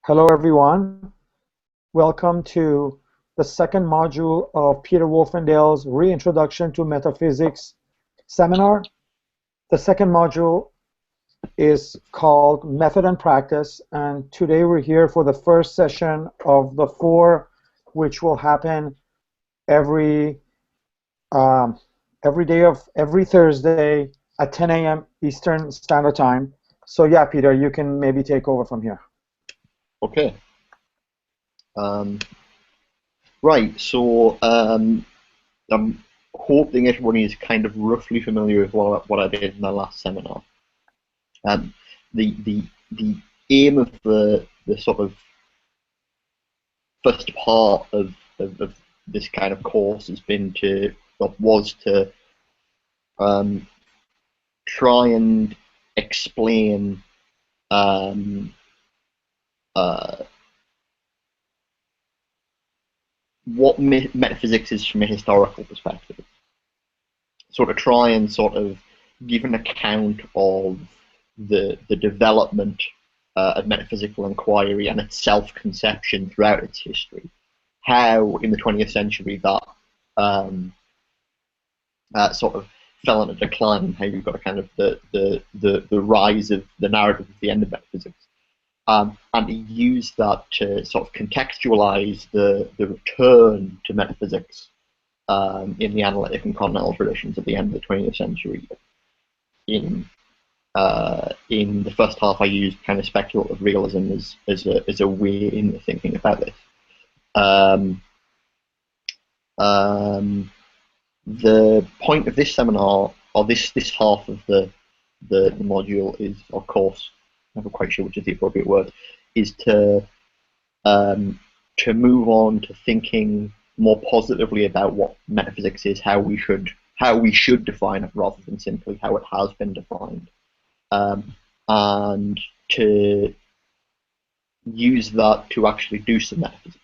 Hello, everyone. Welcome to the second module of Peter Wolfendale's Reintroduction to Metaphysics seminar. The second module is called Method and Practice, and today we're here for the first session of the four, which will happen every every Thursday at 10 a.m. Eastern Standard Time. So yeah, Peter, you can maybe take over from here. Okay. Right, so I'm hoping everybody is kind of roughly familiar with what I did in the last seminar. The aim of the sort of first part of this kind of course has been was to try and explain what metaphysics is from a historical perspective. Sort of try and sort of give an account of the development of metaphysical inquiry and its self-conception throughout its history. How in the 20th century that sort of fell into decline, and how you've got a kind of the rise of the narrative of the end of metaphysics. And he used that to sort of contextualize the return to metaphysics in the analytic and continental traditions at the end of the 20th century. In the first half, I used kind of speculative realism as a way in thinking about this. The point of this seminar, or this half of the module, is, of course, I'm not quite sure which is the appropriate word, is to move on to thinking more positively about what metaphysics is, how we should define it rather than simply how it has been defined, and to use that to actually do some metaphysics.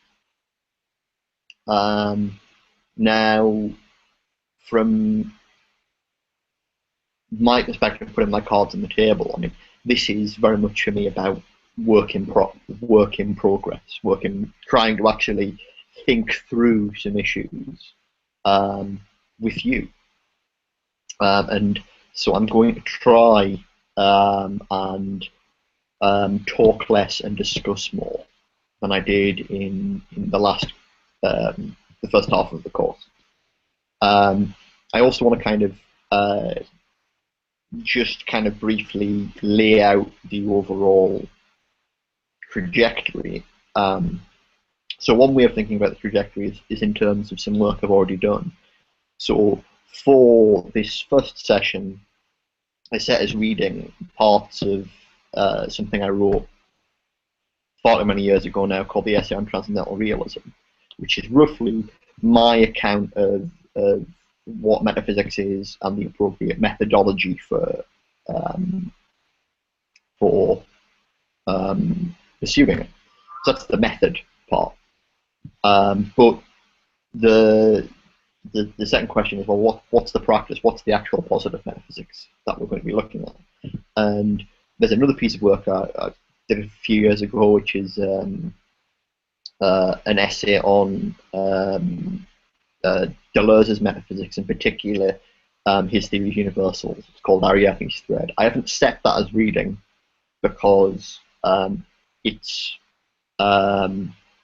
Now, from my perspective, putting my cards on the table, I mean, this is very much for me about work in progress, trying to actually think through some issues with you, and so I'm going to try and talk less and discuss more than I did in the first half of the course. I also want to kind of just kind of briefly lay out the overall trajectory. So one way of thinking about the trajectory is in terms of some work I've already done. So for this first session, I set as reading parts of something I wrote far too many years ago now called the Essay on Transcendental Realism, which is roughly my account of what metaphysics is and the appropriate methodology for pursuing it. So that's the method part. But the second question is, well, what's the practice? What's the actual positive metaphysics that we're going to be looking at? And there's another piece of work I did a few years ago, which is an essay on Deleuze's metaphysics, in particular his theory of universals. It's called Ariadne's Thread. I haven't set that as reading because it's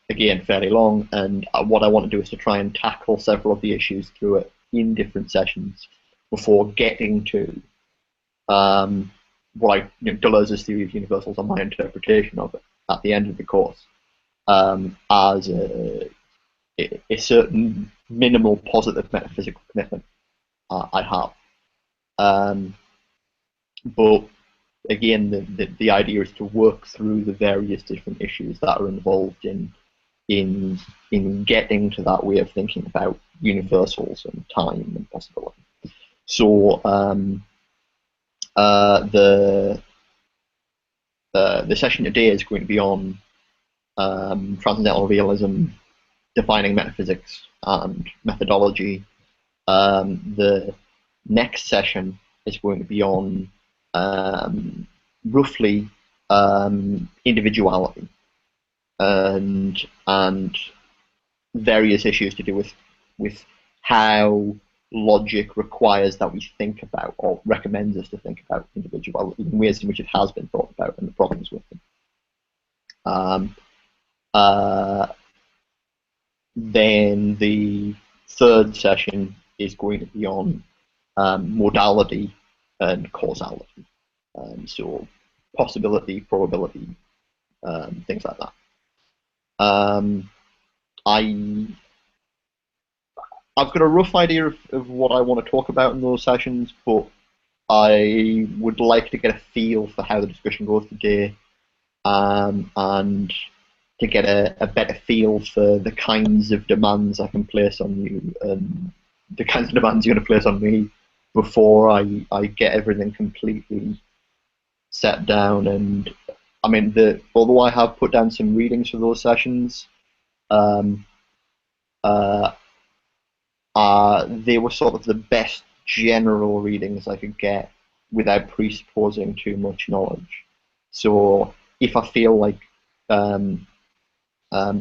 again fairly long, and what I want to do is to try and tackle several of the issues through it in different sessions before getting to Deleuze's theory of universals and my interpretation of it at the end of the course, as a certain minimal positive metaphysical commitment I have. But again, the idea is to work through the various different issues that are involved in getting to that way of thinking about universals and time and possibility. So the session today is going to be on transcendental realism, defining metaphysics and methodology. The next session is going to be on roughly individuality, and various issues to do with how logic requires that we think about, or recommends us to think about, individuality in ways in which it has been thought about, and the problems with them. Then the third session is going to be on modality and causality. So possibility, probability, things like that. I've got a rough idea of what I want to talk about in those sessions, but I would like to get a feel for how the discussion goes today, and to get a better feel for the kinds of demands I can place on you, and the kinds of demands you're going to place on me before I get everything completely set down. And I mean, although I have put down some readings for those sessions, they were sort of the best general readings I could get without presupposing too much knowledge. So if I feel like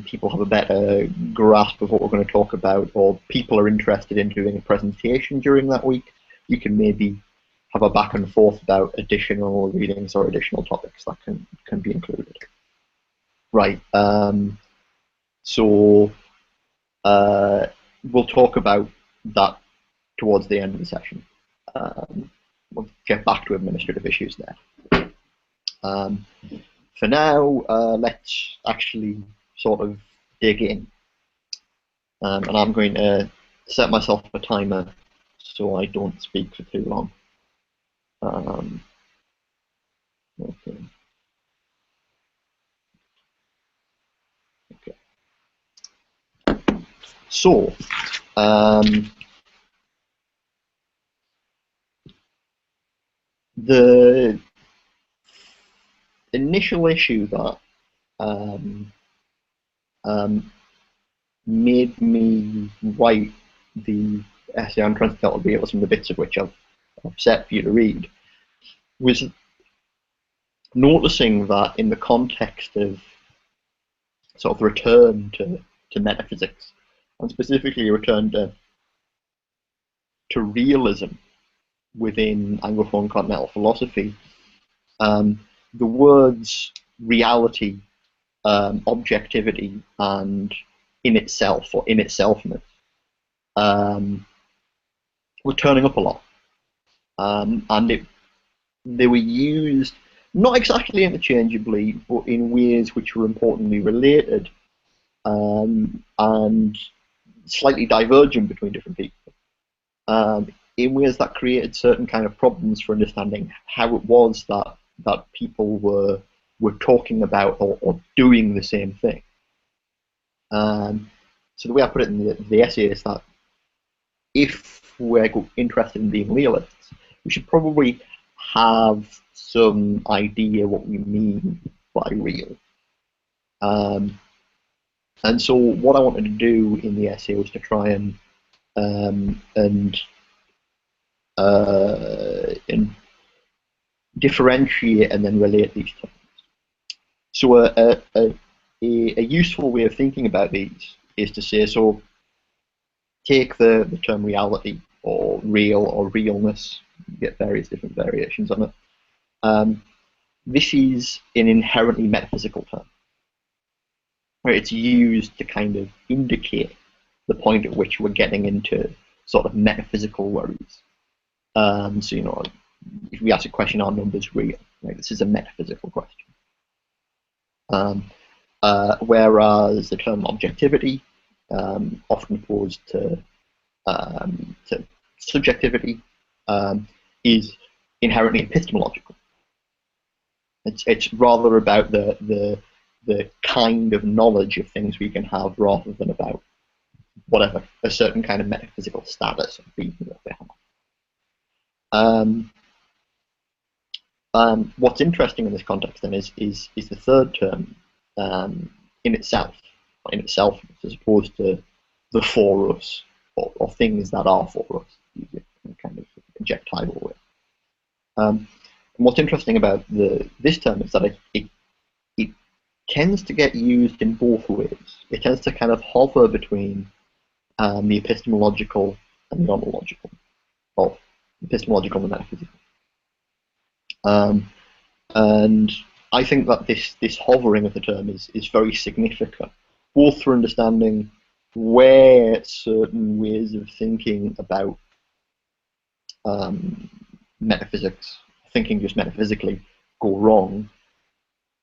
people have a better grasp of what we're going to talk about, or people are interested in doing a presentation during that week, you can maybe have a back and forth about additional readings or additional topics that can be included. Right. So we'll talk about that towards the end of the session. We'll get back to administrative issues there. For now, let's actually sort of dig in. And I'm going to set myself a timer so I don't speak for too long. Okay. Okay. So, the initial issue that made me write the essay on transcendental realism, the bits of which I've set for you to read, was noticing that in the context of sort of return to metaphysics, and specifically return to realism within Anglophone continental philosophy, the words reality, objectivity, and in itself, or in itselfness, were turning up a lot. And they were used not exactly interchangeably, but in ways which were importantly related, and slightly divergent between different people, in ways that created certain kind of problems for understanding how it was that people were talking about or doing the same thing. So the way I put it in the essay is that if we're interested in being realists, we should probably have some idea what we mean by real. And so what I wanted to do in the essay was to try and differentiate and then relate these terms. So a useful way of thinking about these is to say, so take the term reality or real or realness, you get various different variations on it. This is an inherently metaphysical term. Right? It's used to kind of indicate the point at which we're getting into sort of metaphysical worries. So, you know, if we ask a question, are numbers real? Right? This is a metaphysical question. Whereas the term objectivity, often opposed to subjectivity, is inherently epistemological. It's rather about the kind of knowledge of things we can have, rather than about whatever a certain kind of metaphysical status of being that we have. What's interesting in this context then is the third term, in itself, as opposed to the for us, or things that are for us, in a kind of adjectival way. And what's interesting about this term is that it tends to get used in both ways. It tends to kind of hover between the epistemological and the ontological, or epistemological and metaphysical. And I think that this hovering of the term is very significant, both for understanding where certain ways of thinking about metaphysics, thinking just metaphysically, go wrong,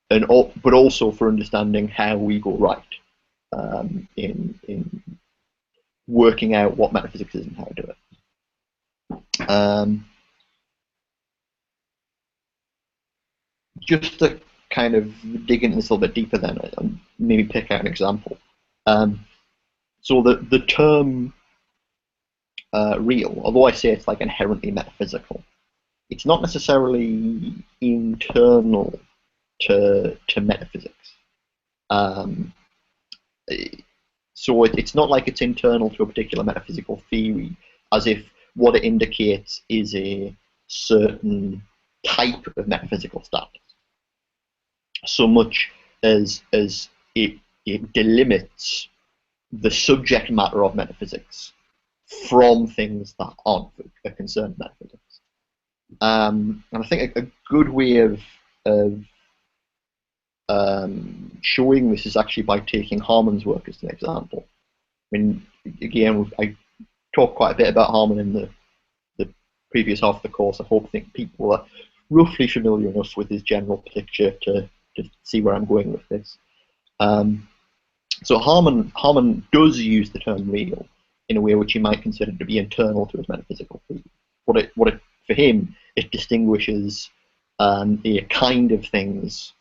but also for understanding how we go right in working out what metaphysics is and how to do it. Just to kind of dig into this a little bit deeper then, and maybe pick out an example. So the term real, although I say it's like inherently metaphysical, it's not necessarily internal to metaphysics. So it's not like it's internal to a particular metaphysical theory, as if what it indicates is a certain type of metaphysical status, so much as it delimits the subject matter of metaphysics from things that aren't a concern of metaphysics. And I think a good way of showing this is actually by taking Harman's work as an example. I mean, again, I talked quite a bit about Harman in the previous half of the course. I think people are roughly familiar enough with his general picture to see where I'm going with this. So Harman does use the term real in a way which you might consider to be internal to his metaphysical theory. For him, it distinguishes a kind of things,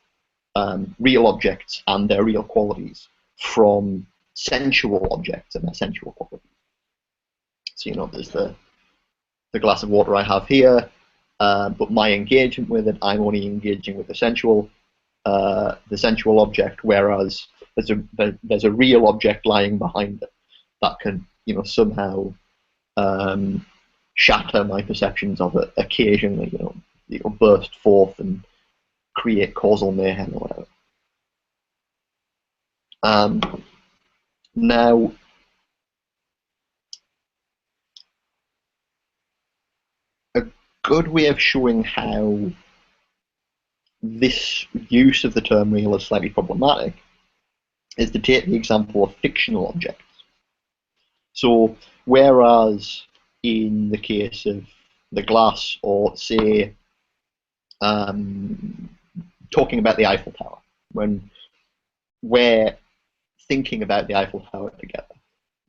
real objects and their real qualities, from sensual objects and their sensual qualities. So there's the glass of water I have here, but my engagement with it, I'm only engaging with the sensual object, whereas there's a real object lying behind it that can somehow shatter my perceptions of it occasionally, burst forth and create causal mayhem or whatever. Now, a good way of showing how this use of the term real is slightly problematic is to take the example of fictional objects. So, whereas in the case of the glass, or say, talking about the Eiffel Tower, when we're thinking about the Eiffel Tower together,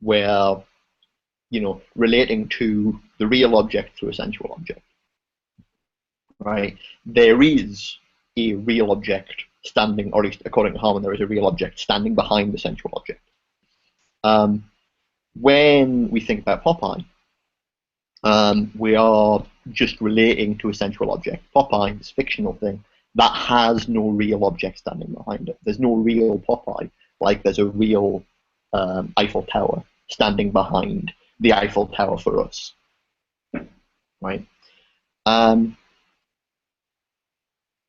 we're relating to the real object through a sensual object, right? There is a real object standing, or at least according to Harman, there is a real object standing behind the sensual object. When we think about Popeye, we are just relating to a sensual object. Popeye, this fictional thing, that has no real object standing behind it. There's no real Popeye, like there's a real Eiffel Tower standing behind the Eiffel Tower for us, right?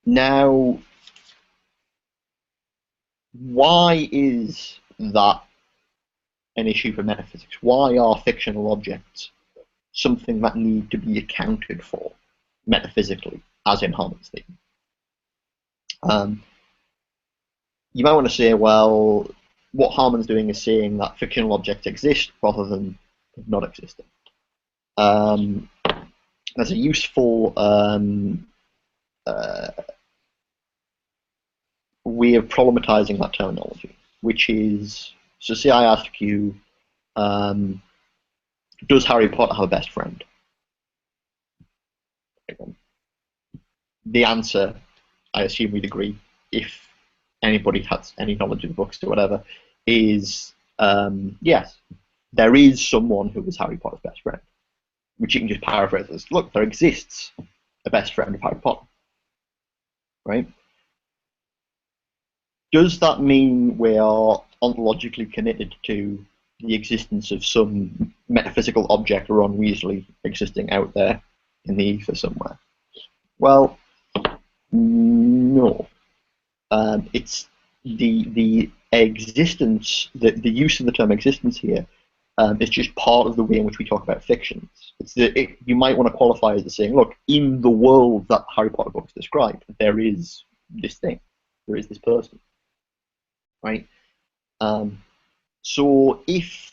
Now, why is that an issue for metaphysics? Why are fictional objects something that need to be accounted for metaphysically, as in Harman's theory? You might want to say, well, what Harman's doing is saying that fictional objects exist rather than not existing. There's a useful way of problematizing that terminology, which is, so say I ask you, does Harry Potter have a best friend? The answer, I assume we'd agree, if anybody has any knowledge of the books or whatever, is yes, there is someone who is Harry Potter's best friend, which you can just paraphrase as, look, there exists a best friend of Harry Potter, right? Does that mean we are ontologically committed to the existence of some metaphysical object or Ron Weasley existing out there in the ether somewhere? Well, no. It's the existence, the use of the term existence here is just part of the way in which we talk about fictions. You might want to qualify it as saying, look, in the world that Harry Potter books describe, there is this thing, there is this person, right? So if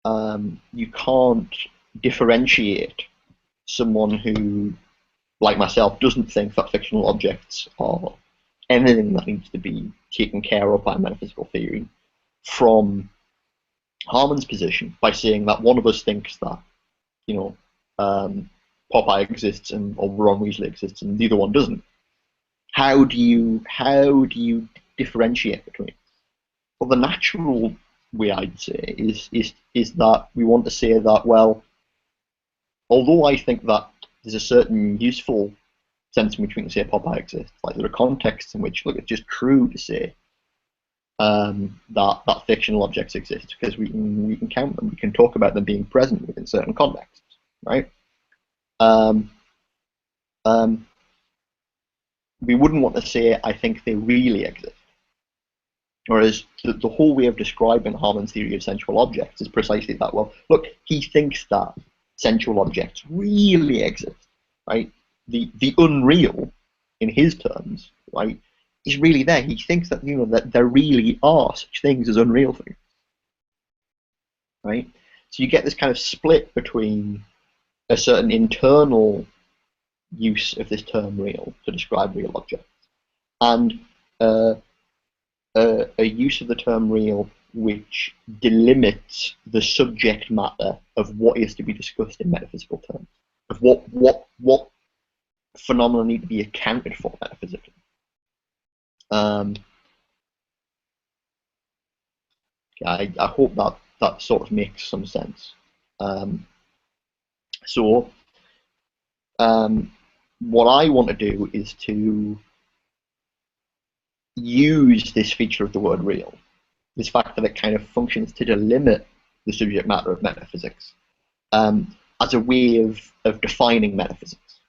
you can't differentiate someone who, like myself, doesn't think that fictional objects are anything that needs to be taken care of by metaphysical theory from Harmon's position by saying that one of us thinks that, you know, Popeye exists or Ron Weasley exists and the other one doesn't. How do you differentiate between it? Well, the natural way I'd say is that we want to say that, well, although I think that there's a certain useful sense in which we can say Popeye exists, like there are contexts in which, look, it's just true to say that fictional objects exist because we can count them, we can talk about them being present within certain contexts, right? We wouldn't want to say, I think they really exist. Whereas the whole way of describing Harmon's theory of sensual objects is precisely that. Well, look, he thinks that sensual objects really exist, right? The unreal, in his terms, right, is really there. He thinks that, you know, that there really are such things as unreal things, right? So you get this kind of split between a certain internal use of this term real to describe real objects and a use of the term real which delimits the subject matter of what is to be discussed in metaphysical terms, of what phenomena need to be accounted for metaphysically. I hope that sort of makes some sense. What I want to do is to use this feature of the word real, this fact that it kind of functions to delimit the subject matter of metaphysics, as a way of defining metaphysics.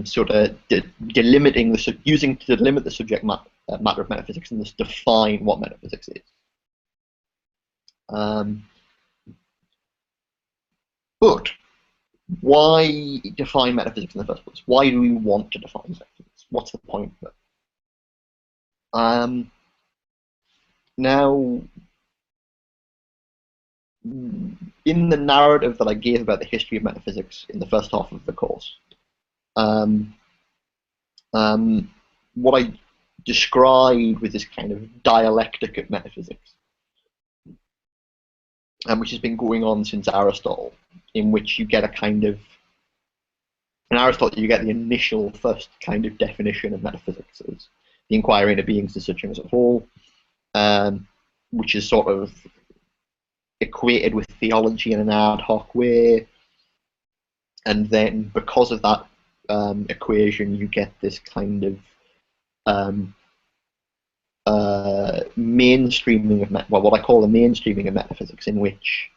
Sort of delimiting using to delimit the subject matter of metaphysics and thus define what metaphysics is. But why define metaphysics in the first place? Why do we want to define metaphysics? What's the point of it? Now, in the narrative that I gave about the history of metaphysics in the first half of the course, what I described with this kind of dialectic of metaphysics, which has been going on since Aristotle, in which you get a kind of, in Aristotle you get the initial first kind of definition of metaphysics as the inquiry into beings as such and as a whole, which is sort of equated with theology in an ad hoc way, and then because of that equation you get this kind of mainstreaming of what I call the mainstreaming of metaphysics, in which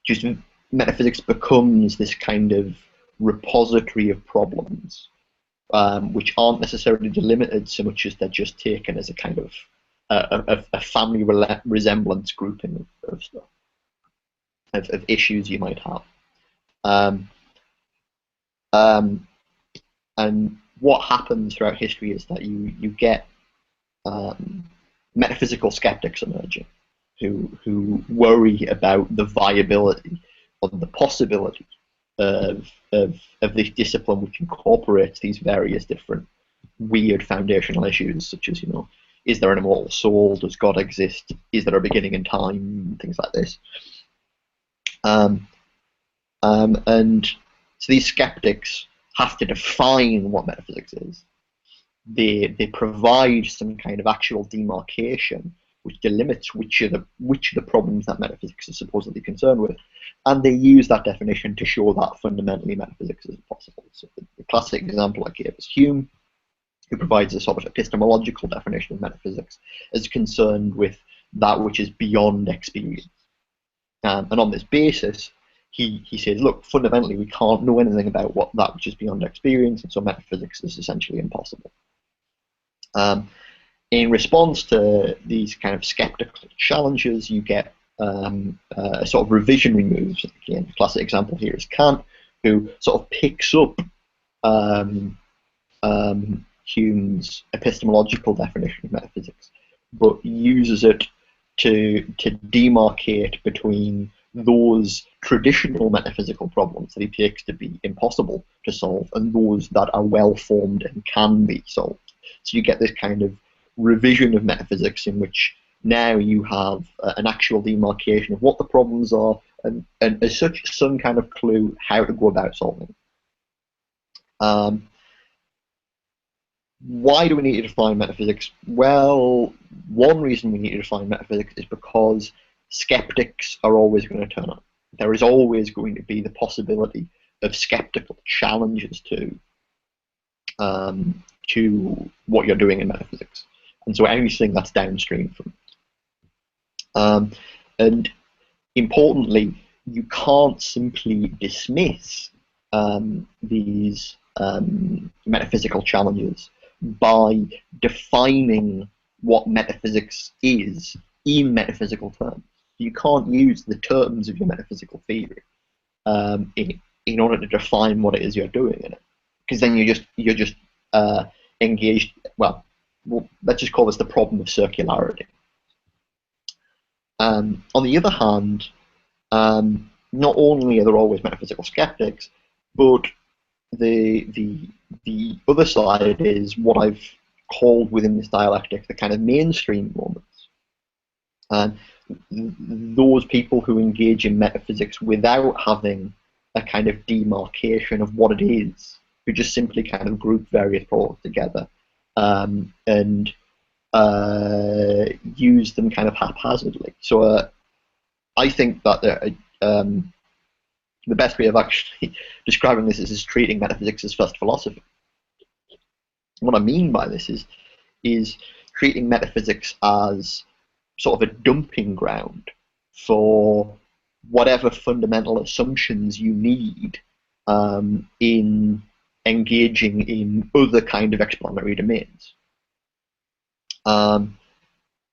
just metaphysics becomes this kind of repository of problems, which aren't necessarily delimited so much as they're just taken as a kind of a family resemblance grouping of stuff, of issues you might have. And what happens throughout history is that you get metaphysical skeptics emerging who worry about the viability or the possibility of this discipline, which incorporates these various different weird foundational issues, such as, you know, is there an immortal soul? Does God exist? Is there a beginning in time? Things like this. And so these skeptics have to define what metaphysics is. They provide some kind of actual demarcation which delimits which are the problems that metaphysics is supposedly concerned with, and they use that definition to show that fundamentally metaphysics is possible. So the classic example I gave is Hume, who provides a sort of epistemological definition of metaphysics as concerned with that which is beyond experience. And on this basis, he says, look, fundamentally we can't know anything about what that which is beyond experience, and so metaphysics is essentially impossible. In response to these kind of skeptical challenges, you get a sort of revisionary moves. Again, the classic example here is Kant, who sort of picks up Hume's epistemological definition of metaphysics, but uses it to demarcate between those traditional metaphysical problems that he takes to be impossible to solve and those that are well formed and can be solved. So you get this kind of revision of metaphysics in which now you have an actual demarcation of what the problems are and as such some kind of clue how to go about solving. Why do we need to define metaphysics? Well, one reason we need to define metaphysics is because skeptics are always going to turn up. There is always going to be the possibility of skeptical challenges to what you're doing in metaphysics. And so anything that's downstream from it. And importantly, you can't simply dismiss these metaphysical challenges by defining what metaphysics is in metaphysical terms. You can't use the terms of your metaphysical theory in order to define what it is you're doing in it, because then you're just engaged. Well, let's just call this the problem of circularity. On the other hand, not only are there always metaphysical skeptics, but the other side is what I've called within this dialectic the kind of mainstream moments. And those people who engage in metaphysics without having a kind of demarcation of what it is, who just simply kind of group various problems together and use them kind of haphazardly. So I think that the best way of actually describing this is treating metaphysics as first philosophy. What I mean by this is treating metaphysics as sort of a dumping ground for whatever fundamental assumptions you need in engaging in other kind of explanatory domains.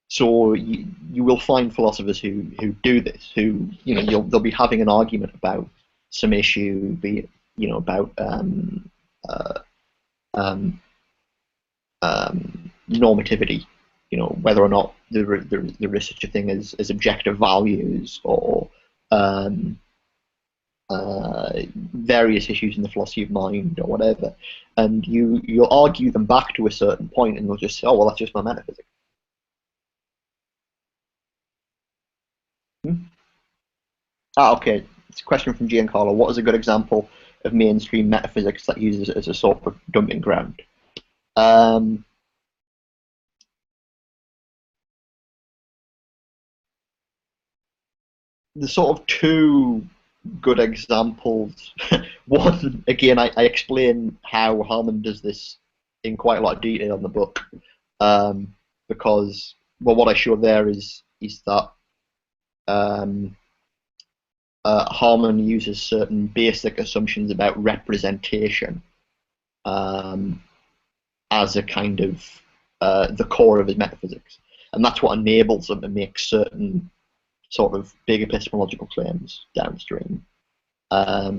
So you will find philosophers who do this, who they'll be having an argument about some issue, be it about normativity, whether or not there is such a thing as objective values, or various issues in the philosophy of mind or whatever, and you'll argue them back to a certain point, and they'll just say, oh well, that's just my metaphysics. Okay. It's a question from Giancarlo. What is a good example of mainstream metaphysics that uses it as a sort of dumping ground? There's sort of two good examples. One, again, I explain how Harman does this in quite a lot of detail in the book, because what I show there is that Harman uses certain basic assumptions about representation as a kind of the core of his metaphysics, and that's what enables him to make certain sort of big epistemological claims downstream. I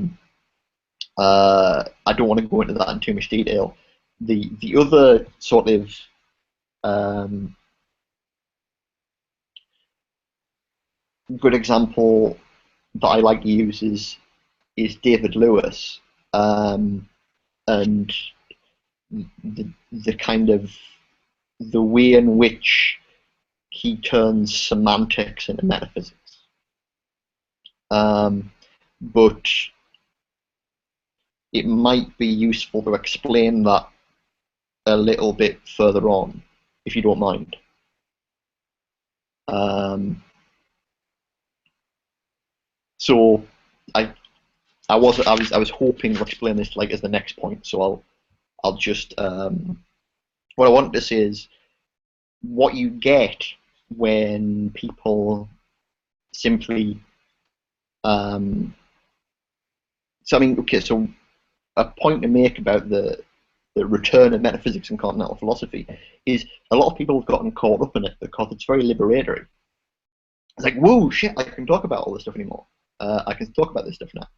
don't want to go into that in too much detail. The other sort of good example that I like to use is David Lewis, and the kind of the way in which he turns semantics into metaphysics. But it might be useful to explain that a little bit further on, if you don't mind. So I was hoping to explain this like as the next point. So I'll just what I wanted to say is what you get when people simply So I mean, okay, so a point to make about the return of metaphysics and continental philosophy is a lot of people have gotten caught up in it because it's very liberatory. It's like, whoa, shit, I can talk about all this stuff anymore. I can talk about this stuff now.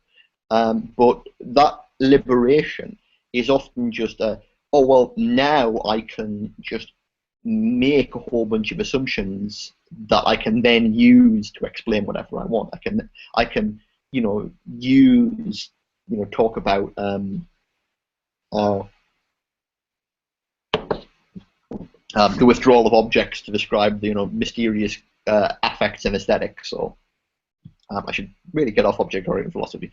But that liberation is often just a, oh, well, now I can just make a whole bunch of assumptions that I can then use to explain whatever I want. I can, use, talk about the withdrawal of objects to describe the, mysterious affects in aesthetics. So I should really get off object-oriented philosophy,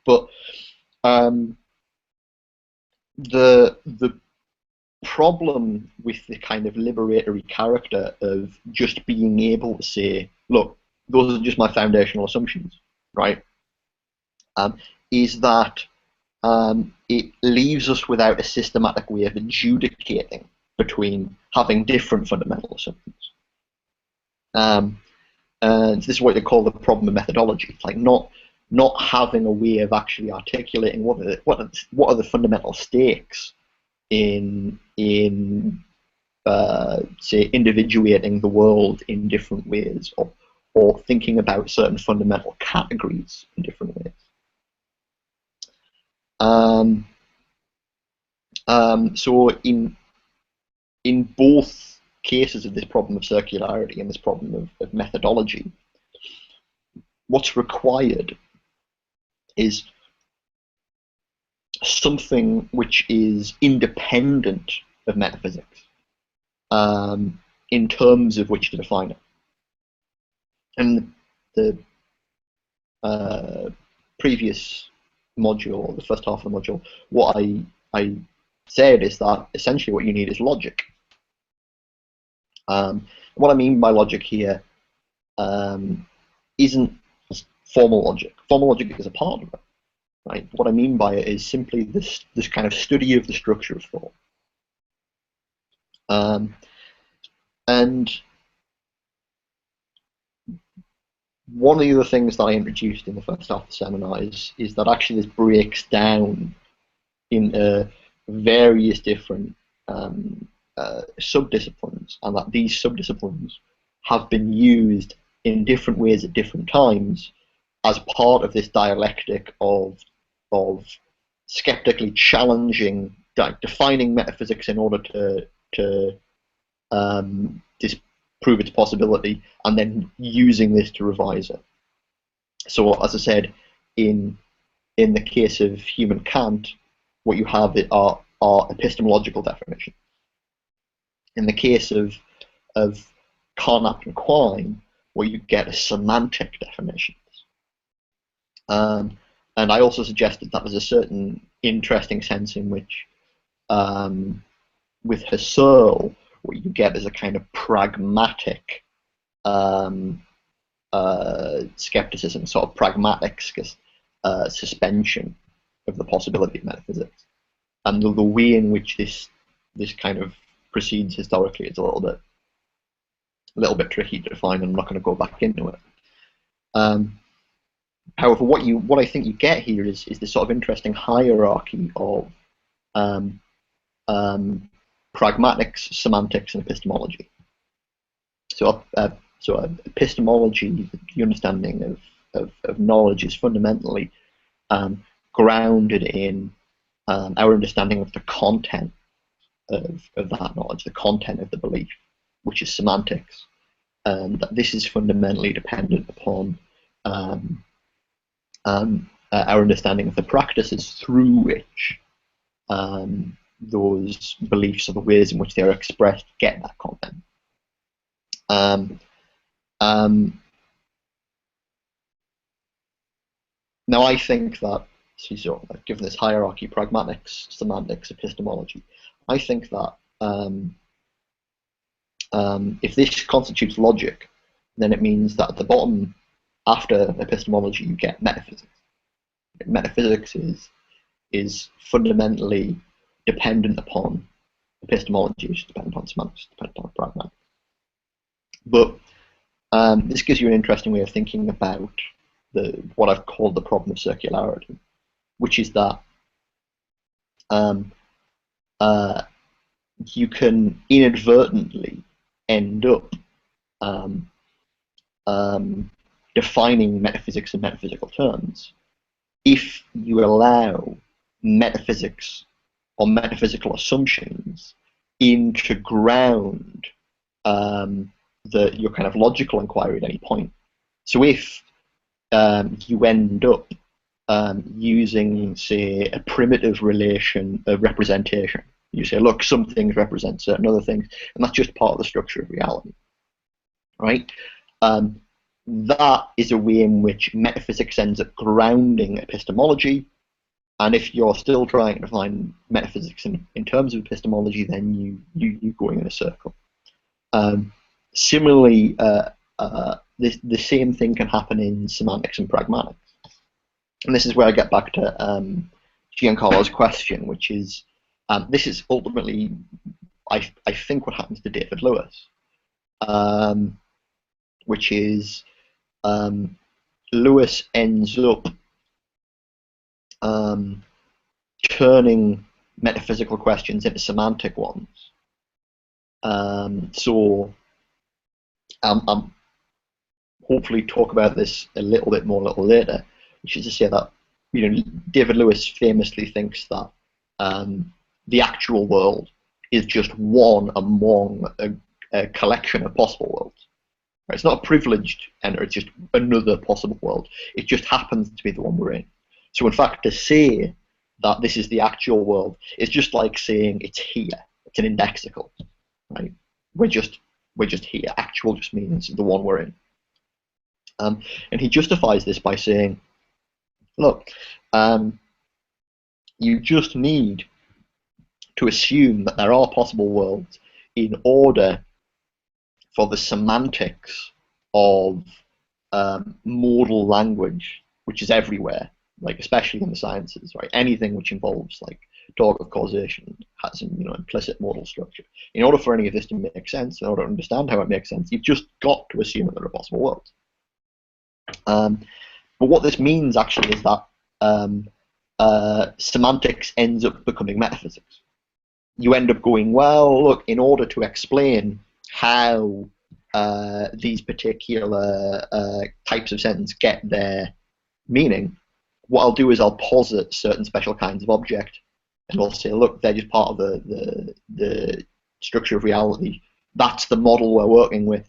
but the problem with the kind of liberatory character of just being able to say, look, those are just my foundational assumptions, right? Is that it leaves us without a systematic way of adjudicating between having different fundamental assumptions. And this is what they call the problem of methodology. It's like not having a way of actually articulating what are the fundamental stakes in say individuating the world in different ways, or thinking about certain fundamental categories in different ways. So in both cases of this problem of circularity and this problem of methodology, what's required is something which is independent of metaphysics in terms of which to define it. And the previous module, the first half of the module, what I said is that essentially what you need is logic. What I mean by logic here isn't formal logic. Formal logic is a part of it, right? What I mean by it is simply this kind of study of the structure of thought. And one of the other things that I introduced in the first half of the seminar is that actually this breaks down into various different subdisciplines, and that these subdisciplines have been used in different ways at different times as part of this dialectic of skeptically challenging, defining metaphysics in order to disprove its possibility, and then using this to revise it. So, as I said, in the case of human Kant, what you have are epistemological definitions. In the case of Carnap and Quine, what you get is semantic definitions. And I also suggested that there's a certain interesting sense in which, with Husserl, what you get is a kind of pragmatic skepticism, sort of pragmatic suspension of the possibility of metaphysics. And the way in which this kind of proceeds historically is a little bit tricky to define, and I'm not going to go back into it. However, what I think you get here is this sort of interesting hierarchy of pragmatics, semantics, and epistemology. So epistemology, the understanding of knowledge, is fundamentally grounded in our understanding of the content of that knowledge, the content of the belief, which is semantics, and that this is fundamentally dependent upon our understanding of the practices through which those beliefs, or the ways in which they are expressed, get that content. Now, I think that, so given this hierarchy, pragmatics, semantics, epistemology, I think that if this constitutes logic, then it means that at the bottom, after epistemology, you get metaphysics. Metaphysics is fundamentally dependent upon epistemology, which is dependent on semantics, dependent on pragmatics. But this gives you an interesting way of thinking about what I've called the problem of circularity. which is that um, you can inadvertently end up um, defining metaphysics in metaphysical terms if you allow metaphysics or metaphysical assumptions in to ground your kind of logical inquiry at any point. So if you end up using, say, a primitive representation, you say, look, some things represent certain other things, and that's just part of the structure of reality, right? That is a way in which metaphysics ends up grounding epistemology. And if you're still trying to define metaphysics in terms of epistemology, then you're going in a circle. Similarly, the same thing can happen in semantics and pragmatics. And this is where I get back to Giancarlo's question, which is, this is ultimately, I think, what happens to David Lewis, which is Lewis ends up turning metaphysical questions into semantic ones. So I'll hopefully talk about this a little bit more a little later, which is to say that David Lewis famously thinks that the actual world is just one among a collection of possible worlds. Right? It's not a privileged enter, it's just another possible world. It just happens to be the one we're in. So in fact, to say that this is the actual world is just like saying it's here. It's an indexical, right? We're just here. Actual just means the one we're in. And he justifies this by saying, look, you just need to assume that there are possible worlds in order for the semantics of modal language, which is everywhere, like especially in the sciences, right? Anything which involves like talk of causation has an implicit modal structure. In order for any of this to make sense, in order to understand how it makes sense, you've just got to assume that there are possible worlds. But what this means actually is that semantics ends up becoming metaphysics. You end up going, well, look, in order to explain how these particular types of sentence get their meaning, what I'll do is I'll posit certain special kinds of object, and I'll say, look, they're just part of the structure of reality. That's the model we're working with.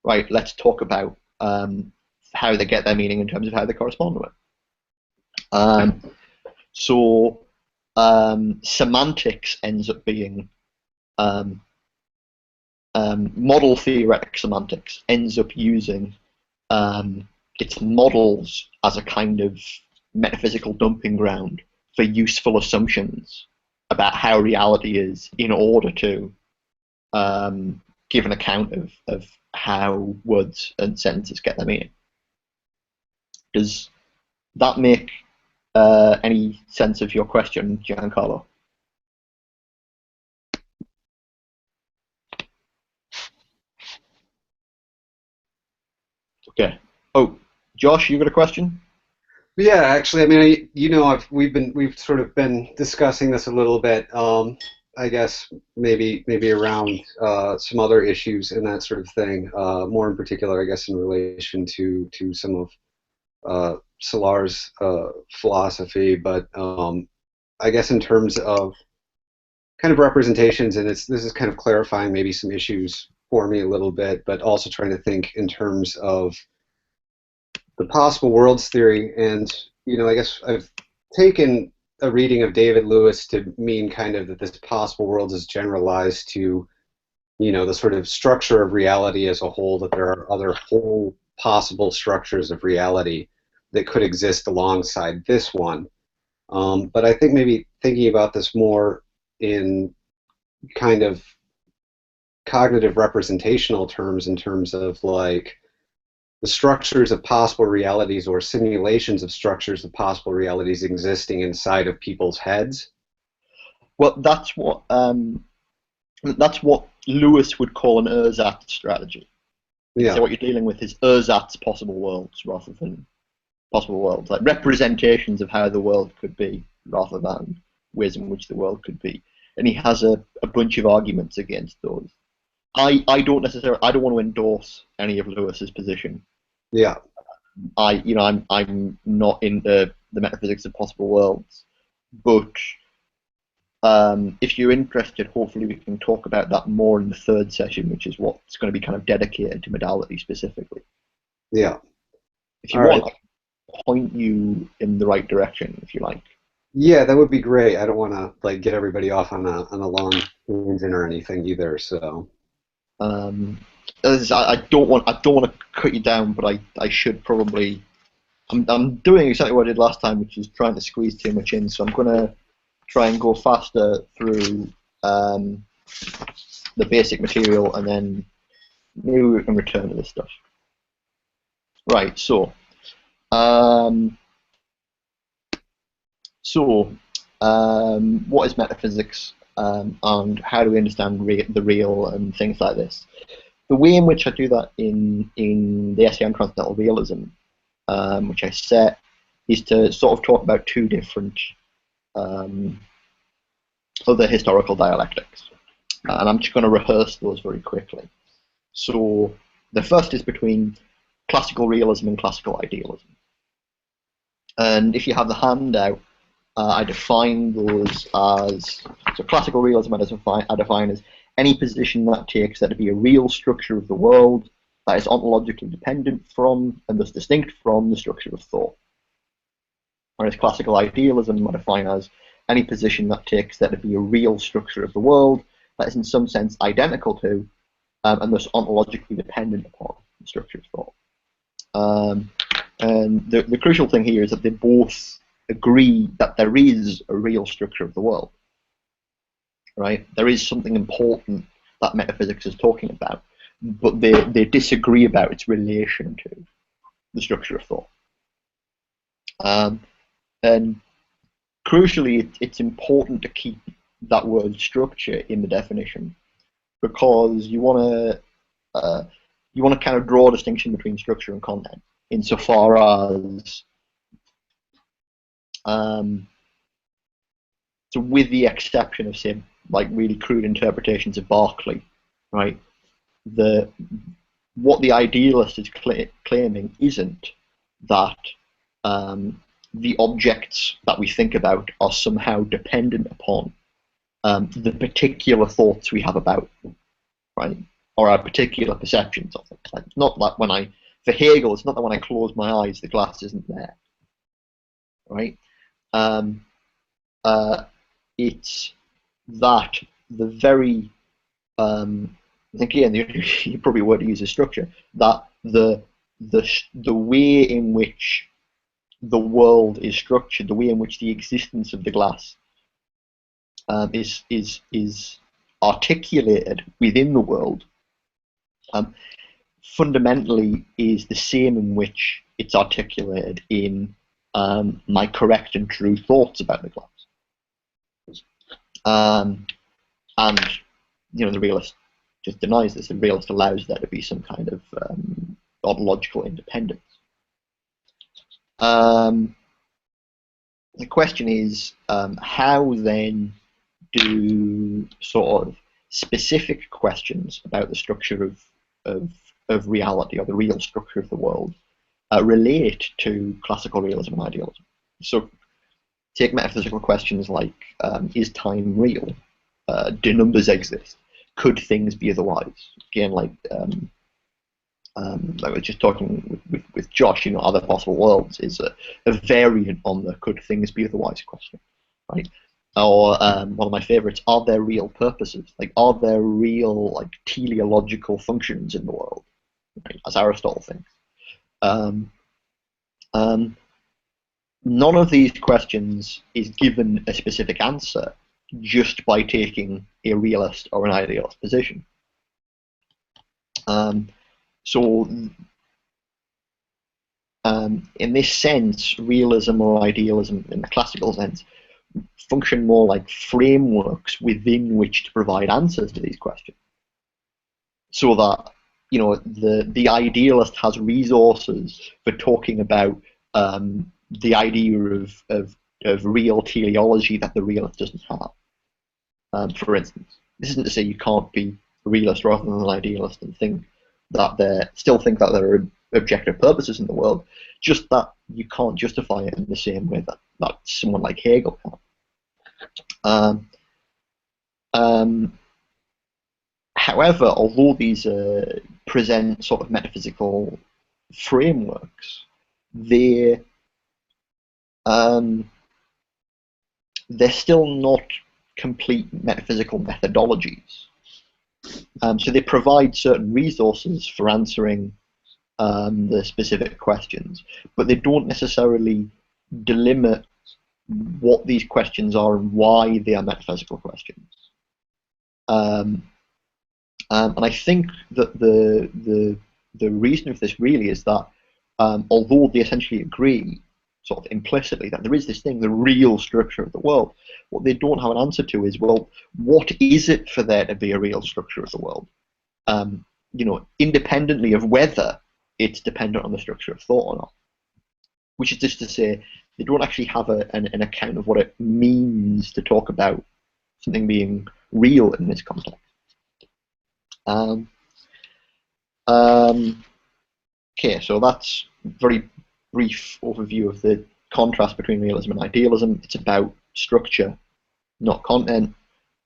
Right, let's talk about how they get their meaning in terms of how they correspond to it. So semantics ends up being model theoretic semantics ends up using its models as a kind of metaphysical dumping ground for useful assumptions about how reality is in order to give an account of how words and sentences get their meaning. Does that make any sense of your question, Giancarlo? Okay. Oh, Josh, you got a question? Yeah, actually, I mean, we've sort of been discussing this a little bit. I guess maybe around some other issues and that sort of thing. More in particular, I guess, in relation to some of Salar's philosophy, but I guess in terms of kind of representations, and this is kind of clarifying maybe some issues for me a little bit, but also trying to think in terms of the possible worlds theory. And I guess I've taken a reading of David Lewis to mean kind of that this possible worlds is generalized to the sort of structure of reality as a whole, that there are other whole possible structures of reality that could exist alongside this one. But I think maybe thinking about this more in kind of cognitive representational terms, in terms of like the structures of possible realities or simulations of structures of possible realities existing inside of people's heads. Well, that's what Lewis would call an ersatz strategy. Yeah. So what you're dealing with is ersatz possible worlds rather than possible worlds, like representations of how the world could be, rather than ways in which the world could be. And he has a bunch of arguments against those. I don't want to endorse any of Lewis's position. Yeah. I'm not into the metaphysics of possible worlds, but if you're interested, hopefully we can talk about that more in the third session, which is what's going to be kind of dedicated to modality specifically. Yeah. If you want, I can point you in the right direction, if you like. Yeah, that would be great. I don't want to like get everybody off on a long tangent or anything either. So. I don't want to cut you down, but I should probably. I'm doing exactly what I did last time, which is trying to squeeze too much in. So I'm gonna try and go faster through the basic material, and then maybe we can return to this stuff. Right. So. What is metaphysics, and how do we understand the real and things like this? The way in which I do that in the essay on transcendental realism, which I set, is to sort of talk about two different other historical dialectics. And I'm just going to rehearse those very quickly. So the first is between classical realism and classical idealism. And if you have the handout, I define those as, so classical realism I define as any position that takes there to be a real structure of the world that is ontologically dependent from and thus distinct from the structure of thought. Whereas classical idealism I define as any position that takes there to be a real structure of the world that is in some sense identical to and thus ontologically dependent upon the structure of thought. And the crucial thing here is that they both agree that there is a real structure of the world, right? There is something important that metaphysics is talking about, but they disagree about its relation to the structure of thought. And crucially, it's important to keep that word structure in the definition, because you want to kind of draw a distinction between structure and content, insofar as so with the exception of, say, like really crude interpretations of Berkeley, right? What the idealist is claiming isn't that the objects that we think about are somehow dependent upon the particular thoughts we have about them, right? Or our particular perceptions of them. Like, it's not that for Hegel, it's not that when I close my eyes, the glass isn't there, right? It's that the very, I think again, you probably would use a structure, that the way in which the world is structured, the way in which the existence of the glass is articulated within the world, fundamentally is the same in which it's articulated in my correct and true thoughts about the glass. And the realist just denies this. The realist allows there to be some kind of ontological independence. The question is, how then do sort of specific questions about the structure of reality, or the real structure of the world, relate to classical realism and idealism? So take metaphysical questions like, is time real? Do numbers exist? Could things be otherwise? Again, like I was just talking with Josh, are there possible worlds is a variant on the could things be otherwise question, right? Or one of my favorites, are there real purposes? Like, are there real like teleological functions in the world, right? As Aristotle thinks. None of these questions is given a specific answer just by taking a realist or an idealist position. In this sense, realism or idealism, in the classical sense, function more like frameworks within which to provide answers to these questions. So that the idealist has resources for talking about the idea of real teleology that the realist doesn't have. For instance, this isn't to say you can't be a realist rather than an idealist and still think that there are objective purposes in the world, just that you can't justify it in the same way that someone like Hegel can. However, although these present sort of metaphysical frameworks, they're still not complete metaphysical methodologies. So they provide certain resources for answering the specific questions, but they don't necessarily delimit what these questions are and why they are metaphysical questions. And I think that the reason for this really is that although they essentially agree sort of implicitly that there is this thing, the real structure of the world, what they don't have an answer to is, well, what is it for there to be a real structure of the world? Independently of whether it's dependent on the structure of thought or not. Which is just to say, they don't actually have an account of what it means to talk about something being real in this context. Okay, so that's a very brief overview of the contrast between realism and idealism. It's about structure, not content,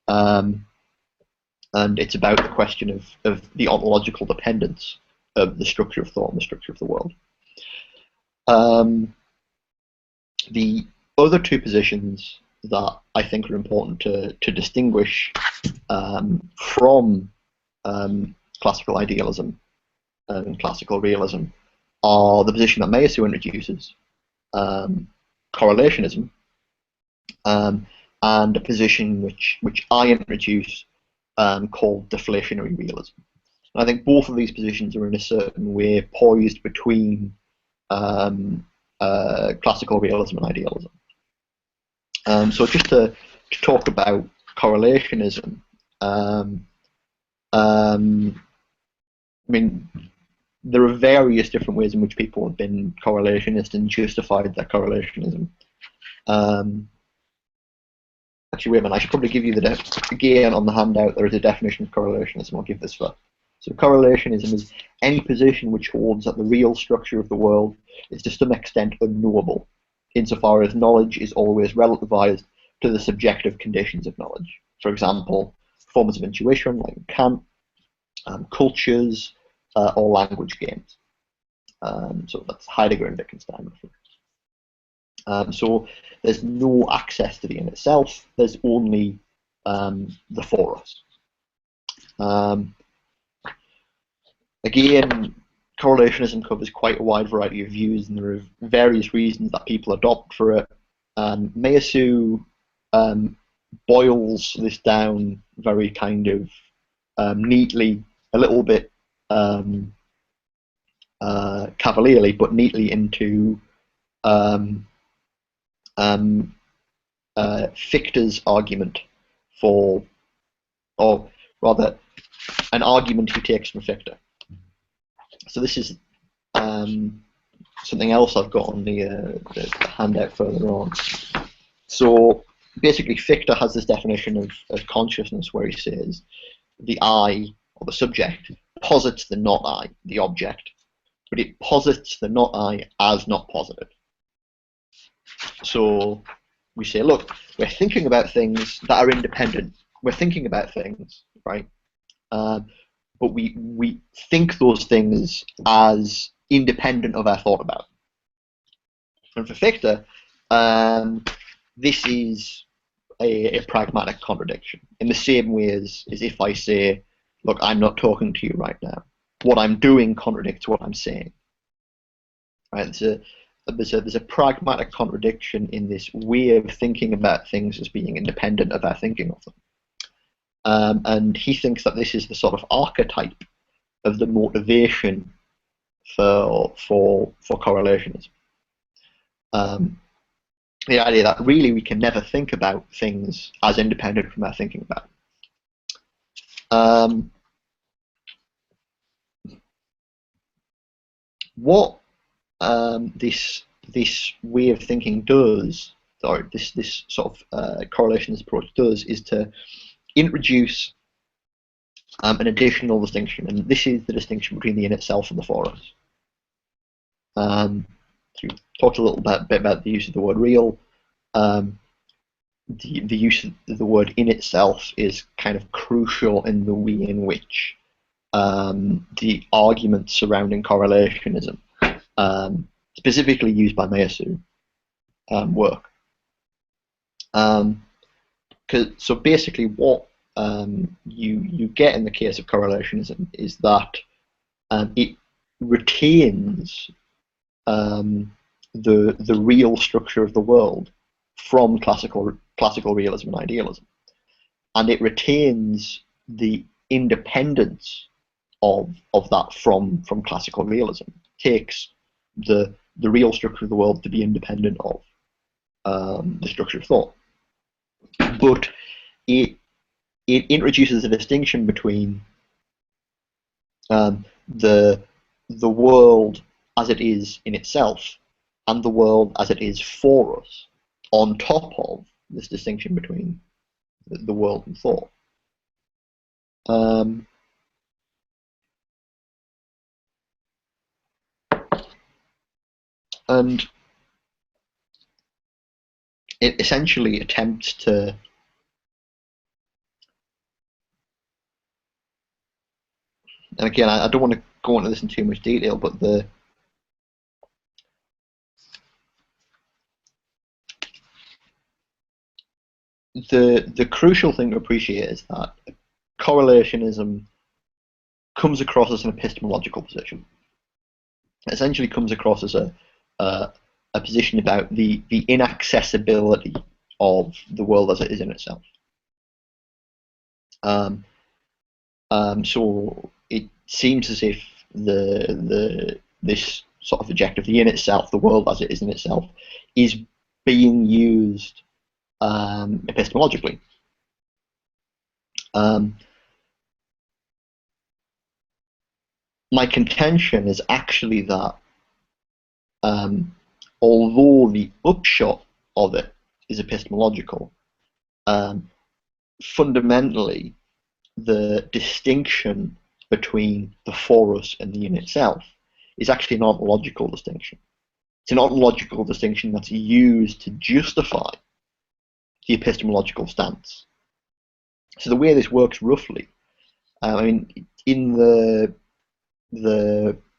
and it's about the question of the ontological dependence of the structure of thought and the structure of the world. The other two positions that I think are important to distinguish from classical idealism and classical realism are the position that Meillassoux introduces, correlationism, and a position which I introduce called deflationary realism. And I think both of these positions are in a certain way poised between classical realism and idealism. So just to talk about correlationism, I mean, there are various different ways in which people have been correlationist and justified their correlationism. Actually, wait a minute, I should probably give you again on the handout, there is a definition of correlationism. I'll give this first. So correlationism is any position which holds that the real structure of the world is to some extent unknowable, insofar as knowledge is always relativized to the subjective conditions of knowledge. For example, forms of intuition like Kant, cultures, or language games. So that's Heidegger and Wittgenstein. So there's no access to the in itself, there's only the for us. Again, correlationism covers quite a wide variety of views, and there are various reasons that people adopt for it. Meillassoux boils this down very kind of neatly, a little bit cavalierly, but neatly into Fichte's argument for, or rather, an argument he takes from Fichte. So this is something else I've got on the handout further on. So basically, Fichte has this definition of consciousness where he says the I, or the subject, posits the not I, the object, but it posits the not I as not posited. So we say, look, we're thinking about things that are independent. We're thinking about things, right? But we think those things as independent of our thought about. And for Fichte, this is a pragmatic contradiction, in the same way as if I say, look, I'm not talking to you right now. What I'm doing contradicts what I'm saying. Right? There's a pragmatic contradiction in this way of thinking about things as being independent of our thinking of them. And he thinks that this is the sort of archetype of the motivation for correlationism. The idea that really we can never think about things as independent from our thinking about them. What this this way of thinking does, or this sort of correlationist approach does, is to introduce an additional distinction, and this is the distinction between the in itself and the for us. So we talked a little bit about the use of the word real. The use of the word in itself is kind of crucial in the way in which the arguments surrounding correlationism, specifically used by Meillassoux, work. So basically, what you get in the case of correlationism is that it retains the real structure of the world from classical realism and idealism, and it retains the independence of that from classical realism. It takes the real structure of the world to be independent of the structure of thought, but it introduces a distinction between the world as it is in itself and the world as it is for us, on top of this distinction between the world and thought. And it essentially attempts to and again, I don't want to go into this in too much detail, but the crucial thing to appreciate is that correlationism comes across as an epistemological position. It essentially comes across as a position about the inaccessibility of the world as it is in itself. So it seems as if this sort of objective, the in itself, the world as it is in itself, is being used epistemologically. My contention is actually that although the upshot of it is epistemological, fundamentally the distinction between the for us and the in itself is actually an ontological distinction. It's an ontological distinction that's used to justify the epistemological stance. So the way this works roughly, I mean, in the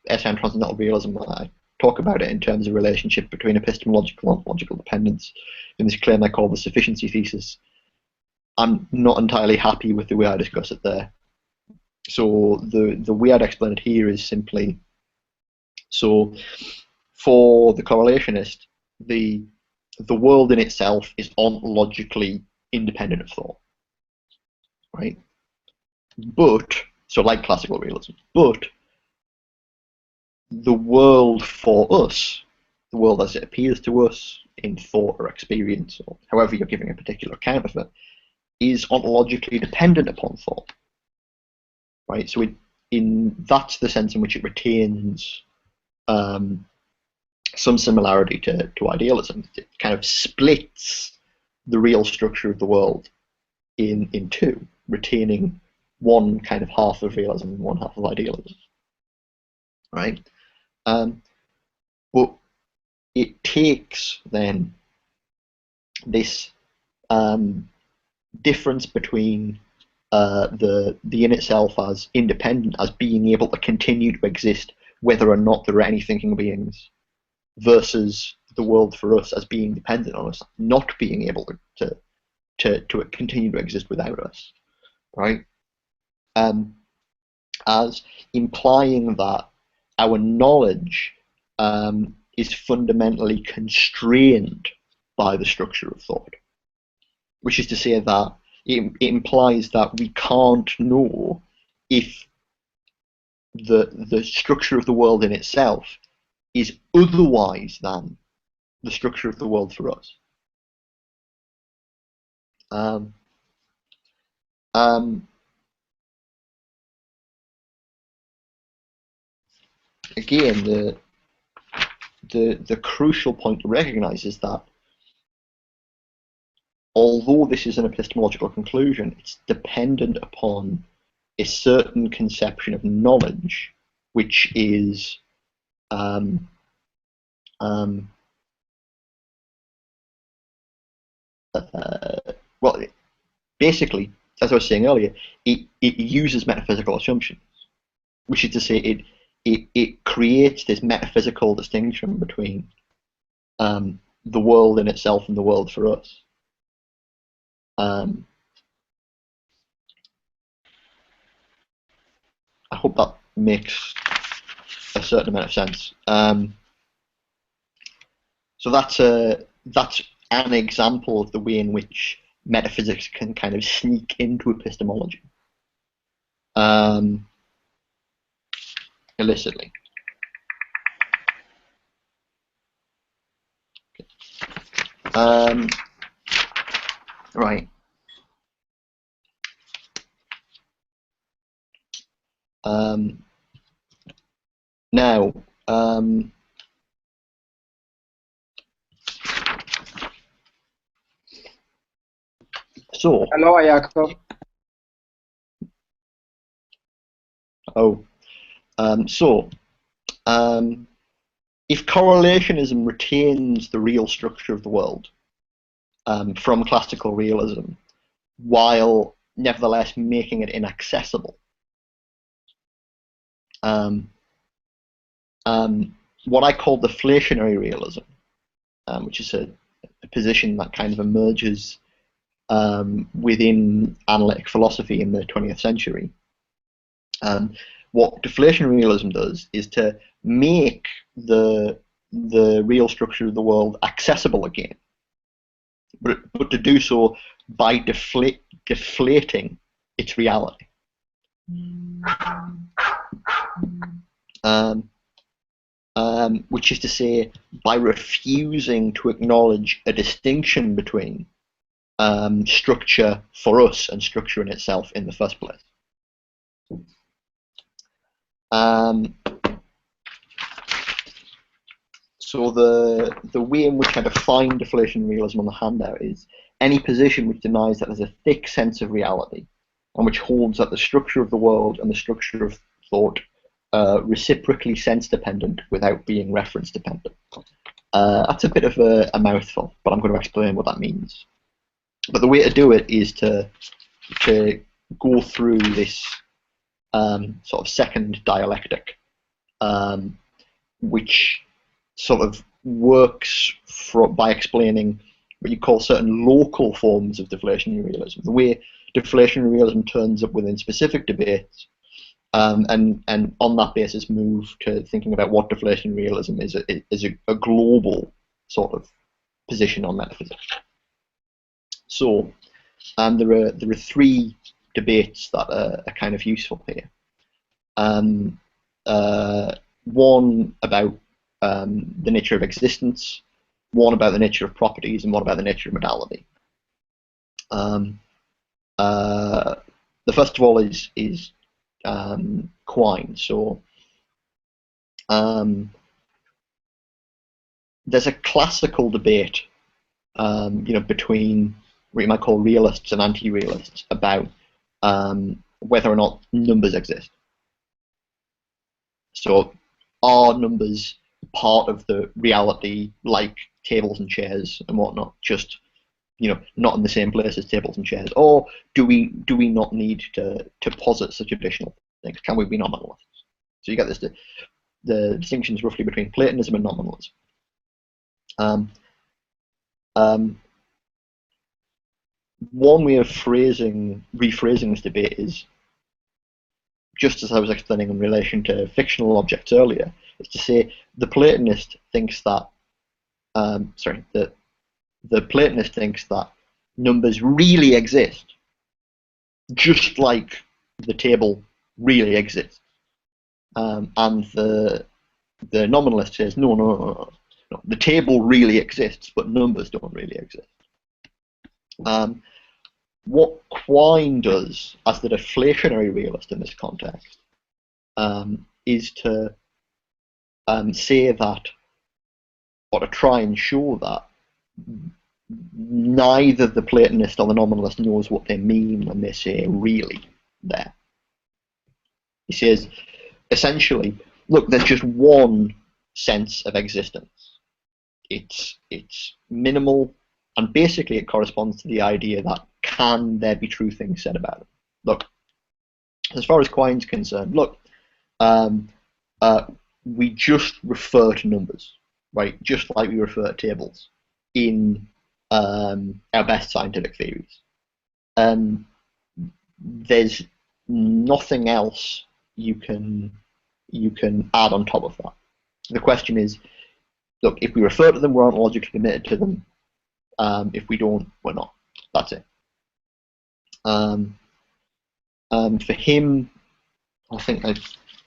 essay on transcendental realism, I talk about it in terms of relationship between epistemological and ontological dependence in this claim I call the sufficiency thesis. I'm not entirely happy with the way I discuss it there. So the way I'd explain it here is simply, so for the correlationist, the world in itself is ontologically independent of thought, right? But, so like classical realism, but the world for us, the world as it appears to us in thought or experience, or however you're giving a particular account of it, is ontologically dependent upon thought, right? So that's the sense in which it retains some similarity to idealism. It kind of splits the real structure of the world in two, retaining one kind of half of realism and one half of idealism, right? But it takes then this difference between the in itself as independent, as being able to continue to exist whether or not there are any thinking beings, versus the world for us as being dependent on us, not being able to continue to exist without us, right? As implying that our knowledge is fundamentally constrained by the structure of thought, which is to say that it implies that we can't know if the structure of the world in itself is otherwise than the structure of the world for us. Again, the crucial point to recognize is that although this is an epistemological conclusion, it's dependent upon a certain conception of knowledge, which is well, basically, as I was saying earlier, it uses metaphysical assumptions, which is to say, it creates this metaphysical distinction between the world in itself and the world for us. I hope that makes a certain amount of sense. So that's an example of the way in which metaphysics can kind of sneak into epistemology illicitly. Right. Now, so. Hello, Jakob. Oh. If correlationism retains the real structure of the world from classical realism, while nevertheless making it inaccessible, what I call deflationary realism, which is a position that kind of emerges within analytic philosophy in the 20th century. What deflationary realism does is to make the real structure of the world accessible again, but to do so by deflating its reality. Which is to say, by refusing to acknowledge a distinction between structure for us and structure in itself in the first place. So the way in which I define deflation realism on the handout is any position which denies that there's a thick sense of reality and which holds that the structure of the world and the structure of thought reciprocally sense-dependent without being reference-dependent. That's a bit of a mouthful, but I'm going to explain what that means. But the way to do it is to go through this sort of second dialectic, which sort of works by explaining what you call certain local forms of deflationary realism. The way deflationary realism turns up within specific debates, and on that basis move to thinking about what deflationary realism is a global sort of position on metaphysics. So there are three debates that are kind of useful here. One about the nature of existence, one about the nature of properties, and one about the nature of modality. The first of all is Quine. So there's a classical debate, between what you might call realists and anti-realists about whether or not numbers exist. So are numbers part of the reality, like tables and chairs and whatnot, just not in the same place as tables and chairs, or do we not need to posit such additional things? Can we be nominalists? So you get this the distinctions roughly between Platonism and nominalism. One way of rephrasing this debate is, just as I was explaining in relation to fictional objects earlier, is to say the Platonist thinks that the Platonist thinks that numbers really exist, just like the table really exists, and the nominalist says no, the table really exists, but numbers don't really exist. What Quine does as the deflationary realist in this context is to say that or to try and show that neither the Platonist or the nominalist knows what they mean when they say really there. He says, essentially, look, there's just one sense of existence. It's minimal, and basically it corresponds to the idea that can there be true things said about it. Look, as far as Quine's concerned, look, we just refer to numbers, right? Just like we refer to tables in our best scientific theories. There's nothing else you can add on top of that. The question is, look, if we refer to them, we're ontologically committed to them. If we don't, we're not. That's it. For him, I think I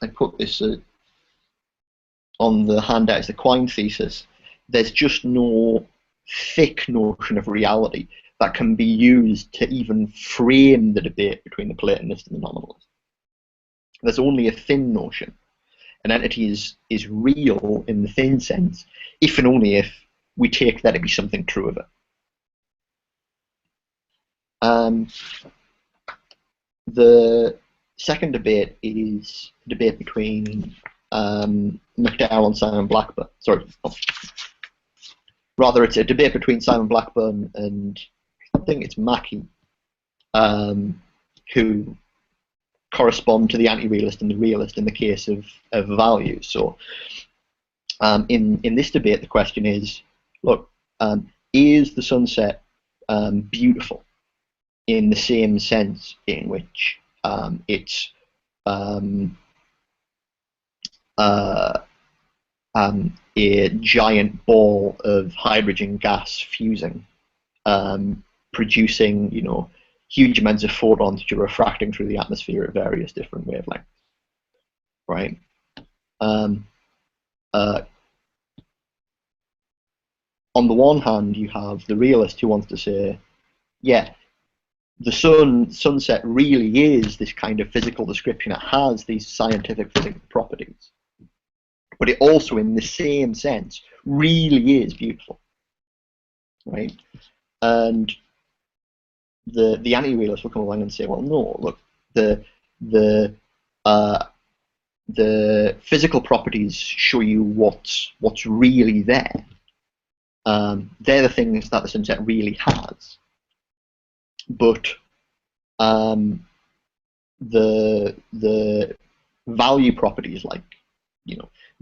put this on the handout as the Quine thesis. There's just no thick notion of reality that can be used to even frame the debate between the Platonist and the nominalist. There's only a thin notion. An entity is real in the thin sense, if and only if we take there to be something true of it. The second debate is a debate between McDowell and Simon Blackburn. Sorry, rather it's a debate between Simon Blackburn and I think it's Mackey, who correspond to the anti-realist and the realist in the case of value. So in this debate, the question is, look, is the sunset beautiful in the same sense in which it's a giant ball of hydrogen gas fusing, producing, huge amounts of photons which are refracting through the atmosphere at various different wavelengths, right? On the one hand, you have the realist who wants to say, yeah, the sunset really is this kind of physical description. It has these scientific physical properties, but it also, in the same sense, really is beautiful, right? And the anti-realist will come along and say, well, no, look, the physical properties show you what's really there. They're the things that the sunset really has. But the value properties like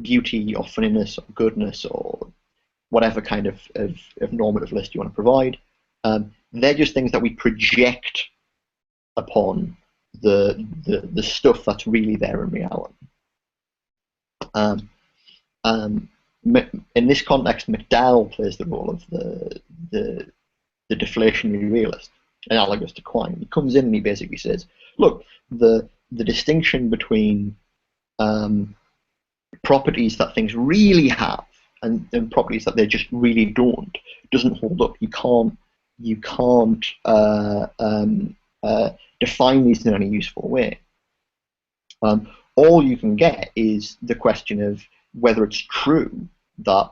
beauty or funniness or goodness or whatever kind of normative list you want to provide, they're just things that we project upon the stuff that's really there in reality. In this context, McDowell plays the role of the deflationary realist, analogous to Quine. He comes in and he basically says, look, the distinction between properties that things really have and properties that they just really don't doesn't hold up. You can't define these in any useful way. All you can get is the question of whether it's true that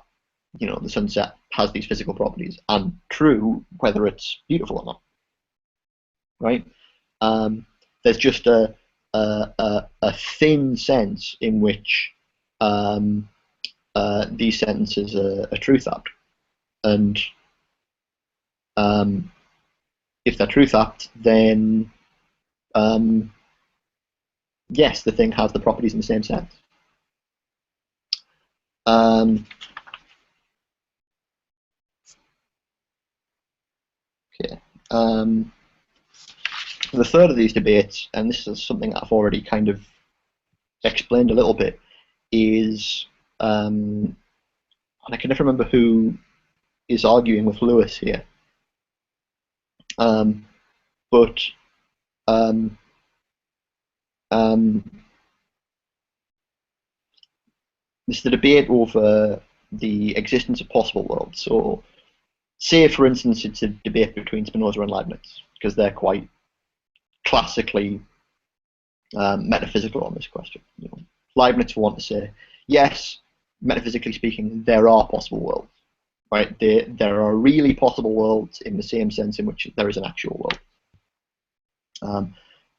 the sunset has these physical properties, and true whether it's beautiful or not. Right? There's just a thin sense in which these sentences are truth apt, and if they're truth apt, then yes, the thing has the properties in the same sense. Okay. The third of these debates, and this is something that I've already kind of explained a little bit, is, and I can never remember who is arguing with Lewis here, but this is the debate over the existence of possible worlds. So, say, for instance, it's a debate between Spinoza and Leibniz, because they're quite classically metaphysical on this question. Leibniz will want to say, yes, metaphysically speaking, there are possible worlds. right? There are really possible worlds in the same sense in which there is an actual world.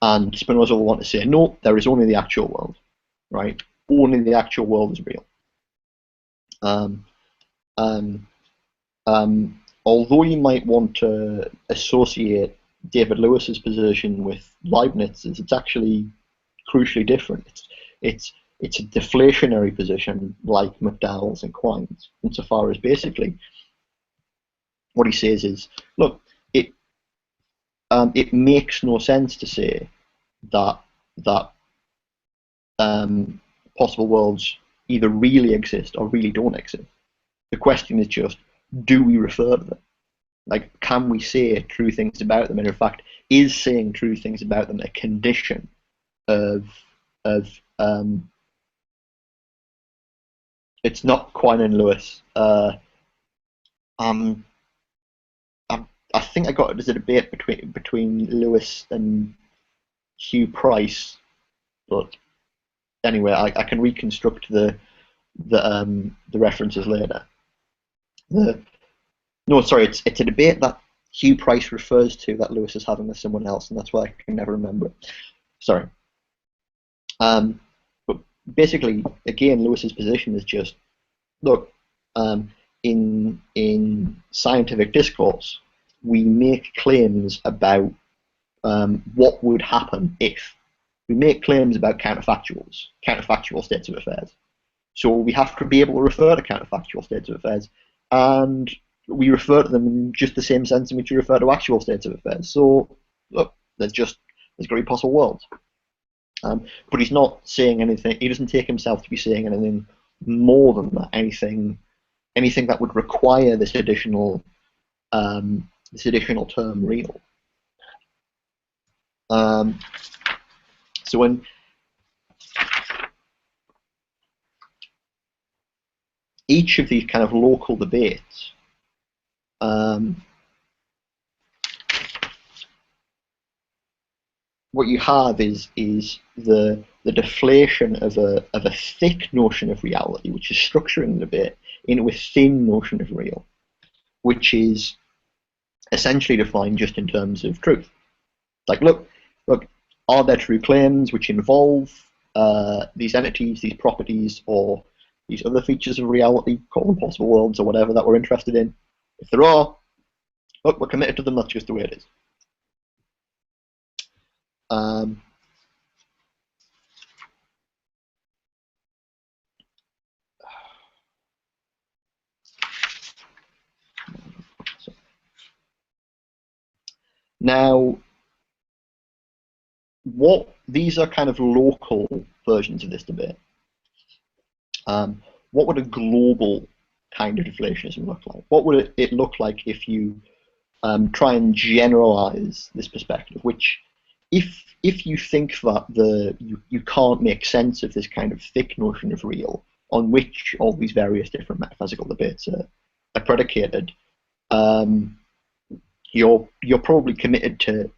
And Spinoza will want to say, no, there is only the actual world, right? Only the actual world is real. Although you might want to associate David Lewis's position with Leibniz's, it's actually crucially different. It's a deflationary position like McDowell's and Quine's, insofar as basically what he says is, look, it makes no sense to say that possible worlds either really exist or really don't exist. The question is just, do we refer to them? Like, can we say true things about them? And in fact, is saying true things about them a condition of it's not Quine and Lewis. I think I got it as a debate between Lewis and Hugh Price, but anyway, I can reconstruct the references later. No, sorry, it's a debate that Hugh Price refers to that Lewis is having with someone else, and that's why I can never remember it. Sorry. But basically, again, Lewis's position is just, look, in scientific discourse, we make claims about what would happen if. We make claims about counterfactual states of affairs. So we have to be able to refer to counterfactual states of affairs, and we refer to them in just the same sense in which you refer to actual states of affairs. So look, there's going to be possible worlds. But he's not saying anything. He doesn't take himself to be saying anything more than that. Anything that would require this additional term real. So when each of these kind of local debates what you have is the deflation of a thick notion of reality, which is structuring the debate, into a thin notion of real, which is essentially defined just in terms of truth. Like, look, are there true claims which involve these entities, these properties, or these other features of reality, call them possible worlds or whatever that we're interested in? If there are, look, we're committed to them, that's just the way it is. Now, these are kind of local versions of this debate. What would a global kind of deflationism look like? What would it look like if you try and generalize this perspective? Which, if you think that you can't make sense of this kind of thick notion of real on which all these various different metaphysical debates are predicated, you're probably committed to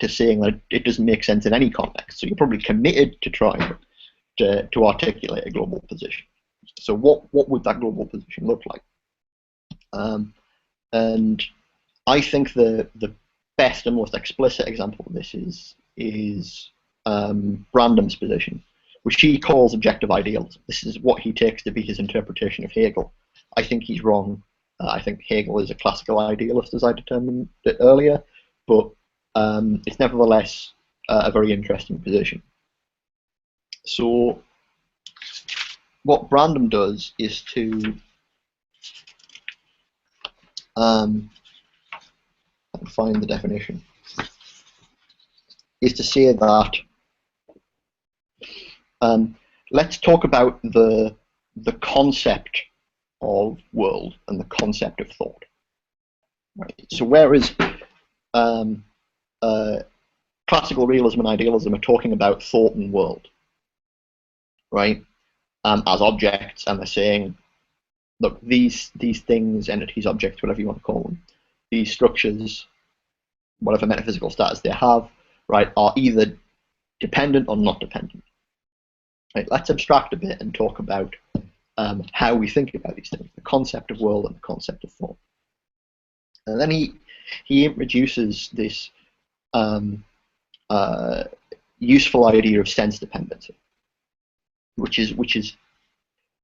saying that it doesn't make sense in any context. So you're probably committed to trying to articulate a global position. So what would that global position look like? And I think the best and most explicit example of this is Brandam's position, which he calls objective idealism. This is what he takes to be his interpretation of Hegel. I think he's wrong. I think Hegel is a classical idealist, as I determined it earlier, but it's nevertheless a very interesting position. So what Brandam does is to find the definition, is to say that let's talk about the concept of world and the concept of thought. Right. So whereas classical realism and idealism are talking about thought and world, right, as objects, and they're saying, look, these things, entities, objects, whatever you want to call them, these structures, whatever metaphysical status they have, right, are either dependent or not dependent. Right, let's abstract a bit and talk about how we think about these things, the concept of world and the concept of thought. And then he introduces this useful idea of sense dependency, which is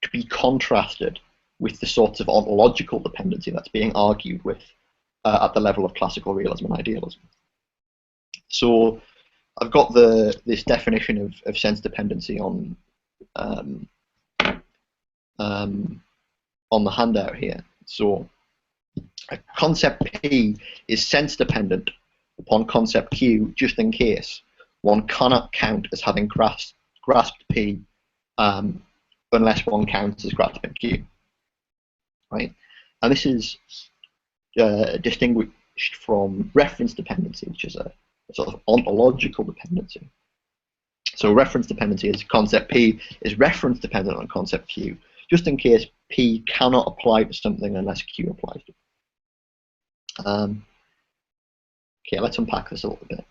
to be contrasted with the sorts of ontological dependency that's being argued with at the level of classical realism and idealism. So I've got this definition of sense dependency on the handout here. So a concept P is sense dependent upon concept Q just in case one cannot count as having grasped P unless one counts as grasping Q. Right? And this is distinguished from reference dependency, which is a sort of ontological dependency. So reference dependency is concept P is reference dependent on concept Q, just in case P cannot apply to something unless Q applies to it. Okay, let's unpack this a little bit.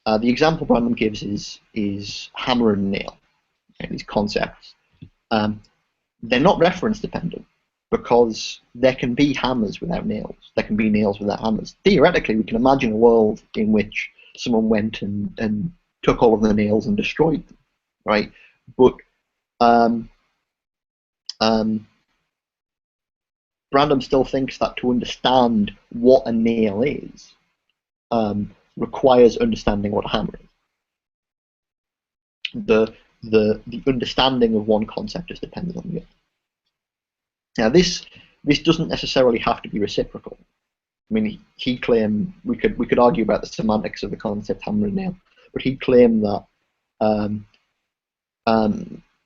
The example Brandon gives is hammer and nail. Okay, these concepts. They're not reference dependent because there can be hammers without nails. There can be nails without hammers. Theoretically, we can imagine a world in which someone went and took all of the nails and destroyed them, right? But Brandon still thinks that to understand what a nail is requires understanding what a hammer is. The understanding of one concept is dependent on the other. Now this doesn't necessarily have to be reciprocal. I mean, he claimed we could argue about the semantics of the concept hammer and nail, but he claimed that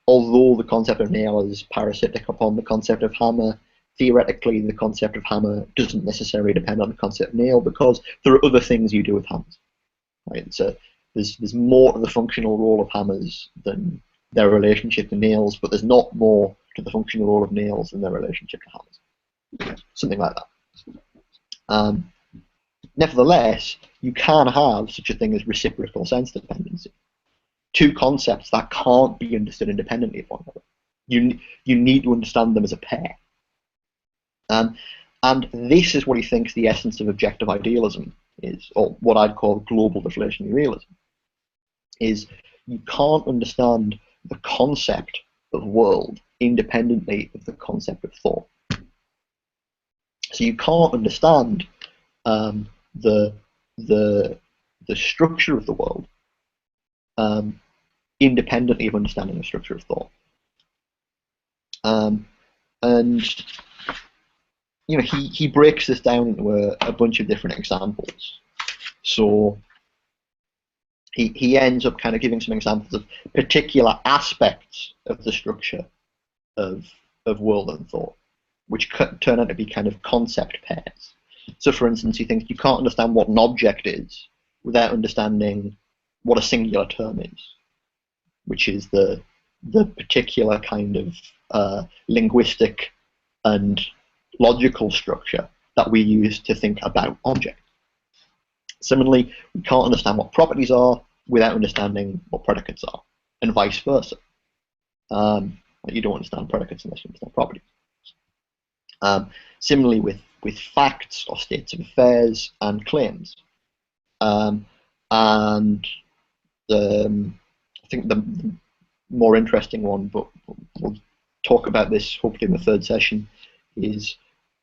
although the concept of nail is parasitic upon the concept of hammer, theoretically the concept of hammer doesn't necessarily depend on the concept of nail because there are other things you do with hammers. Right? So there's more to the functional role of hammers than their relationship to nails, but there's not more to the functional role of nails than their relationship to hammers. Something like that. Nevertheless, you can have such a thing as reciprocal sense dependency. Two concepts that can't be understood independently of one another. You need to understand them as a pair. And this is what he thinks the essence of objective idealism is, or what I'd call global deflationary realism, is you can't understand the concept of world independently of the concept of thought. So you can't understand the structure of the world independently of understanding the structure of thought. And you know, he breaks this down into a bunch of different examples. So he ends up kind of giving some examples of particular aspects of the structure of world and thought, which turn out to be kind of concept pairs. So for instance, he thinks you can't understand what an object is without understanding what a singular term is, which is the particular kind of linguistic and logical structure that we use to think about objects. Similarly, we can't understand what properties are without understanding what predicates are, and vice versa. You don't understand predicates unless you understand properties. Similarly, with facts or states of affairs and claims. And I think the more interesting one, but we'll talk about this hopefully in the third session, is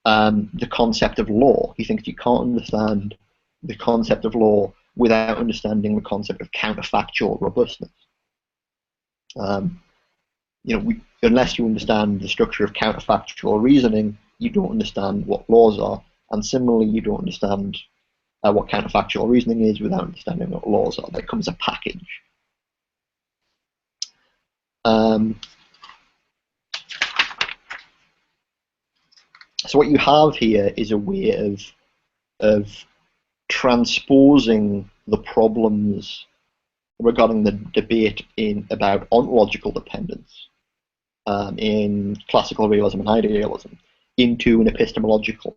the concept of law. He thinks you can't understand the concept of law without understanding the concept of counterfactual robustness. You know, unless you understand the structure of counterfactual reasoning, you don't understand what laws are, and similarly, you don't understand what counterfactual reasoning is without understanding what laws are. They come as a package. So what you have here is a way of transposing the problems regarding the debate about ontological dependence in classical realism and idealism into an epistemological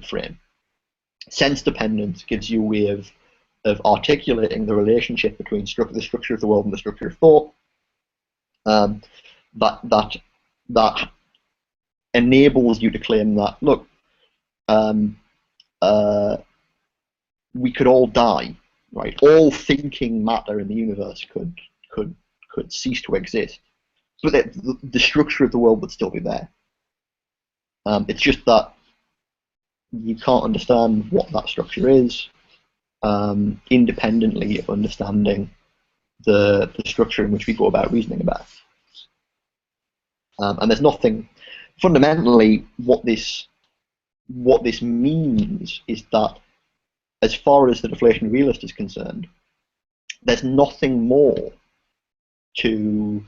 frame. Sense dependence gives you a way of articulating the relationship between the structure of the world and the structure of thought that that enables you to claim that, look, we could all die, right? All thinking matter in the universe could cease to exist, but the structure of the world would still be there. It's just that you can't understand what that structure is independently of understanding the structure in which we go about reasoning about. And there's nothing fundamentally. What this means is that, as far as the deflationary realist is concerned, there's nothing more to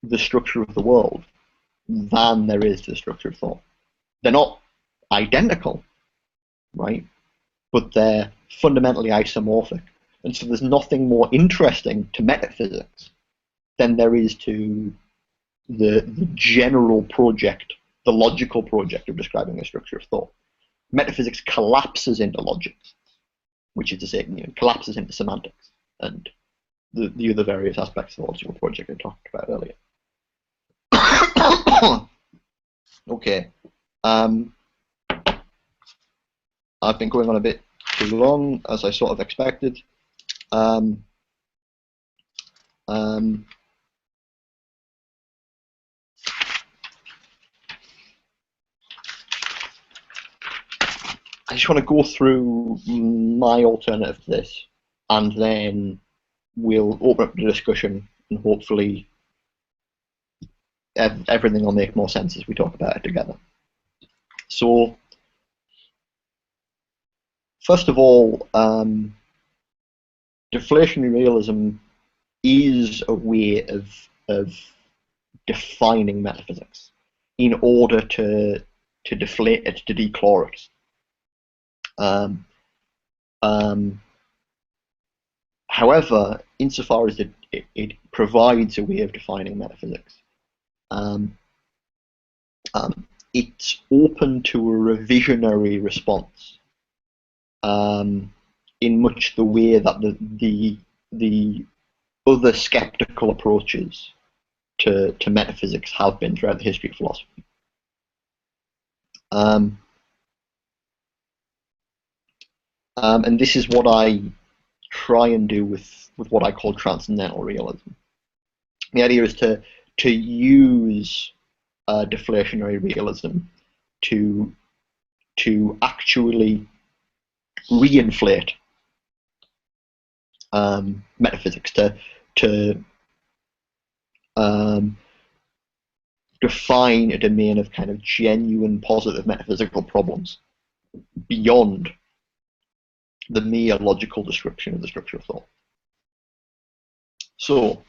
the structure of the world than there is to the structure of thought. They're not identical, right? But they're fundamentally isomorphic. And so there's nothing more interesting to metaphysics than there is to the general project, the logical project of describing the structure of thought. Metaphysics collapses into logic, which is to say, collapses into semantics and the other various aspects of the logical project I talked about earlier. Okay. I've been going on a bit too long, as I sort of expected. I just want to go through my alternative to this, and then we'll open up the discussion, and hopefully everything will make more sense as we talk about it together. So, first of all, deflationary realism is a way of defining metaphysics in order to deflate it, to declare it. However, insofar as it provides a way of defining metaphysics, it's open to a revisionary response, in much the way that the other skeptical approaches to metaphysics have been throughout the history of philosophy. And this is what I try and do with what I call transcendental realism. The idea is to use deflationary realism to actually reinflate metaphysics, to define a domain of kind of genuine positive metaphysical problems beyond the mere logical description of the structure of thought. So,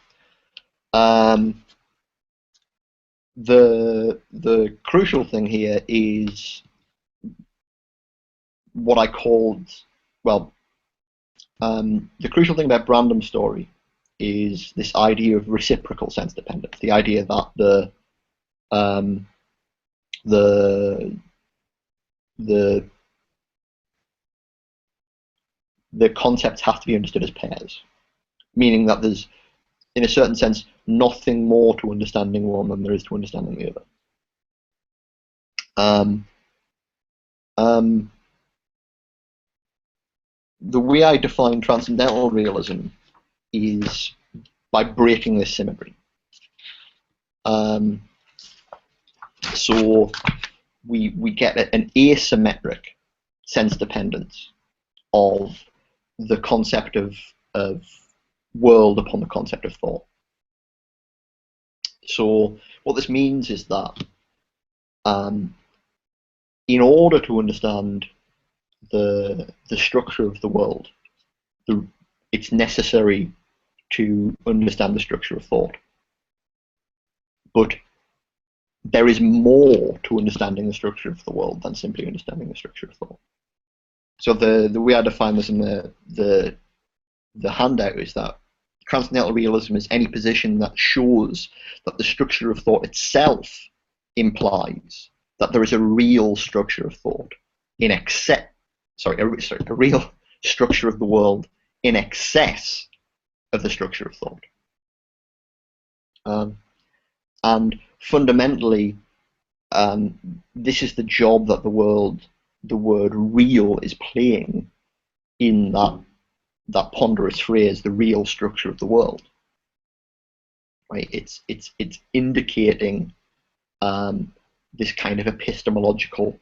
the crucial thing here is what I called, well, the crucial thing about Brandam's story is this idea of reciprocal sense dependence, the idea that the concepts have to be understood as pairs, meaning that there's, in a certain sense, nothing more to understanding one than there is to understanding the other. The way I define transcendental realism is by breaking this symmetry. So we get an asymmetric sense dependence of the concept of world upon the concept of thought. So what this means is that in order to understand the structure of the world, it's necessary to understand the structure of thought. But there is more to understanding the structure of the world than simply understanding the structure of thought. So the way I define this in the handout is that transcendental realism is any position that shows that the structure of thought itself implies that there is a real structure of thought in excess. A real structure of the world in excess of the structure of thought. And fundamentally, this is the job that the word real is playing in that ponderous phrase, the real structure of the world. Right? It's indicating this kind of epistemological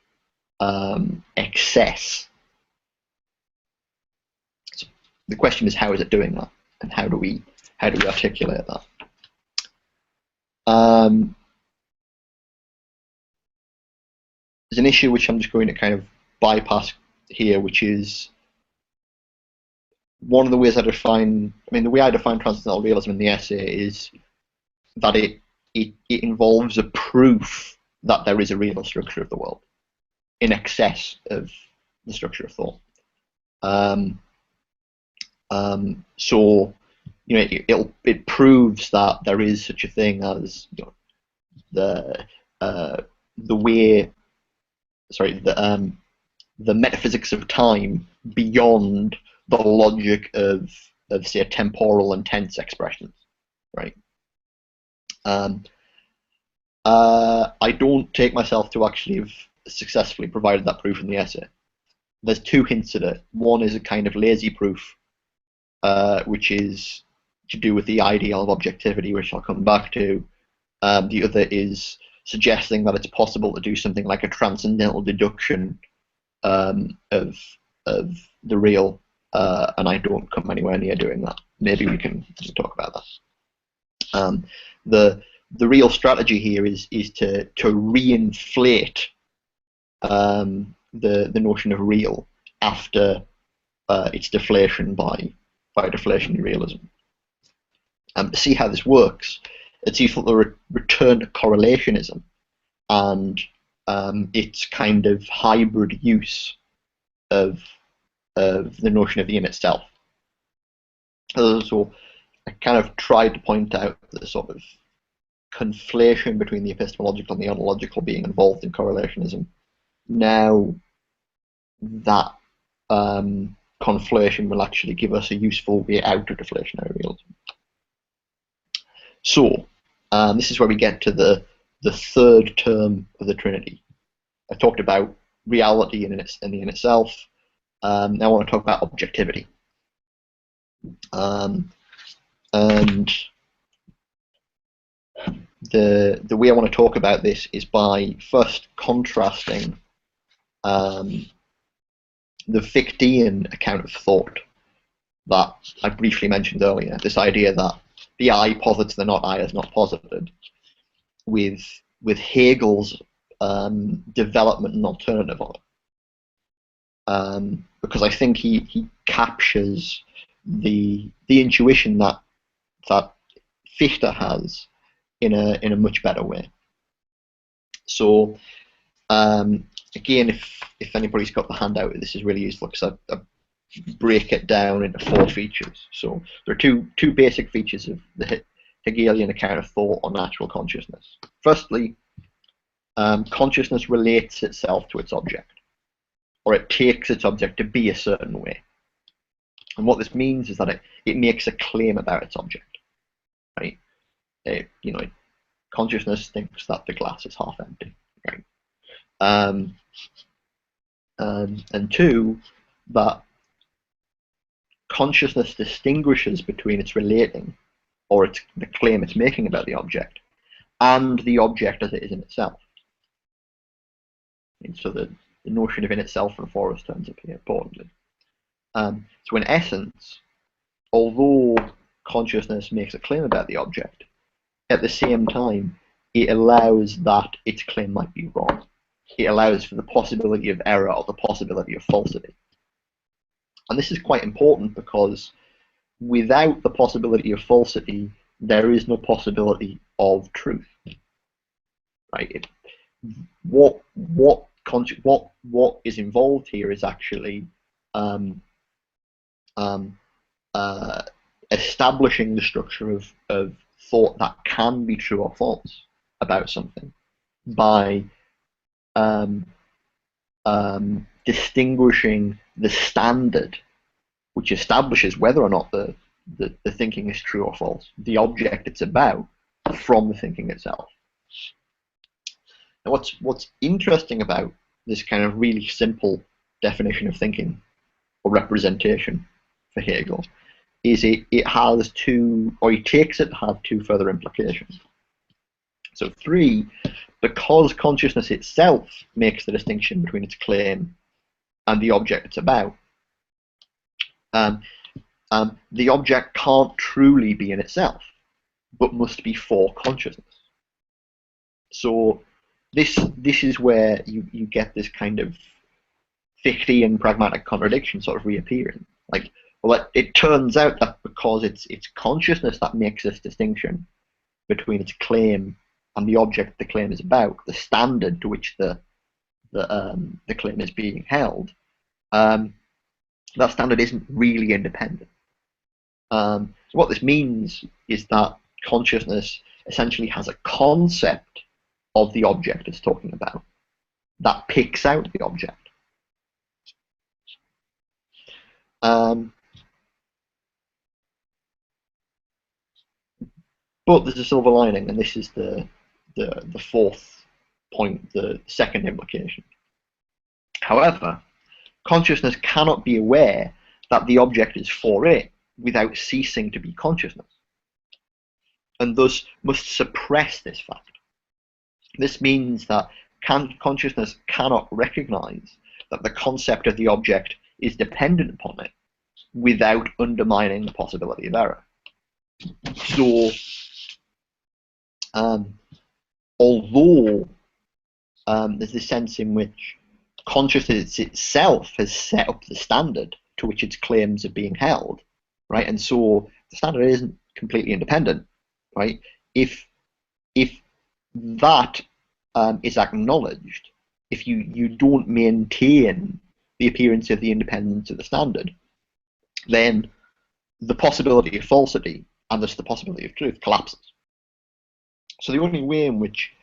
excess. So the question is, how is it doing that, and how do we articulate that? There's an issue which I'm just going to kind of bypass here, which is one of the ways I define. I mean, the way I define transcendental realism in the essay is that it involves a proof that there is a real structure of the world in excess of the structure of thought. So, you know, it proves that there is such a thing as, you know, the metaphysics of time beyond the logic of say temporal and tense expressions, right? I don't take myself to actually have successfully provided that proof in the essay. There's two hints at it. One is a kind of lazy proof, which is to do with the ideal of objectivity, which I'll come back to. The other is suggesting that it's possible to do something like a transcendental deduction of the real, and I don't come anywhere near doing that. Maybe we can talk about that. The real strategy here is to reinflate the notion of real after its deflation by deflationary realism. To see how this works, it's useful to return to correlationism and its kind of hybrid use of the notion of the in itself. So I kind of tried to point out the sort of conflation between the epistemological and the ontological being involved in correlationism. Now that conflation will actually give us a useful way out of deflationary realism. So this is where we get to the third term of the Trinity. I talked about reality in the in itself. Now I want to talk about objectivity. And the way I want to talk about this is by first contrasting the Fichtean account of thought that I briefly mentioned earlier, this idea that the I posits the not I is not posited, with Hegel's development and alternative of it. Because I think he captures the intuition that Fichte has in a much better way. So again, if anybody's got the handout, this is really useful because I break it down into 4 features. So there are two basic features of the Hegelian account of thought on natural consciousness. Firstly, consciousness relates itself to its object, or it takes its object to be a certain way. And what this means is that it makes a claim about its object, right? You know, consciousness thinks that the glass is half empty, right? And two, that consciousness distinguishes between its relating, or the claim it's making about the object, and the object as it is in itself. And so the notion of in itself and for us turns up here importantly. So in essence, although consciousness makes a claim about the object, at the same time, it allows that its claim might be wrong. It allows for the possibility of error or the possibility of falsity. And this is quite important because without the possibility of falsity, there is no possibility of truth. Right? What is involved here is actually establishing the structure of thought that can be true or false about something by distinguishing the standard which establishes whether or not the thinking is true or false, the object it's about, from the thinking itself. Now, what's interesting about this kind of really simple definition of thinking or representation for Hegel is it has two, or he takes it to have two further implications. So three, because consciousness itself makes the distinction between its claim and the object it's about, the object can't truly be in itself, but must be for consciousness. So this is where you get this kind of Fichtean pragmatic contradiction sort of reappearing. Like, well, it turns out that because it's consciousness that makes this distinction between its claim and the object the claim is about, the standard to which the claim is being held, that standard isn't really independent. So what this means is that consciousness essentially has a concept of the object it's talking about that picks out the object. But there's a silver lining, and this is the fourth point, the second implication. However, consciousness cannot be aware that the object is for it without ceasing to be consciousness, and thus must suppress this fact. This means that consciousness cannot recognize that the concept of the object is dependent upon it without undermining the possibility of error. So, although there's this sense in which consciousness itself has set up the standard to which its claims are being held, right? And so the standard isn't completely independent, right? If that is acknowledged, if you don't maintain the appearance of the independence of the standard, then the possibility of falsity and thus the possibility of truth collapses. So the only way in which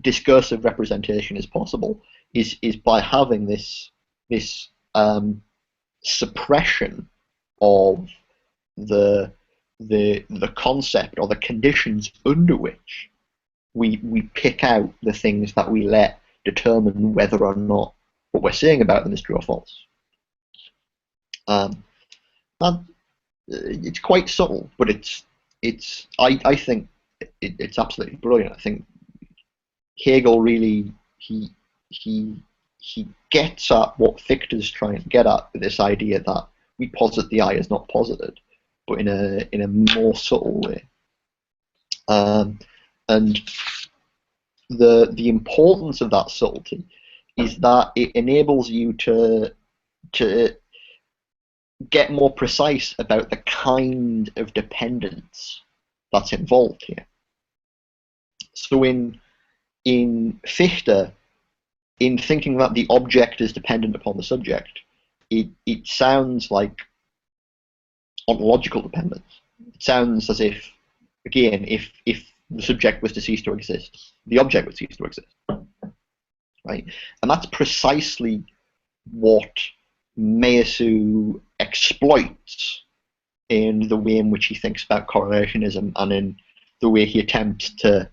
discursive representation is possible is by having this suppression of the concept or the conditions under which we pick out the things that we let determine whether or not what we're saying about them is true or false. And it's quite subtle, but I think it's absolutely brilliant. I think Hegel really he gets at what Fichte's trying to get at with this idea that we posit the I as not posited, but in a more subtle way. And the importance of that subtlety is that it enables you to get more precise about the kind of dependence that's involved here. So in Fichte, in thinking that the object is dependent upon the subject, it sounds like ontological dependence. It sounds as if, again, if the subject was to cease to exist, the object would cease to exist, right? And that's precisely what Meillassoux exploits in the way in which he thinks about correlationism and in the way he attempts to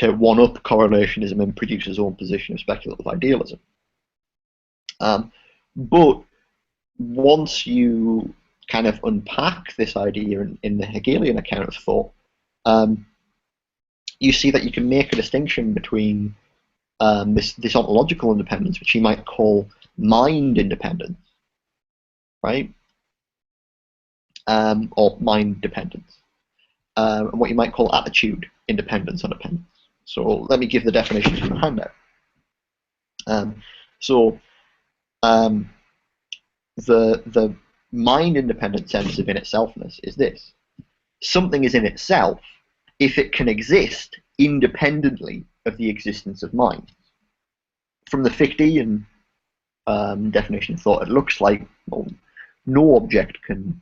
one-up correlationism and produce his own position of speculative idealism. But once you kind of unpack this idea in the Hegelian account of thought, you see that you can make a distinction between this ontological independence, which he might call mind independence, right? Or mind dependence, and what you might call attitude independence or dependence. So let me give the definitions from the handout. The mind independent sense of in itselfness is this: something is in itself if it can exist independently of the existence of mind. From the Fichtean definition of thought, it looks like, well, no object can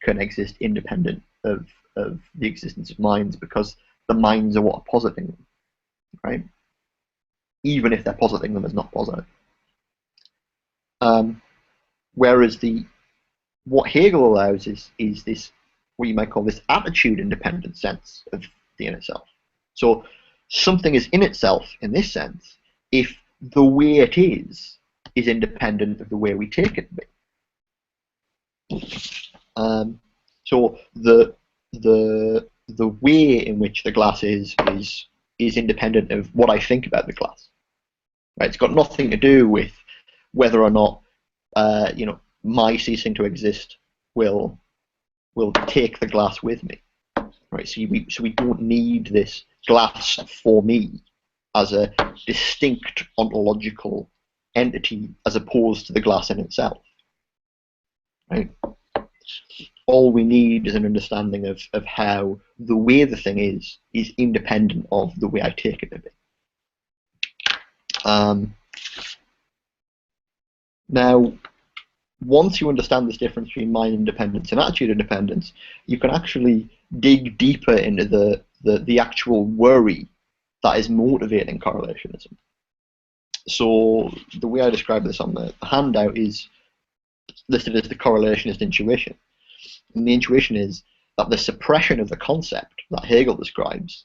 exist independent of the existence of minds, because the minds are what are positing them, right? Even if they're positing them as not positive. Whereas what Hegel allows is this, what you might call this attitude independent sense of the in itself. So something is in itself in this sense if the way it is independent of the way we take it to be. So the way in which the glass is independent of what I think about the glass. Right? It's got nothing to do with whether or not my ceasing to exist will take the glass with me. Right? So we don't need this glass for me as a distinct ontological entity as opposed to the glass in itself. Right? All we need is an understanding of how the way the thing is independent of the way I take it to be. Now, once you understand this difference between mind independence and attitude independence, you can actually dig deeper into the actual worry that is motivating correlationism. So the way I describe this on the handout is listed as the correlationist intuition. And the intuition is that the suppression of the concept that Hegel describes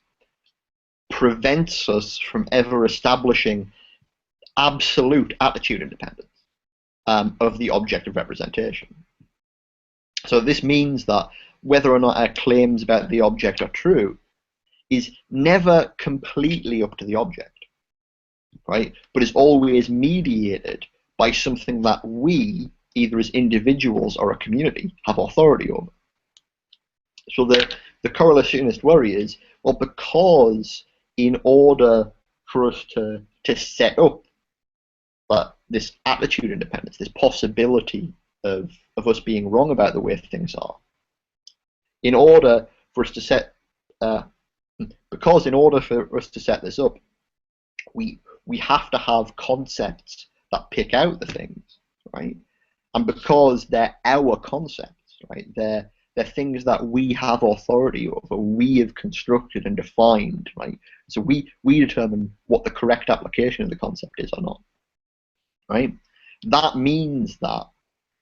prevents us from ever establishing absolute attitude independence of the object of representation. So this means that whether or not our claims about the object are true is never completely up to the object, right? But is always mediated by something that we, either as individuals or a community, have authority over. So the correlationist worry is, well, because in order for us to set up this attitude independence, this possibility of us being wrong about the way things are, in order for us to set this up, we have to have concepts that pick out the things, right? And because they're our concepts, right? They're things that we have authority over, we have constructed and defined, right? So we determine what the correct application of the concept is or not, right? That means that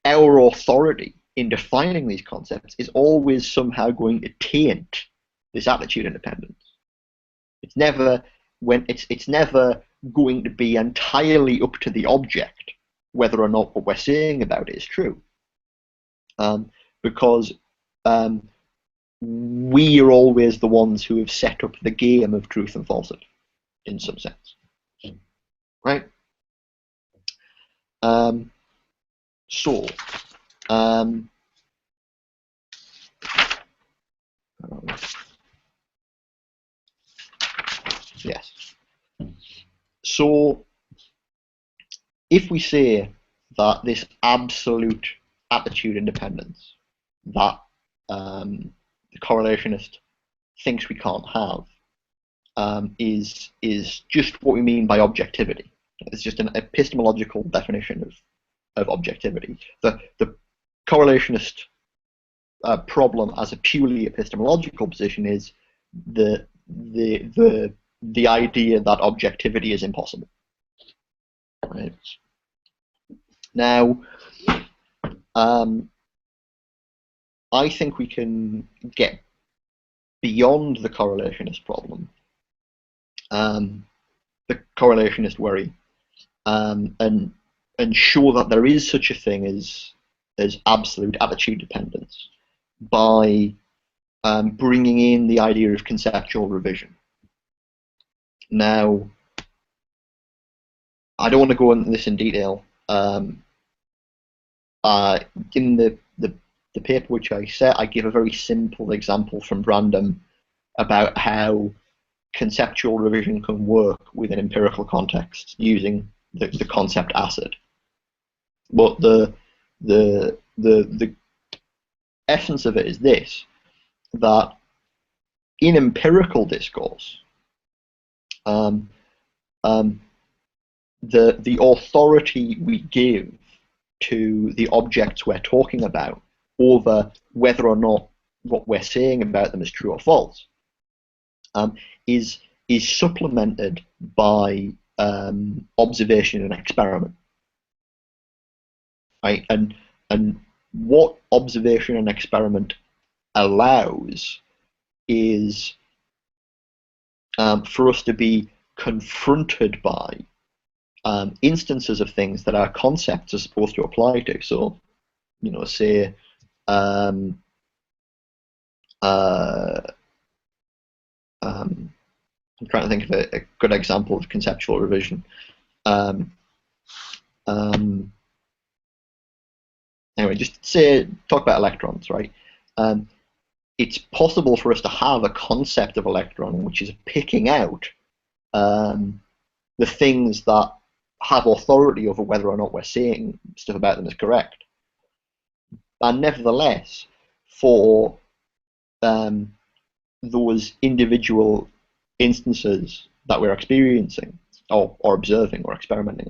our authority in defining these concepts is always somehow going to taint this attitude independence. It's never going to be entirely up to the object whether or not what we're saying about it is true, because we are always the ones who have set up the game of truth and falsehood, in some sense, right? Yes. So if we say that this absolute attitude independence that the correlationist thinks we can't have is just what we mean by objectivity. It's just an epistemological definition of objectivity. The correlationist problem as a purely epistemological position is the idea that objectivity is impossible. Right. Now, I think we can get beyond the correlationist problem, the correlationist worry, and show that there is such a thing as absolute attitude dependence by bringing in the idea of conceptual revision. Now, I don't want to go into this in detail. In the paper which I set, I give a very simple example from Brandom about how conceptual revision can work within empirical context using the concept acid. But the essence of it is this: that in empirical discourse, the authority we give to the objects we're talking about over whether or not what we're saying about them is true or false is supplemented by observation and experiment, right? And what observation and experiment allows is for us to be confronted by instances of things that our concepts are supposed to apply to. So, say, I'm trying to think of a good example of conceptual revision. Anyway, just talk about electrons, right? It's possible for us to have a concept of electron which is picking out the things that have authority over whether or not we're saying stuff about them is correct. And nevertheless, for those individual instances that we're experiencing or observing or experimenting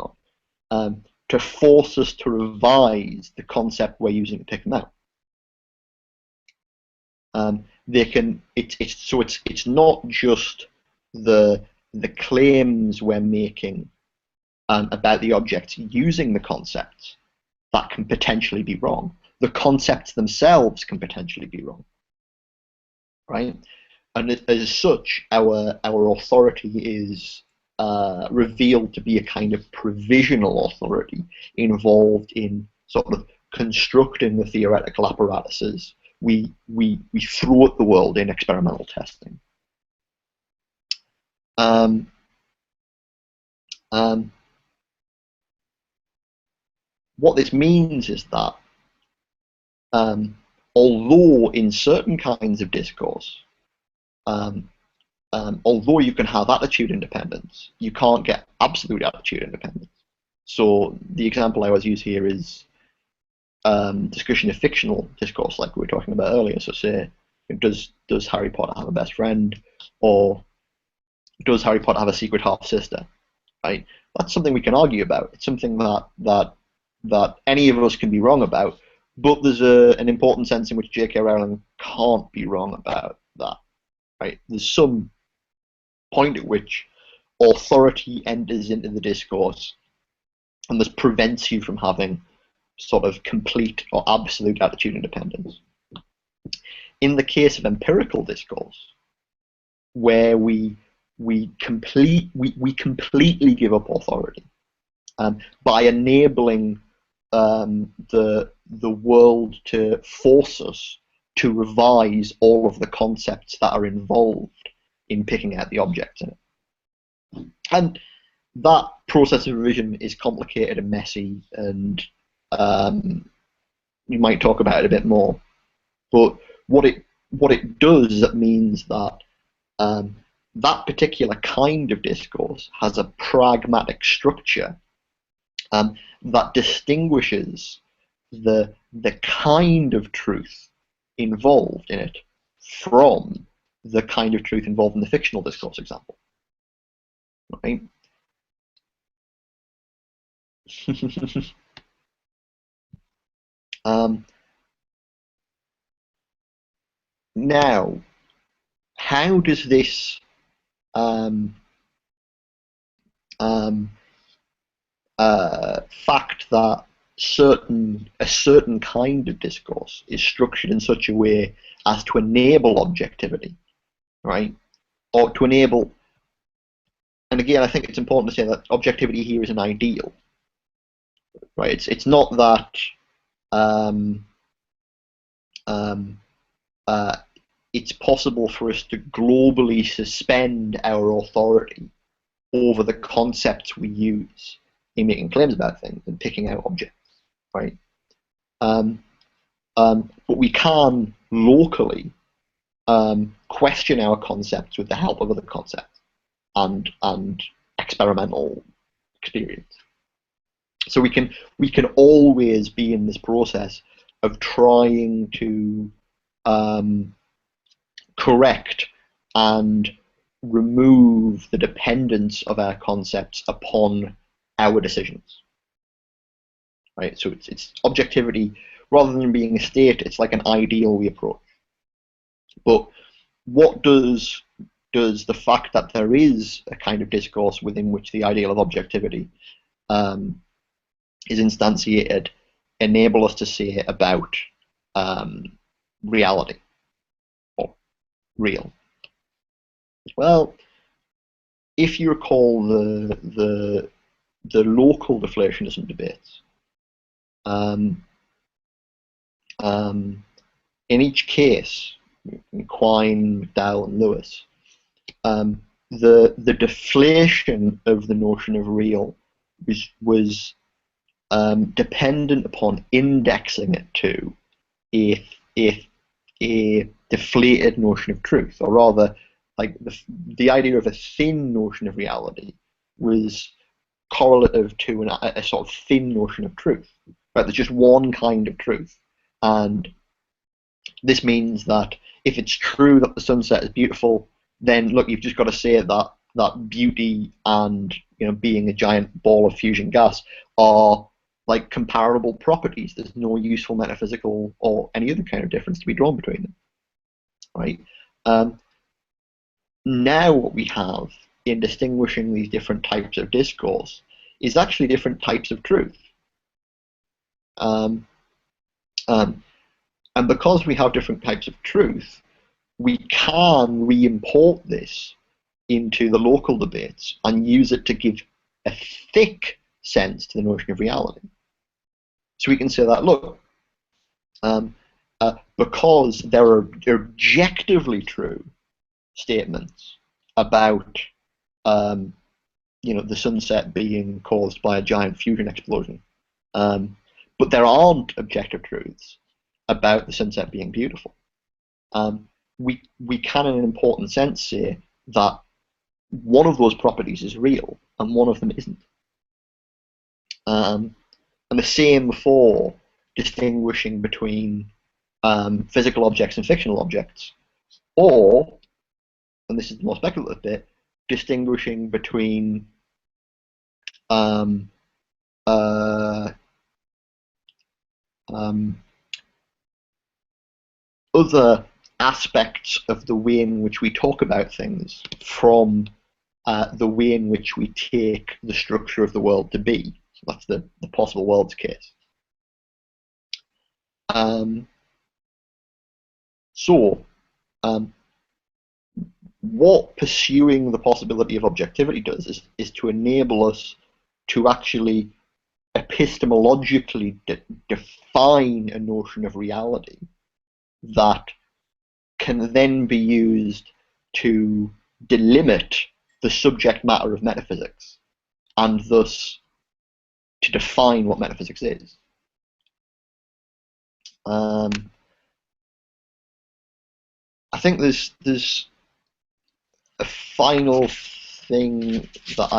on, to force us to revise the concept we're using to pick them out. It's not just the claims we're making about the objects using the concepts that can potentially be wrong. The concepts themselves can potentially be wrong, right? And as such, our authority is revealed to be a kind of provisional authority involved in sort of constructing the theoretical apparatuses we throw at the world in experimental testing. What this means is that although in certain kinds of discourse, although you can have attitude independence, you can't get absolute attitude independence. So the example I always use here is discussion of fictional discourse, like we were talking about earlier. So say, does Harry Potter have a best friend, or does Harry Potter have a secret half sister? Right? That's something we can argue about. It's something that any of us can be wrong about, but there's an important sense in which J.K. Rowling can't be wrong about that. Right? There's some point at which authority enters into the discourse, and this prevents you from having sort of complete or absolute attitude independence. In the case of empirical discourse, where we completely give up authority by enabling the world to force us to revise all of the concepts that are involved in picking out the objects in it. And that process of revision is complicated and messy, and you might talk about it a bit more. But what it does is it means that that particular kind of discourse has a pragmatic structure that distinguishes the kind of truth involved in it from the kind of truth involved in the fictional discourse example. Right? Now, how does this fact that a certain kind of discourse is structured in such a way as to enable objectivity, right? Or to enable, and again, I think it's important to say that objectivity here is an ideal, right? It's not that it's possible for us to globally suspend our authority over the concepts we use in making claims about things and picking out objects, right? But we can locally question our concepts with the help of other concepts and experimental experience. So we can always be in this process of trying to correct and remove the dependence of our concepts upon our decisions. Right? So it's objectivity, rather than being a state, it's like an ideal we approach. But what does the fact that there is a kind of discourse within which the ideal of objectivity is instantiated enable us to say about reality or real? Well, if you recall the local deflationism debates, in each case, Quine, McDowell, and Lewis, the deflation of the notion of real was dependent upon indexing it to a deflated notion of truth, or rather, like the idea of a thin notion of reality was correlative to a sort of thin notion of truth. Right? There's just one kind of truth, and this means that if it's true that the sunset is beautiful, then look, you've just got to say that beauty and being a giant ball of fusion gas are like comparable properties. There's no useful metaphysical or any other kind of difference to be drawn between them. Right? Now what we have in distinguishing these different types of discourse is actually different types of truth. And because we have different types of truth, we can re-import this into the local debates and use it to give a thick sense to the notion of reality. So we can say that, look, because there are objectively true statements about the sunset being caused by a giant fusion explosion, but there aren't objective truths about the sunset being beautiful. We can, in an important sense, say that one of those properties is real and one of them isn't. And the same for distinguishing between physical objects and fictional objects, or, and this is the more speculative bit, distinguishing between other aspects of the way in which we talk about things from the way in which we take the structure of the world to be. So that's the possible worlds case. What pursuing the possibility of objectivity does is to enable us to actually epistemologically define a notion of reality that can then be used to delimit the subject matter of metaphysics, and thus to define what metaphysics is. I think there's a final thing that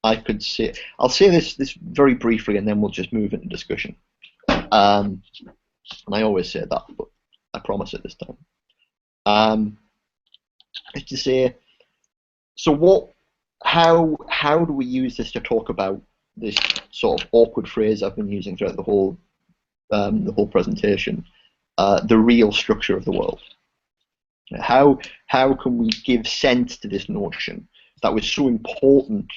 I could say. I'll say this very briefly, and then we'll just move into discussion. And I always say that, but I promise it this time. Is to say, so how do we use this to talk about this sort of awkward phrase I've been using throughout the whole presentation, the real structure of the world? How can we give sense to this notion that was so important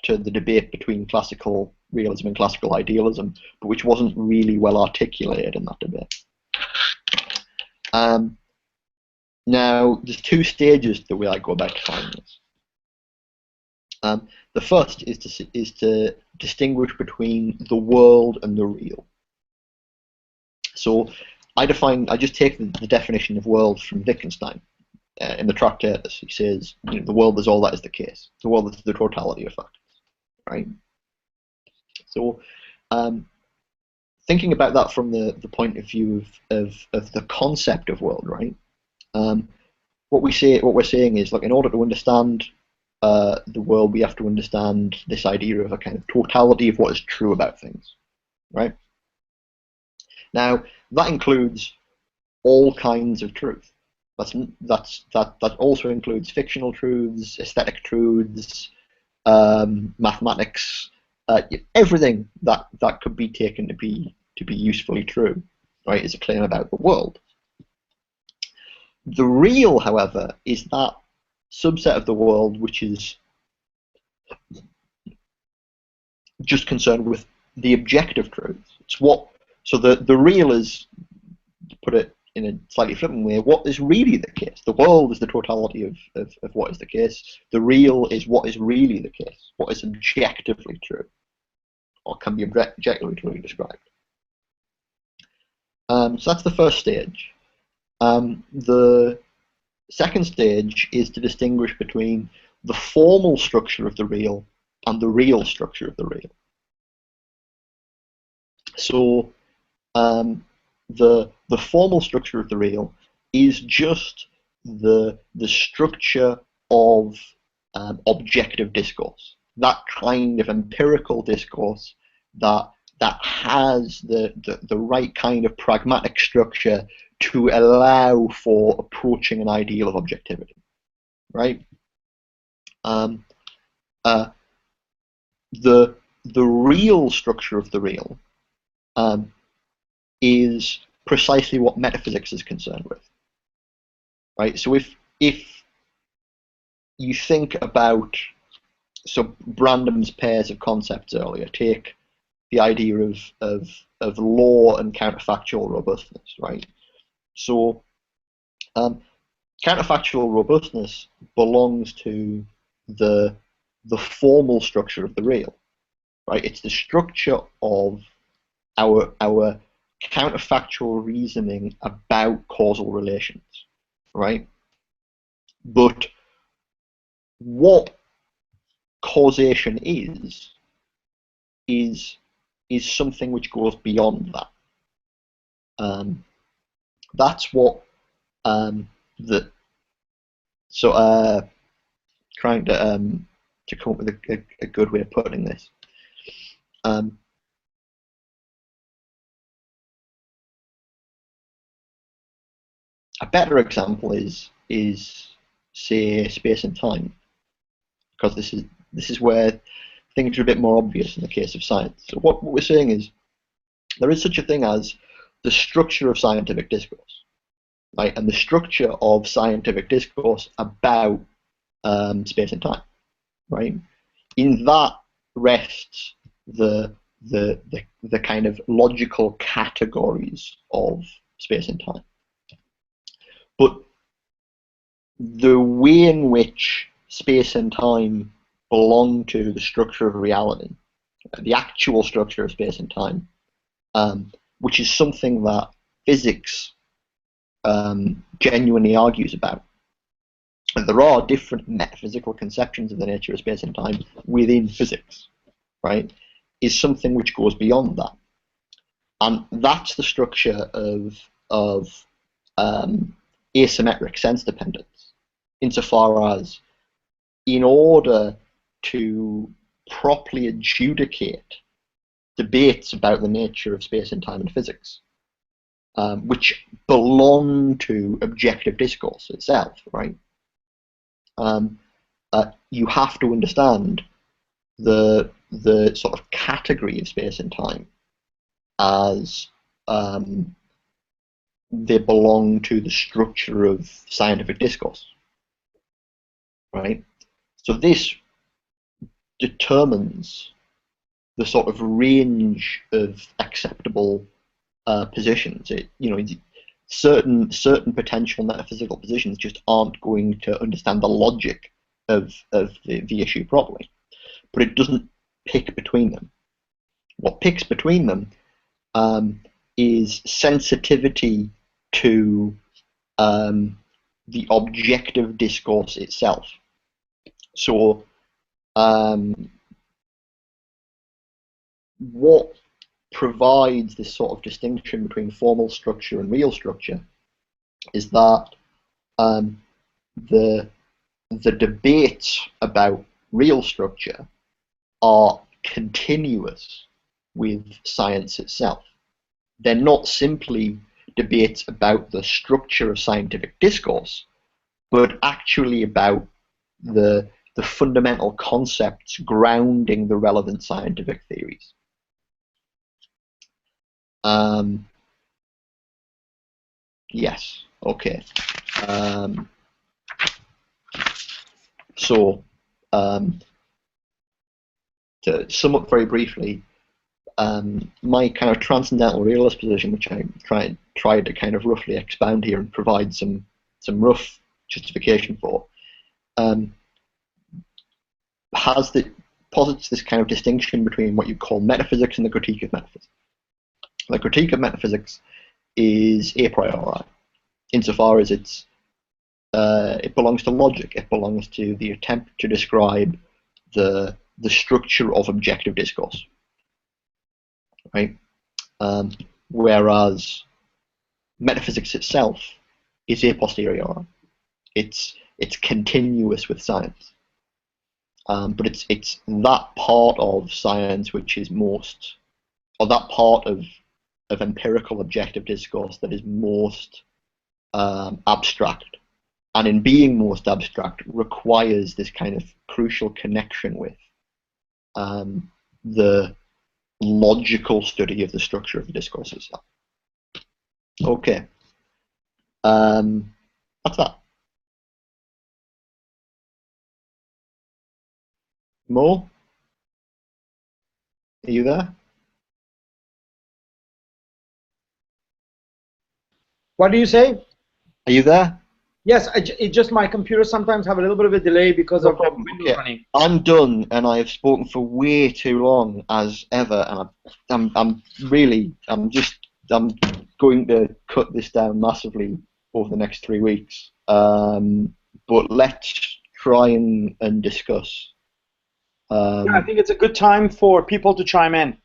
to the debate between classical realism and classical idealism, but which wasn't really well articulated in that debate? Now, there's two stages to the way I go about defining this. The first is to distinguish between the world and the real. So I just take the definition of world from Wittgenstein in the Tractatus. He says, the world is all that is the case. The world is the totality of facts, right? So thinking about that from the point of view of the concept of world, right? What we're saying is, look, in order to understand the world, we have to understand this idea of a kind of totality of what is true about things, right? Now, that includes all kinds of truth. That also includes fictional truths, aesthetic truths, mathematics, everything that could be taken to be usefully true, right? Is a claim about the world. The real, however, is that subset of the world which is just concerned with the objective truths. It's what, so the real is, to put it in a slightly flippant way, what is really the case. The world is the totality of what is the case. The real is what is really the case, what is objectively true, or can be objectively truly described. So that's the first stage. The second stage is to distinguish between the formal structure of the real and the real structure of the real. So the formal structure of the real is just the structure of objective discourse, that kind of empirical discourse that has the right kind of pragmatic structure to allow for approaching an ideal of objectivity, right? The real structure of the real is precisely what metaphysics is concerned with, right? So if you think about, so Brandam's pairs of concepts earlier, take the idea of law and counterfactual robustness, right? So counterfactual robustness belongs to the formal structure of the real, right? It's the structure of our counterfactual reasoning about causal relations, right? But what causation is something which goes beyond that. That's what trying to come up with a good way of putting this. A better example is say space and time, because this is where things are a bit more obvious in the case of science. So what we're saying is there is such a thing as the structure of scientific discourse, right? And the structure of scientific discourse about space and time, right? In that rests the kind of logical categories of space and time. But the way in which space and time belong to the structure of reality, the actual structure of space and time, which is something that physics genuinely argues about. And there are different metaphysical conceptions of the nature of space and time within physics, right? Is something which goes beyond that. And that's the structure of asymmetric sense dependence, insofar as in order to properly adjudicate debates about the nature of space and time in physics, which belong to objective discourse itself, right? You have to understand the sort of category of space and time as they belong to the structure of scientific discourse, right? So this determines the sort of range of acceptable positions. Certain potential metaphysical positions just aren't going to understand the logic of the issue properly, but it doesn't pick between them. What picks between them is sensitivity to the objective discourse itself. So what provides this sort of distinction between formal structure and real structure is that the debates about real structure are continuous with science itself. They're not simply debates about the structure of scientific discourse, but actually about the fundamental concepts grounding the relevant scientific theories. Yes, okay. So, to sum up very briefly, my kind of transcendental realist position, which I tried to kind of roughly expound here and provide some rough justification for, posits this kind of distinction between what you call metaphysics and the critique of metaphysics. The critique of metaphysics is a priori, insofar as it belongs to logic. It belongs to the attempt to describe the structure of objective discourse, right? Whereas metaphysics itself is a posteriori. It's continuous with science, but it's that part of science which is most, or that part of empirical objective discourse that is most abstract, and in being most abstract requires this kind of crucial connection with the logical study of the structure of the discourse itself. Okay, that's that. Mo, are you there? What do you say? Are you there? Yes, it just my computer sometimes have a little bit of a delay because of problem. Windows Okay. running. I'm done, and I have spoken for way too long as ever, and I'm going to cut this down massively over the next 3 weeks. But let's try and discuss. Yeah, I think it's a good time for people to chime in.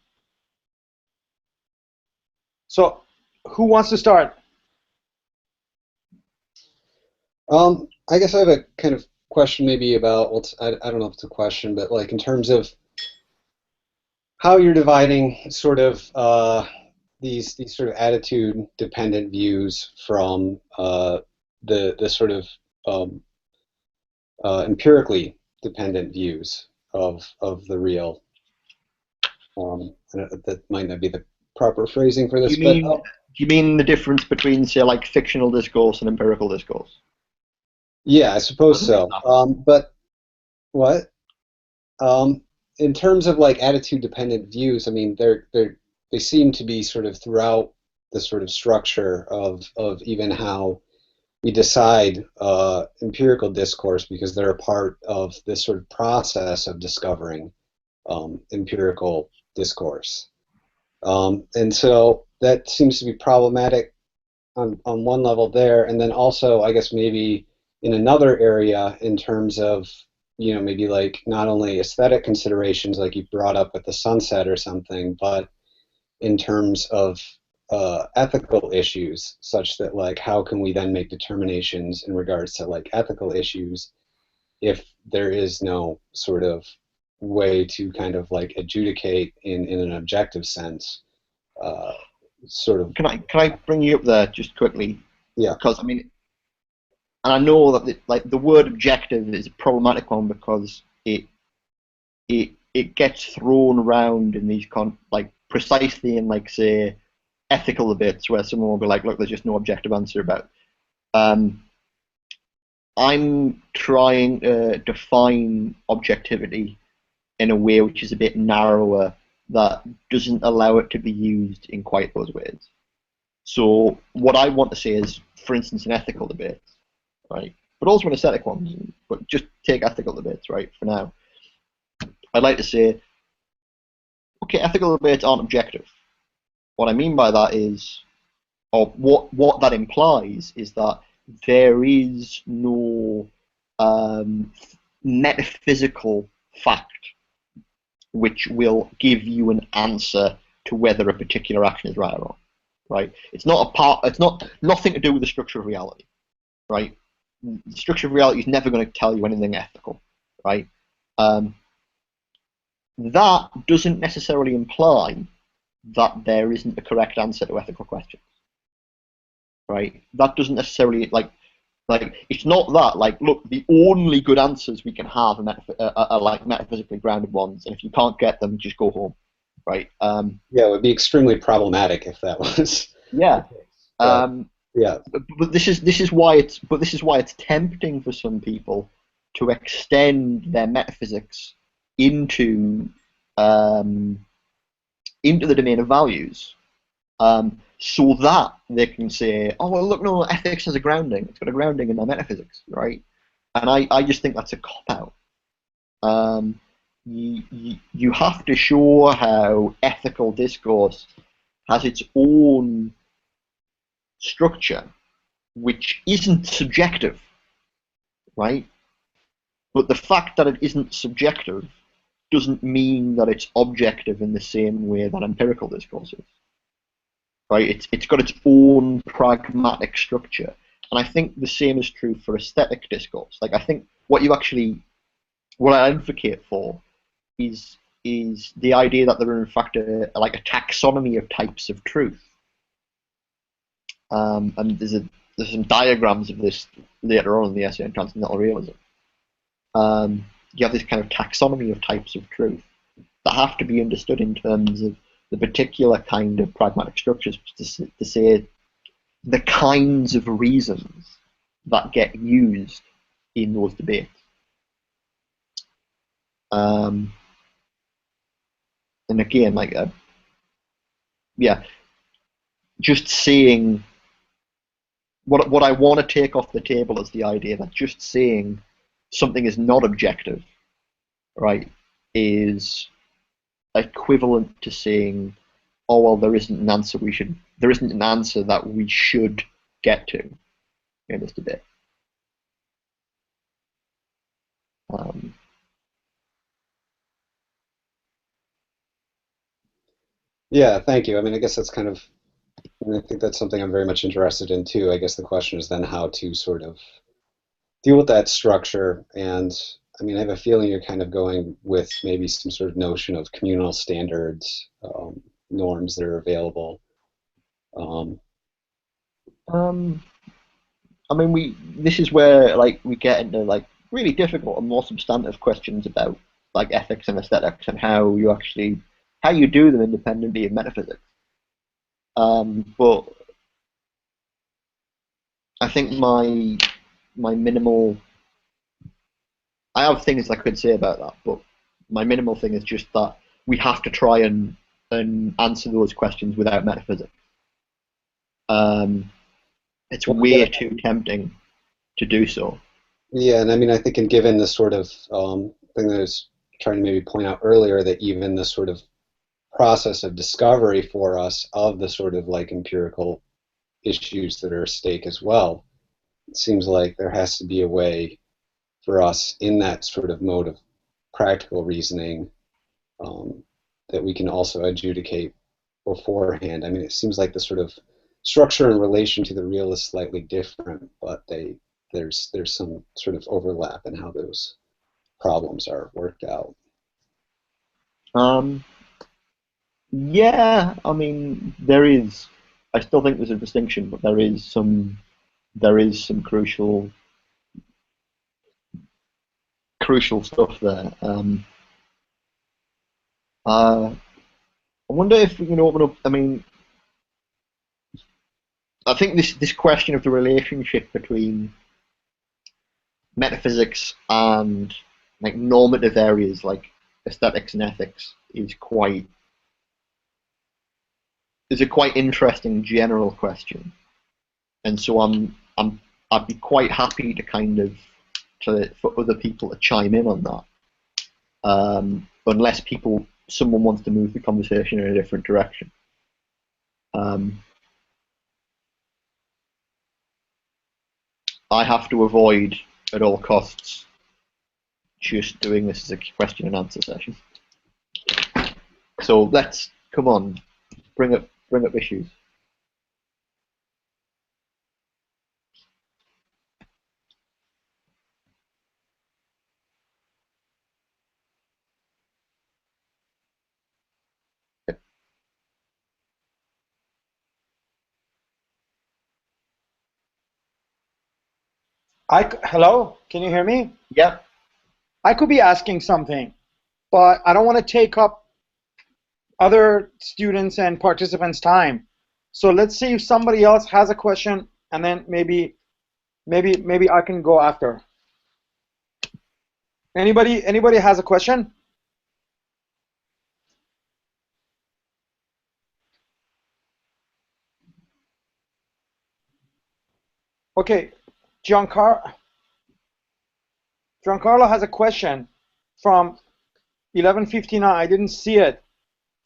So, who wants to start? I guess I have a kind of question maybe about, well, I don't know if it's a question, but like in terms of how you're dividing sort of these sort of attitude-dependent views from the sort of empirically dependent views of the real. That might not be the proper phrasing for this, Do you mean the difference between, say, like fictional discourse and empirical discourse? Yeah, I suppose so. But what? In terms of like attitude-dependent views, I mean, they seem to be sort of throughout the sort of structure of even how we decide empirical discourse, because they're a part of this sort of process of discovering empirical discourse. And so that seems to be problematic on one level there, and then also, I guess, maybe in another area in terms of, you know, maybe like not only aesthetic considerations like you brought up with the sunset or something, but in terms of ethical issues, such that like how can we then make determinations in regards to like ethical issues if there is no sort of way to kind of like adjudicate in an objective sense, sort of. Can I bring you up there just quickly? Yeah. Because I mean, and I know that the word objective is a problematic one because it gets thrown around in these precisely in like say ethical debates where someone will be like, look, there's just no objective answer about. I'm trying to define objectivity in a way which is a bit narrower, that doesn't allow it to be used in quite those ways. So what I want to say is, for instance, in ethical debates, right, but also in aesthetic ones, but just take ethical debates, right, for now. I'd like to say, okay, ethical debates aren't objective. What I mean by that is, or what that implies is that there is no metaphysical fact which will give you an answer to whether a particular action is right or wrong. Right? It's not nothing to do with the structure of reality. Right? The structure of reality is never going to tell you anything ethical. Right? That doesn't necessarily imply that there isn't a correct answer to ethical questions. Right? That doesn't necessarily like it's not that like, look, the only good answers we can have are like metaphysically grounded ones, and if you can't get them, just go home. Right? Yeah, it would be extremely problematic if that was. Yeah. Yeah. But this is why it's tempting for some people to extend their metaphysics into into the domain of values, so that they can say, oh, well, look, no, ethics has a grounding. It's got a grounding in our metaphysics, right? And I just think that's a cop-out. You have to show how ethical discourse has its own structure, which isn't subjective, right? But the fact that it isn't subjective doesn't mean that it's objective in the same way that empirical discourse is, right? It's got its own pragmatic structure, and I think the same is true for aesthetic discourse. Like, I think what I advocate for is the idea that there are in fact a taxonomy of types of truth. And there's some diagrams of this later on in the essay on transcendental realism. You have this kind of taxonomy of types of truth that have to be understood in terms of the particular kind of pragmatic structures to say the kinds of reasons that get used in those debates. And again, just saying what I want to take off the table is the idea that just saying something is not objective, right, is equivalent to saying, oh well, there isn't an answer that we should get to in this debate. Yeah, thank you. I mean, I guess that's kind of, I think that's something I'm very much interested in too. I guess the question is then how to sort of deal with that structure. And I mean, I have a feeling you're kind of going with maybe some sort of notion of communal standards, norms that are available. I mean, this is where we get into really difficult and more substantive questions about ethics and aesthetics and how you do them independently of metaphysics. But I think my minimal, I have things I could say about that, but my minimal thing is just that we have to try and answer those questions without metaphysics. It's way too tempting to do so. Yeah, and I mean, I think, and given the sort of thing that I was trying to maybe point out earlier, that even the sort of process of discovery for us of the sort of empirical issues that are at stake as well, it seems like there has to be a way for us in that sort of mode of practical reasoning that we can also adjudicate beforehand. I mean, it seems like the sort of structure in relation to the real is slightly different, but there's some sort of overlap in how those problems are worked out. Yeah, I mean, there is. I still think there's a distinction, but there is some crucial stuff there. I wonder if we can open up. I mean, I think this question of the relationship between metaphysics and normative areas like aesthetics and ethics is a quite interesting general question, and so I'd be quite happy to for other people to chime in on that, unless someone wants to move the conversation in a different direction. I have to avoid at all costs just doing this as a question and answer session. So let's come on, bring up issues. Hello, can you hear me? Yeah. I could be asking something, but I don't want to take up other students and participants' time. So let's see if somebody else has a question, and then maybe I can go after. Anybody has a question? Okay, Giancarlo has a question from 1159. I didn't see it.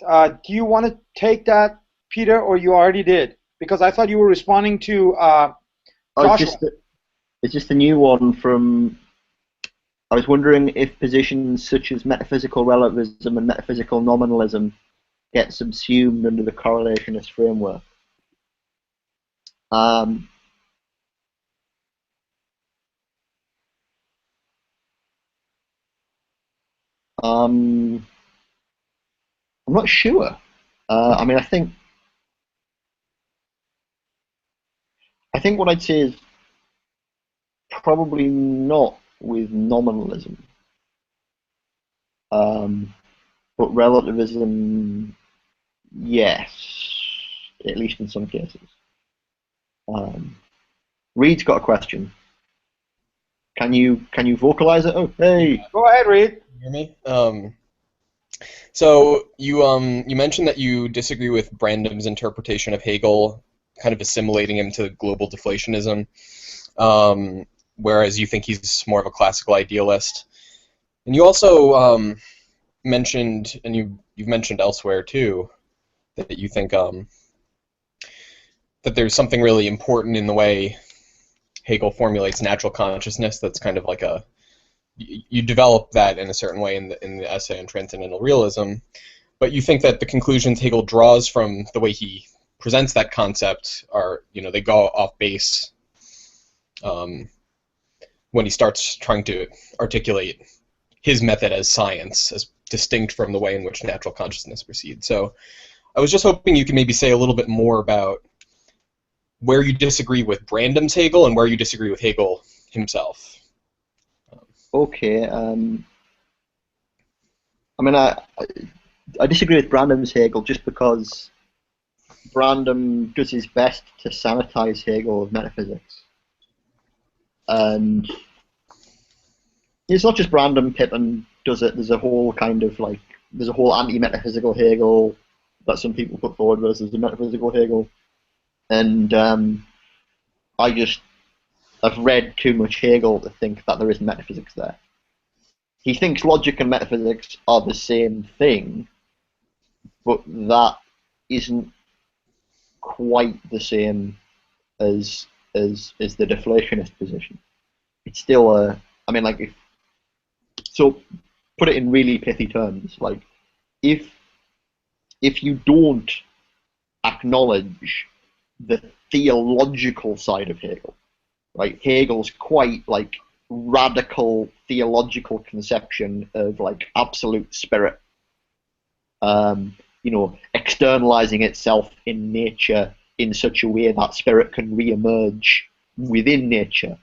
Do you want to take that, Peter, or you already did? Because I thought you were responding to Joshua. It's just a new one from. I was wondering if positions such as metaphysical relativism and metaphysical nominalism get subsumed under the correlationist framework. I'm not sure. I mean, I think what I'd say is probably not with nominalism, but relativism, yes, at least in some cases. Reed's got a question. Can you vocalize it? Oh, hey. Go ahead, Reed. Hear me? So you mentioned that you disagree with Brandam's interpretation of Hegel, kind of assimilating him to global deflationism, whereas you think he's more of a classical idealist. And you also mentioned, and you've mentioned elsewhere too, that you think that there's something really important in the way Hegel formulates natural consciousness. That's kind of like you develop that in a certain way in the essay on transcendental realism, but you think that the conclusions Hegel draws from the way he presents that concept are, they go off base when he starts trying to articulate his method as science, as distinct from the way in which natural consciousness proceeds. So I was just hoping you could maybe say a little bit more about where you disagree with Brandam's Hegel and where you disagree with Hegel himself. Okay. I mean, I disagree with Brandam's Hegel just because Brandam does his best to sanitize Hegel of metaphysics. And it's not just Brandam, Pippin does it. There's a whole kind of there's a whole anti-metaphysical Hegel that some people put forward versus the metaphysical Hegel. And I've read too much Hegel to think that there isn't metaphysics there. He thinks logic and metaphysics are the same thing, but that isn't quite the same as the deflationist position. It's still so put it in really pithy terms, if you don't acknowledge the theological side of Hegel, right? Hegel's quite radical theological conception of absolute spirit, externalizing itself in nature in such a way that spirit can re-emerge within nature,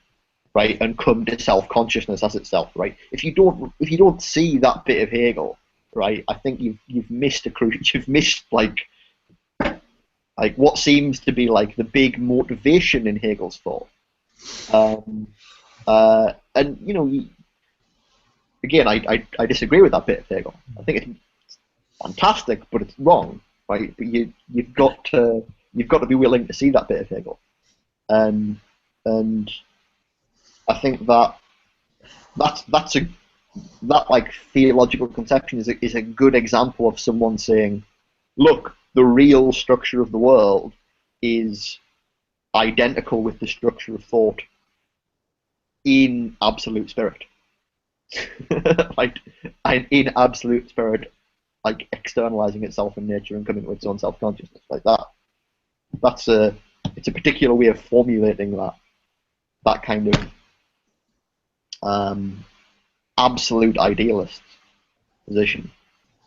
right, and come to self-consciousness as itself, right? If you don't see that bit of Hegel, right, I think you've missed what seems to be the big motivation in Hegel's thought. And again, I disagree with that bit of Hegel. I think it's fantastic, but it's wrong, right? But you've got to be willing to see that bit of Hegel, and I think that theological conception is a good example of someone saying, look, the real structure of the world is identical with the structure of thought in absolute spirit. In absolute spirit, externalizing itself in nature and coming to its own self-consciousness, it's a particular way of formulating that kind of absolute idealist position.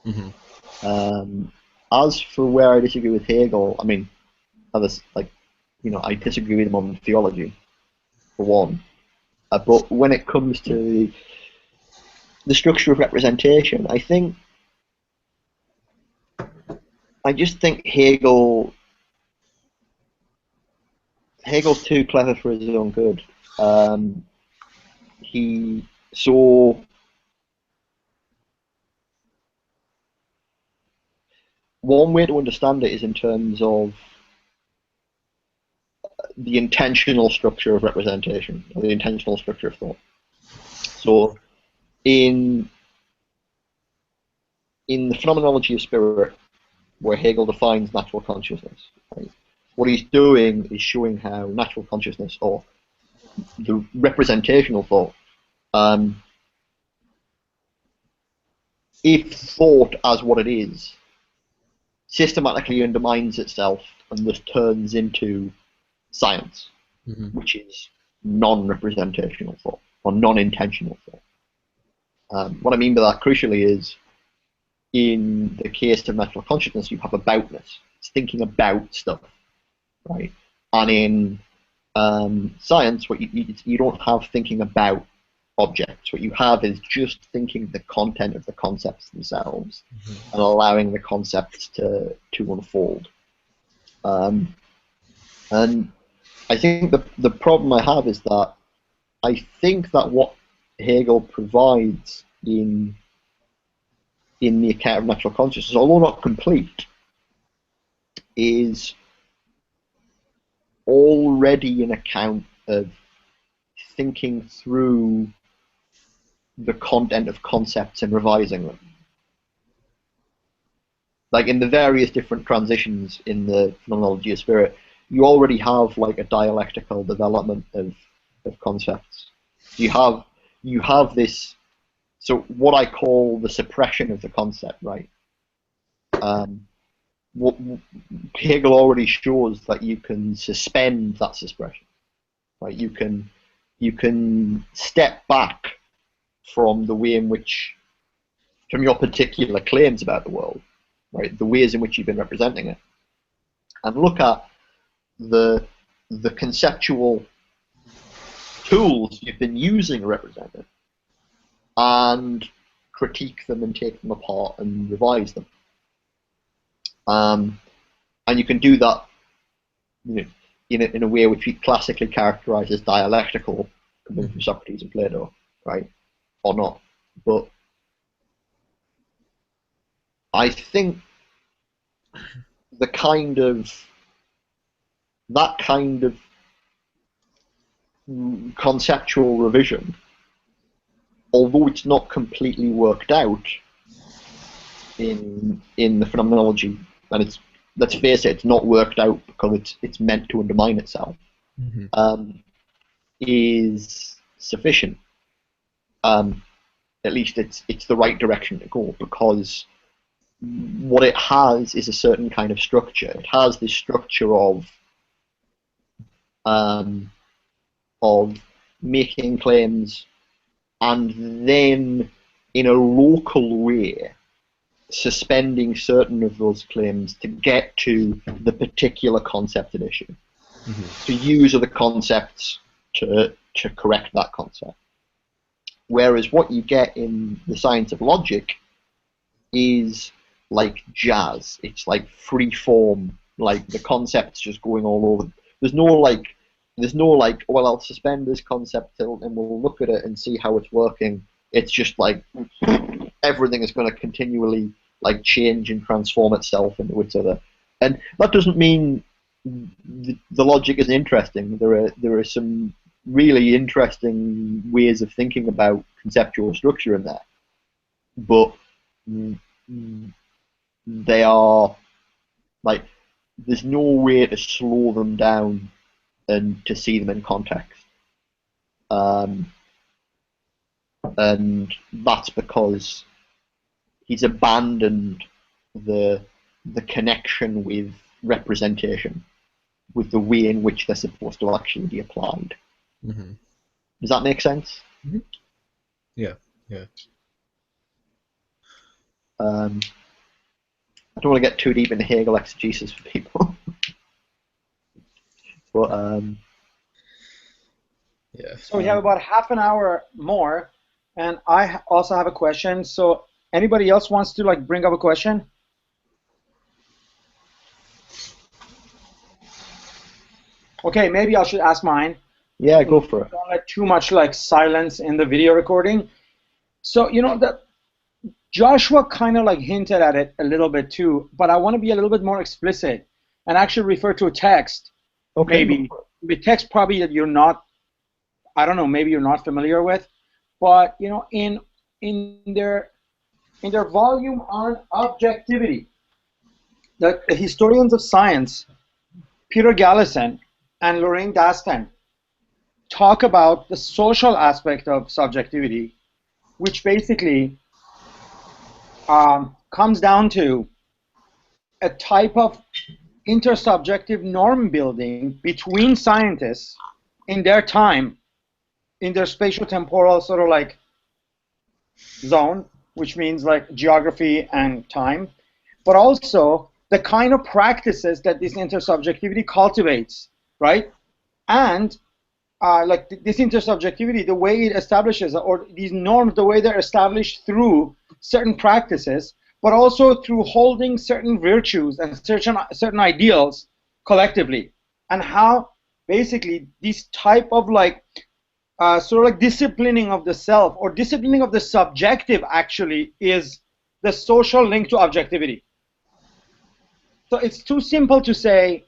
Mm-hmm. As for where I disagree with Hegel, I mean, I disagree with him on theology, for one. But when it comes to the structure of representation, I just think Hegel's too clever for his own good. One way to understand it is in terms of the intentional structure of representation, or the intentional structure of thought. So, in the phenomenology of spirit, where Hegel defines natural consciousness, right, what he's doing is showing how natural consciousness, or the representational thought, if thought as what it is, systematically undermines itself and thus turns into science, which is non-representational thought, or non-intentional thought. What I mean by that crucially is, in the case of natural consciousness, you have aboutness. It's thinking about stuff, right? And in science, what you don't have thinking about objects. What you have is just thinking the content of the concepts themselves, and allowing the concepts to unfold. And I think the problem I have is that I think that what Hegel provides in the account of natural consciousness, although not complete, is already an account of thinking through the content of concepts and revising them. Like in the various different transitions in the phenomenology of spirit, you already have like a dialectical development of concepts. You have this, so what I call the suppression of the concept, right? What Hegel already shows that you can suspend that suppression, right? You can step back from the way in which, from your particular claims about the world, right? The ways in which you've been representing it, and look at the conceptual tools you've been using to represent it, and critique them and take them apart and revise them. And you can do that, you know, in a way which we classically characterize as dialectical, coming from Socrates and Plato, right? Or not. But I think that kind of conceptual revision, although it's not completely worked out in the phenomenology, and it's, let's face it, it's not worked out because it's meant to undermine itself, is sufficient. At least it's the right direction to go, because what it has is a certain kind of structure. It has this structure of making claims and then in a local way suspending certain of those claims to get to the particular concept at issue. To use other concepts to correct that concept. Whereas what you get in the science of logic is like jazz. It's like free form, like the concept's just going all over. There's no like, well, I'll suspend this concept and we'll look at it and see how it's working. It's just like everything is going to continually like change and transform itself into its other. And that doesn't mean the logic isn't interesting. There are some really interesting ways of thinking about conceptual structure in there, but they are like, there's no way to slow them down and to see them in context, and that's because he's abandoned the connection with representation, with the way in which they're supposed to actually be applied. Does that make sense? Yeah. I don't want to get too deep into Hegel exegesis for people. But yeah. So we have about half an hour more, and I also have a question. So anybody else wants to like bring up a question? Okay, maybe I should ask mine. yeah, go for it. Don't let too much like silence in the video recording. So you know that Joshua kind of like hinted at it a little bit too, but I want to be a little bit more explicit and actually refer to a text. Okay. Maybe with texts probably that you're not, I don't know, maybe you're not familiar with, but you know, in their volume on objectivity, the historians of science, Peter Gallison and Lorraine Dastan, talk about the social aspect of subjectivity, which basically comes down to a type of intersubjective norm building between scientists in their time, in their spatio-temporal sort of like zone, which means like geography and time, but also the kind of practices that this intersubjectivity cultivates, right? And like this intersubjectivity, the way it establishes, or these norms, the way they're established through certain practices, but also through holding certain virtues and certain ideals collectively, and how basically this type of like sort of like disciplining of the self or disciplining of the subjective actually is the social link to objectivity. So it's too simple to say,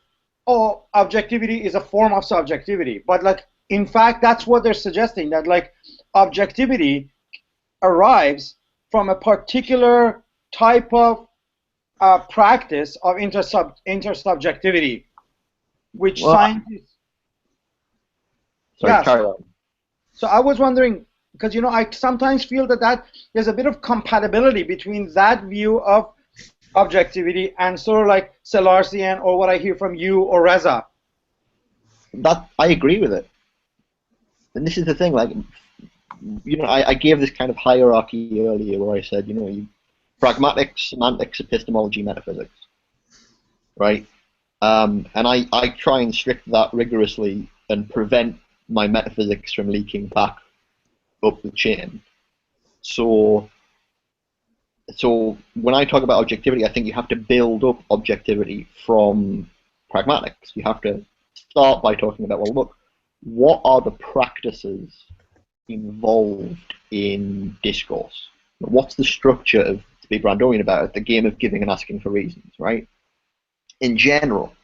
oh, objectivity is a form of subjectivity, but like in fact that's what they're suggesting, that like objectivity arrives from a particular type of practice of intersubjectivity, which Well, scientists. Sorry, Yes. carry on. So I was wondering, because you know, I sometimes feel that there's a bit of compatibility between that view of objectivity and sort of like Selarsian, or what I hear from you or Reza. That I agree with it, and this is the thing. Like, you know, I gave this kind of hierarchy earlier where I said, you know, pragmatics, semantics, epistemology, metaphysics, right? And I try and strict that rigorously and prevent my metaphysics from leaking back up the chain. So when I talk about objectivity, I think you have to build up objectivity from pragmatics. You have to start by talking about, well, look, what are the practices involved in discourse? What's the structure of, to be Brandonian about it, the game of giving and asking for reasons, right? In general,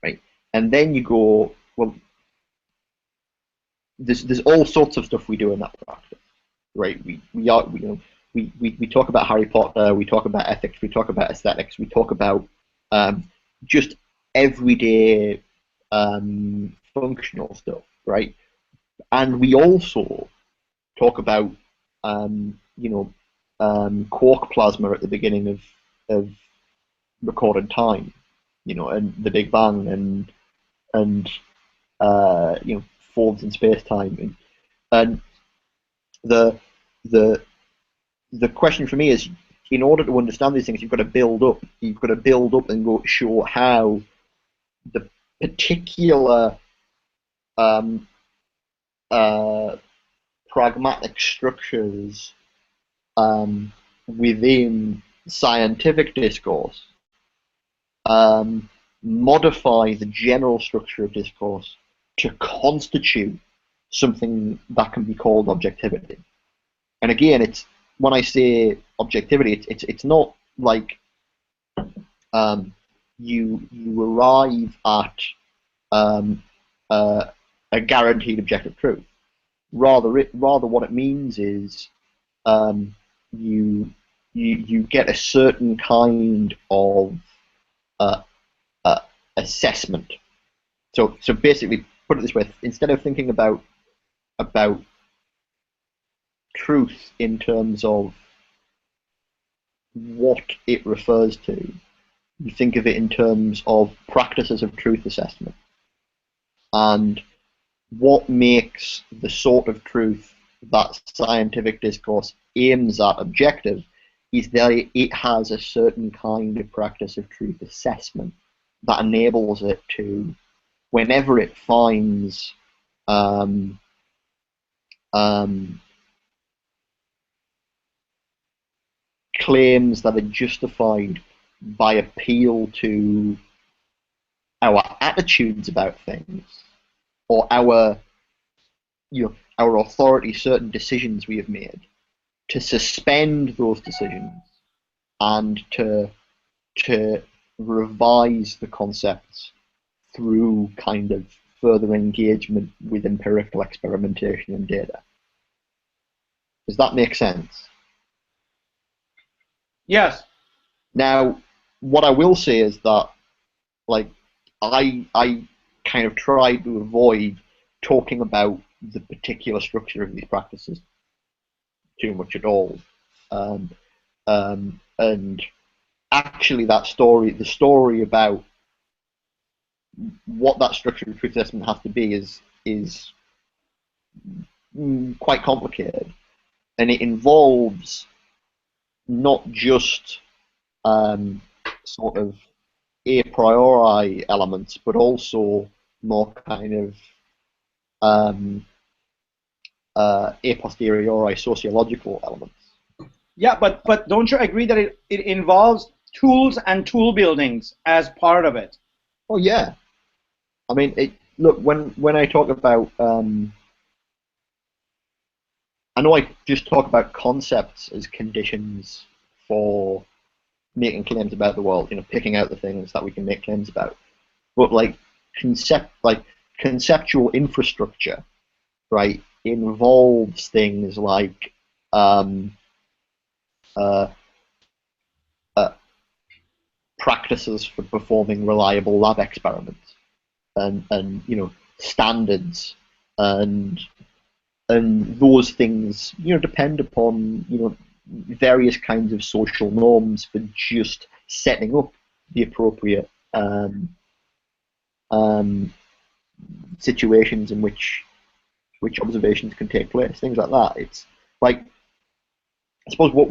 right? And then you go, well, there's all sorts of stuff we do in that practice, right? We talk about Harry Potter, we talk about ethics, we talk about aesthetics, we talk about just everyday functional stuff, right? And we also talk about quark plasma at the beginning of recorded time, you know, and the Big Bang, and folds in space time, and the question for me is, in order to understand these things, you've got to build up. You've got to build up and go show how the particular pragmatic structures within scientific discourse modify the general structure of discourse to constitute something that can be called objectivity. And again, it's when I say objectivity, it's not like you arrive at a guaranteed objective truth. Rather what it means is you get a certain kind of assessment. So basically, put it this way: instead of thinking about truth in terms of what it refers to, you think of it in terms of practices of truth assessment. And what makes the sort of truth that scientific discourse aims at objective is that it has a certain kind of practice of truth assessment that enables it to, whenever it finds claims that are justified by appeal to our attitudes about things, or our authority, certain decisions we have made, to suspend those decisions and to revise the concepts through kind of further engagement with empirical experimentation and data. Does that make sense? Yes. Now, what I will say is that, like, I kind of try to avoid talking about the particular structure of these practices too much at all. And actually, the story about what that structure of truth assessment has to be is quite complicated, and it involves not just sort of a priori elements, but also more kind of a posteriori sociological elements. Yeah, but don't you agree that it involves tools and tool buildings as part of it? Oh yeah, I mean, look, when I talk about, I know I just talk about concepts as conditions for making claims about the world, picking out the things that we can make claims about. But like conceptual infrastructure, right, involves things like practices for performing reliable lab experiments, and standards, and those things depend upon various kinds of social norms for just setting up the appropriate situations in which observations can take place, things like that. It's like, I suppose what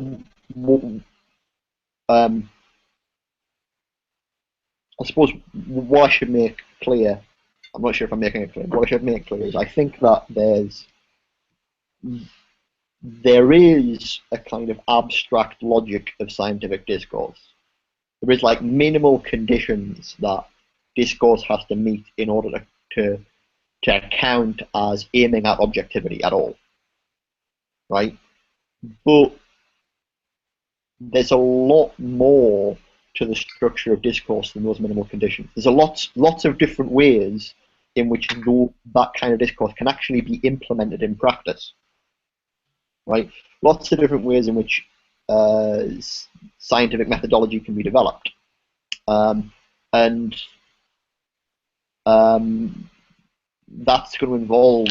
I should make clear, I'm not sure if I'm making it clear, what I should make clear is I think that there is a kind of abstract logic of scientific discourse. There is like minimal conditions that discourse has to meet in order to count as aiming at objectivity at all, right? But there's a lot more to the structure of discourse than those minimal conditions. There's lots of different ways in which that kind of discourse can actually be implemented in practice, right? Lots of different ways in which scientific methodology can be developed, and that's going to involve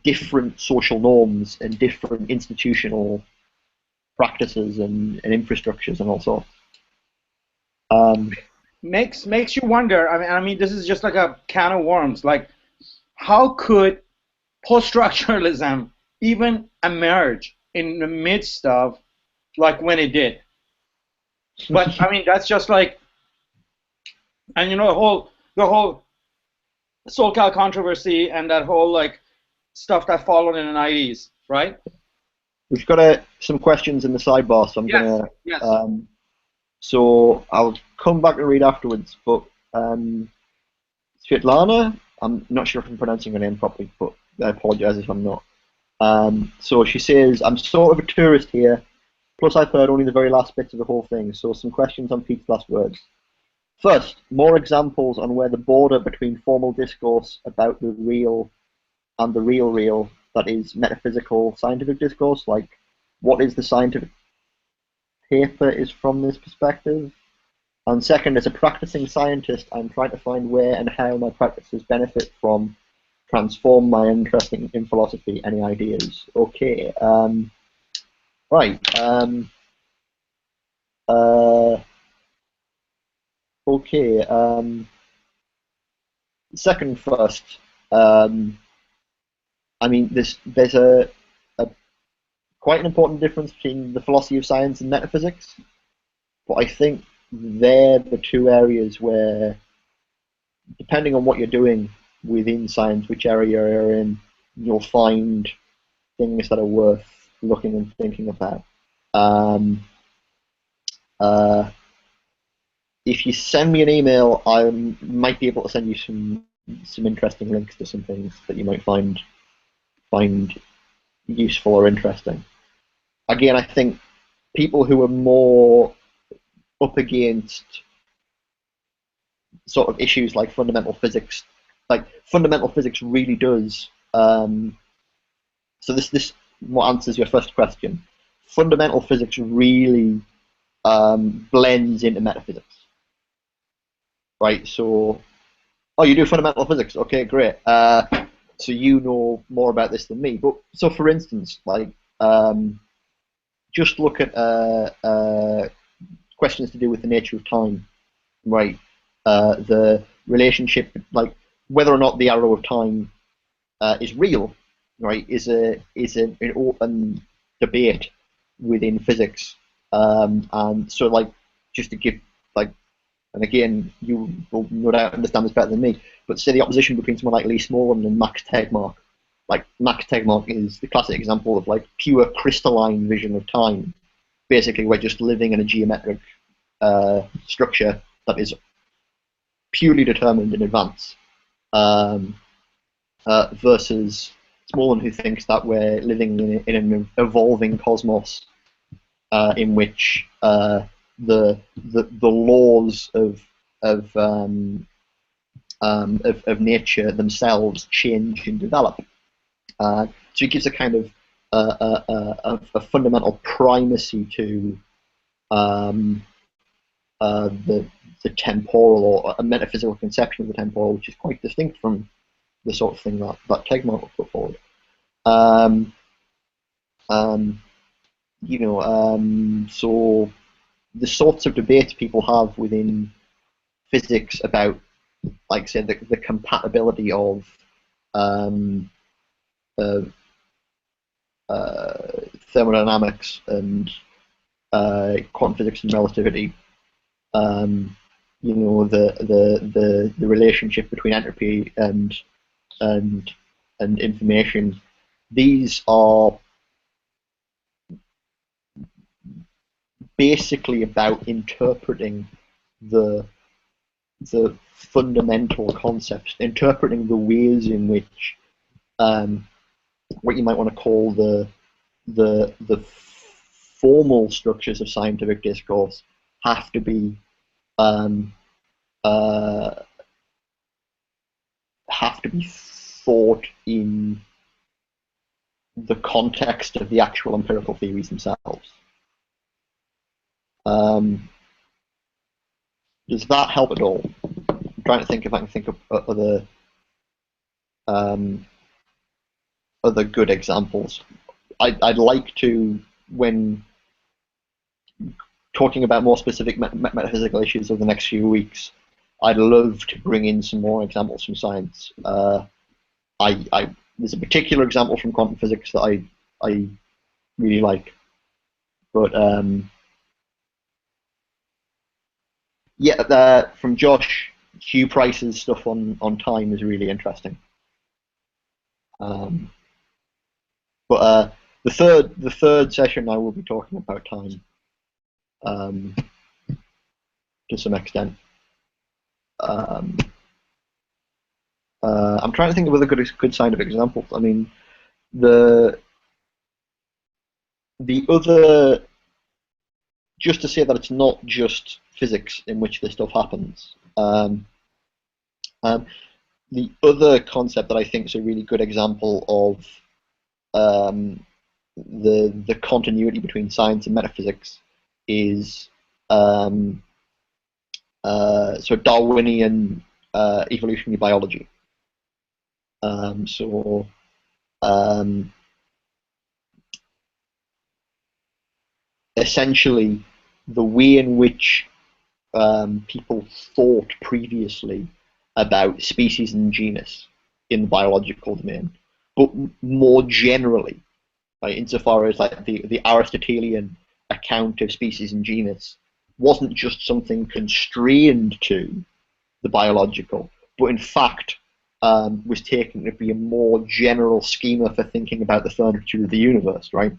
different social norms and different institutional practices and infrastructures and all sorts. Makes you wonder. I mean, this is just like a can of worms. Like, how could post-structuralism even emerge in the midst of like when it did? But I mean, that's just like, and the whole SoCal controversy and that whole like stuff that followed in the 90s, right? We've got some questions in the sidebar, so I'm gonna. Yes. So I'll come back and read afterwards. But Svetlana, I'm not sure if I'm pronouncing her name properly, but I apologise if I'm not. So she says, I'm sort of a tourist here, plus I've heard only the very last bits of the whole thing, so some questions on Pete's last words. First, more examples on where the border between formal discourse about the real and the real, that is metaphysical scientific discourse, like what is the scientific paper is from this perspective. And second, as a practicing scientist, I'm trying to find where and how my practices benefit from, transform my interest in philosophy. Any ideas? Okay. Right. Okay. Second first. I mean, there's a quite an important difference between the philosophy of science and metaphysics, but I think they're the two areas where, depending on what you're doing within science, which area you're in, you'll find things that are worth looking and thinking about. If you send me an email, I might be able to send you some interesting links to some things that you might find useful or interesting. Again, I think people who are more up against sort of issues like fundamental physics like fundamental physics really does. So this what answers your first question. Fundamental physics really blends into metaphysics, right? So, oh, you do fundamental physics? Okay, great. So you know more about this than me. But so, for instance, like just look at questions to do with the nature of time, right? The relationship, like whether or not the arrow of time is real, right? Is an open debate within physics, and so like just to give like, and again, you will no doubt understand this better than me, but say the opposition between someone like Lee Smolin and Max Tegmark. Like Max Tegmark is the classic example of like pure crystalline vision of time. Basically, we're just living in a geometric structure that is purely determined in advance, versus Smolin, who thinks that we're living in an evolving cosmos in which the laws of nature themselves change and develop. So it gives a kind of a fundamental primacy to the temporal, or a metaphysical conception of the temporal, which is quite distinct from the sort of thing that Tegmark would put forward. So the sorts of debates people have within physics about, like say, the compatibility of thermodynamics and quantum physics and relativity. The relationship between entropy and information. These are basically about interpreting the fundamental concepts, interpreting the ways in which what you might want to call the formal structures of scientific discourse have to be thought in the context of the actual empirical theories themselves. Does that help at all? I'm trying to think if I can think of other good examples. I'd like to, when talking about more specific metaphysical issues over the next few weeks, I'd love to bring in some more examples from science. There's a particular example from quantum physics that I really like, but from Josh, Hugh Price's stuff on time is really interesting. But the third session I will be talking about time to some extent. I'm trying to think of other good scientific examples. I mean, the other, just to say that it's not just physics in which this stuff happens. The other concept that I think is a really good example of the continuity between science and metaphysics is so Darwinian evolutionary biology. Essentially, the way in which people thought previously about species and genus in the biological domain, but more generally, right, insofar as like the Aristotelian account of species and genus wasn't just something constrained to the biological, but in fact was taken to be a more general schema for thinking about the furniture of the universe, right?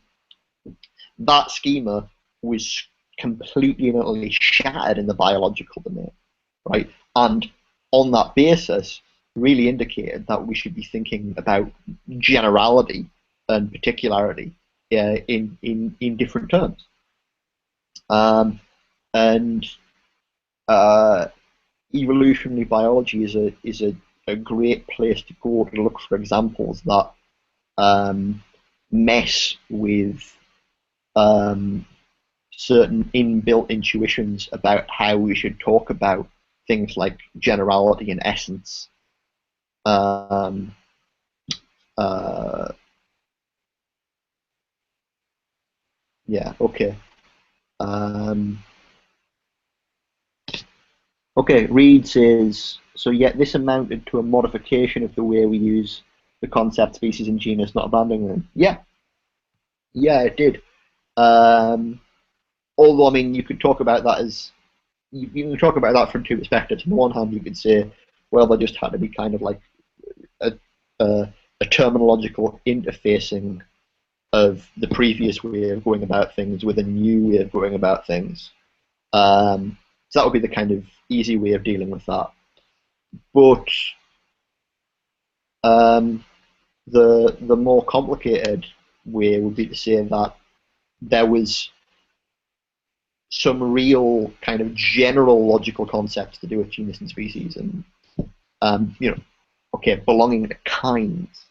That schema was completely and utterly shattered in the biological domain, right? And on that basis, really indicated that we should be thinking about generality and particularity in different terms. Evolutionary biology is a great place to go to look for examples that mess with certain inbuilt intuitions about how we should talk about things like generality and essence. Yeah, okay. Okay, Reed says, so yet this amounted to a modification of the way we use the concept species and genus, not abandoning them. Yeah, it did. Although, I mean, you could talk about that as, you can talk about that from two perspectives. On the one hand, you could say, well, there just had to be kind of like a terminological interfacing of the previous way of going about things with a new way of going about things. So that would be the kind of easy way of dealing with that. But the more complicated way would be to say that there was some real kind of general logical concepts to do with genus and species, and you know, okay, belonging to kinds,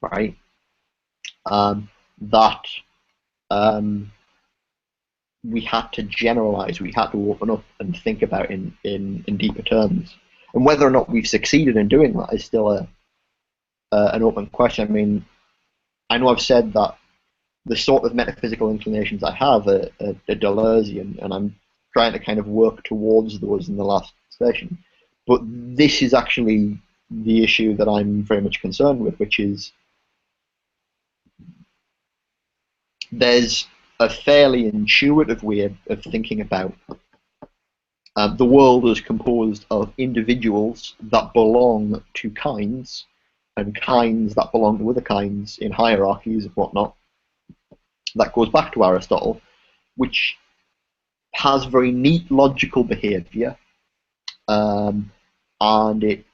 right? That we had to generalize, we had to open up and think about in deeper terms. And whether or not we've succeeded in doing that is still an open question. I mean, I know I've said that the sort of metaphysical inclinations I have are Deleuzian, and I'm trying to kind of work towards those in the last session. But this is actually the issue that I'm very much concerned with, which is there's a fairly intuitive way of thinking about the world as composed of individuals that belong to kinds and kinds that belong to other kinds in hierarchies and whatnot. That goes back to Aristotle, which has very neat logical behavior, and it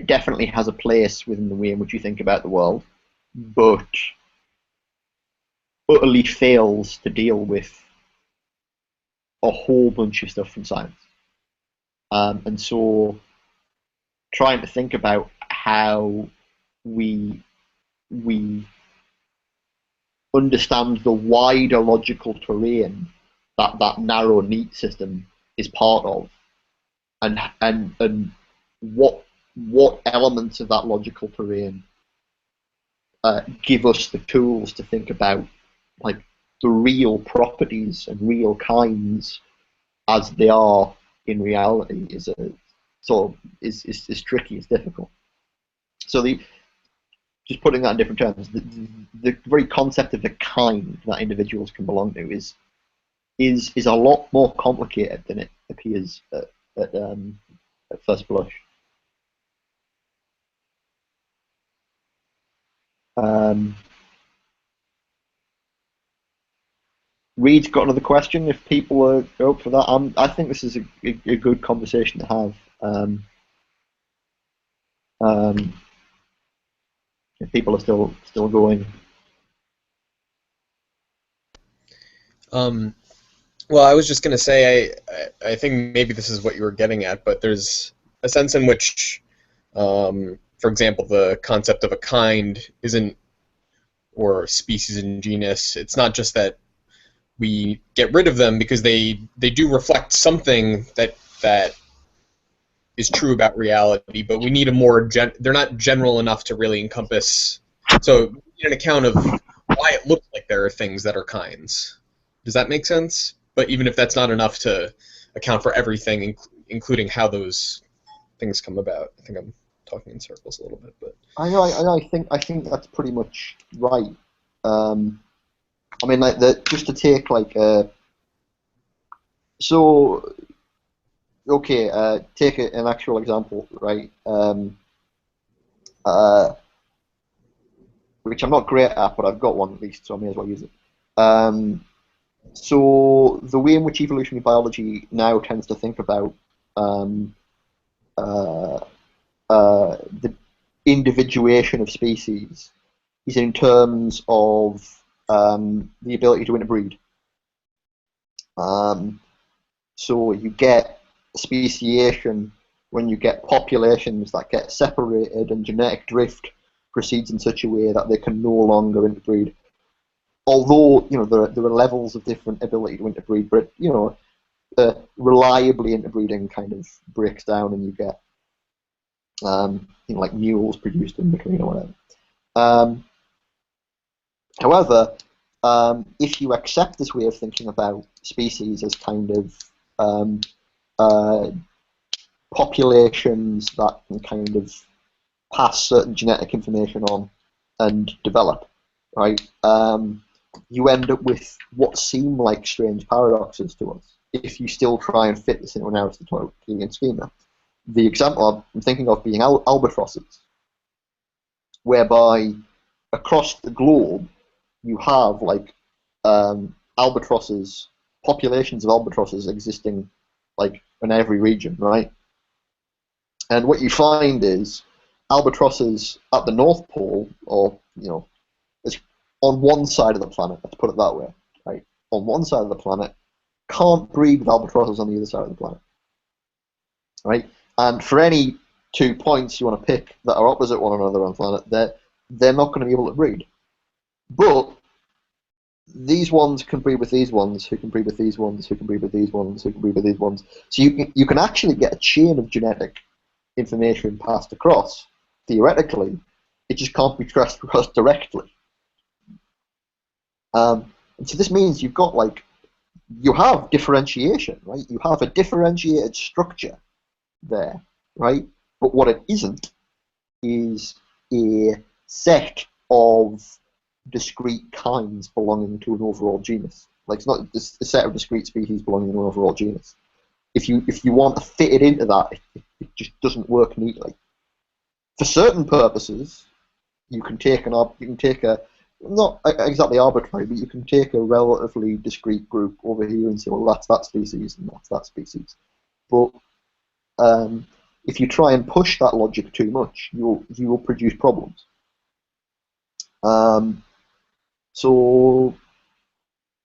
definitely has a place within the way in which you think about the world, but utterly fails to deal with a whole bunch of stuff from science. And so trying to think about how we understand the wider logical terrain that narrow, neat system is part of, and what elements of that logical terrain give us the tools to think about like the real properties and real kinds as they are in reality is tricky, it's difficult. So just putting that in different terms, the very concept of the kind that individuals can belong to is a lot more complicated than it appears at first blush. Reed's got another question. If people are up for that, I think this is a good conversation to have. If people are still going. Well, I was just going to say, I think maybe this is what you were getting at, but there's a sense in which, for example, the concept of a kind isn't, or species and genus, it's not just that we get rid of them because they do reflect something that is true about reality, but we need a more, they're not general enough to really encompass, so we need an account of why it looks like there are things that are kinds. Does that make sense? But even if that's not enough to account for everything, including how those things come about, I think I'm talking in circles a little bit. But I think that's pretty much right. I mean, like just to take like so. Okay, take an actual example, right? Which I'm not great at, but I've got one at least, so I may as well use it. So the way in which evolutionary biology now tends to think about the individuation of species is in terms of the ability to interbreed. So you get speciation when you get populations that get separated and genetic drift proceeds in such a way that they can no longer interbreed. Although, you know, there are levels of different ability to interbreed, but, you know, reliably interbreeding kind of breaks down and you get, you know, like mules produced in between or whatever. However, if you accept this way of thinking about species as kind of populations that can kind of pass certain genetic information on and develop, right? You end up with what seem like strange paradoxes to us if you still try and fit this into an Aristotelian schema. The example I'm thinking of being albatrosses, whereby across the globe you have like albatrosses, populations of albatrosses existing like in every region, right? And what you find is albatrosses at the North Pole, or, you know, is on one side of the planet, let's put it that way, right? On one side of the planet, can't breed with albatrosses on the other side of the planet, right? And for any 2 points you want to pick that are opposite one another on the planet, they're not going to be able to breed. But these ones can breed with these ones, who can breed with these ones, who can breed with these ones, who can breed with these ones. So you can actually get a chain of genetic information passed across, theoretically. It just can't be passed across directly. And so this means you've got, like, you have differentiation, right? You have a differentiated structure there, right? But what it isn't is a set of discrete kinds belonging to an overall genus. Like, it's not a set of discrete species belonging to an overall genus. If you want to fit it into that, it just doesn't work neatly. For certain purposes, you can take a not exactly arbitrary, but you can take a relatively discrete group over here and say, well, that's that species and that's that species. But if you try and push that logic too much, you will produce problems. So,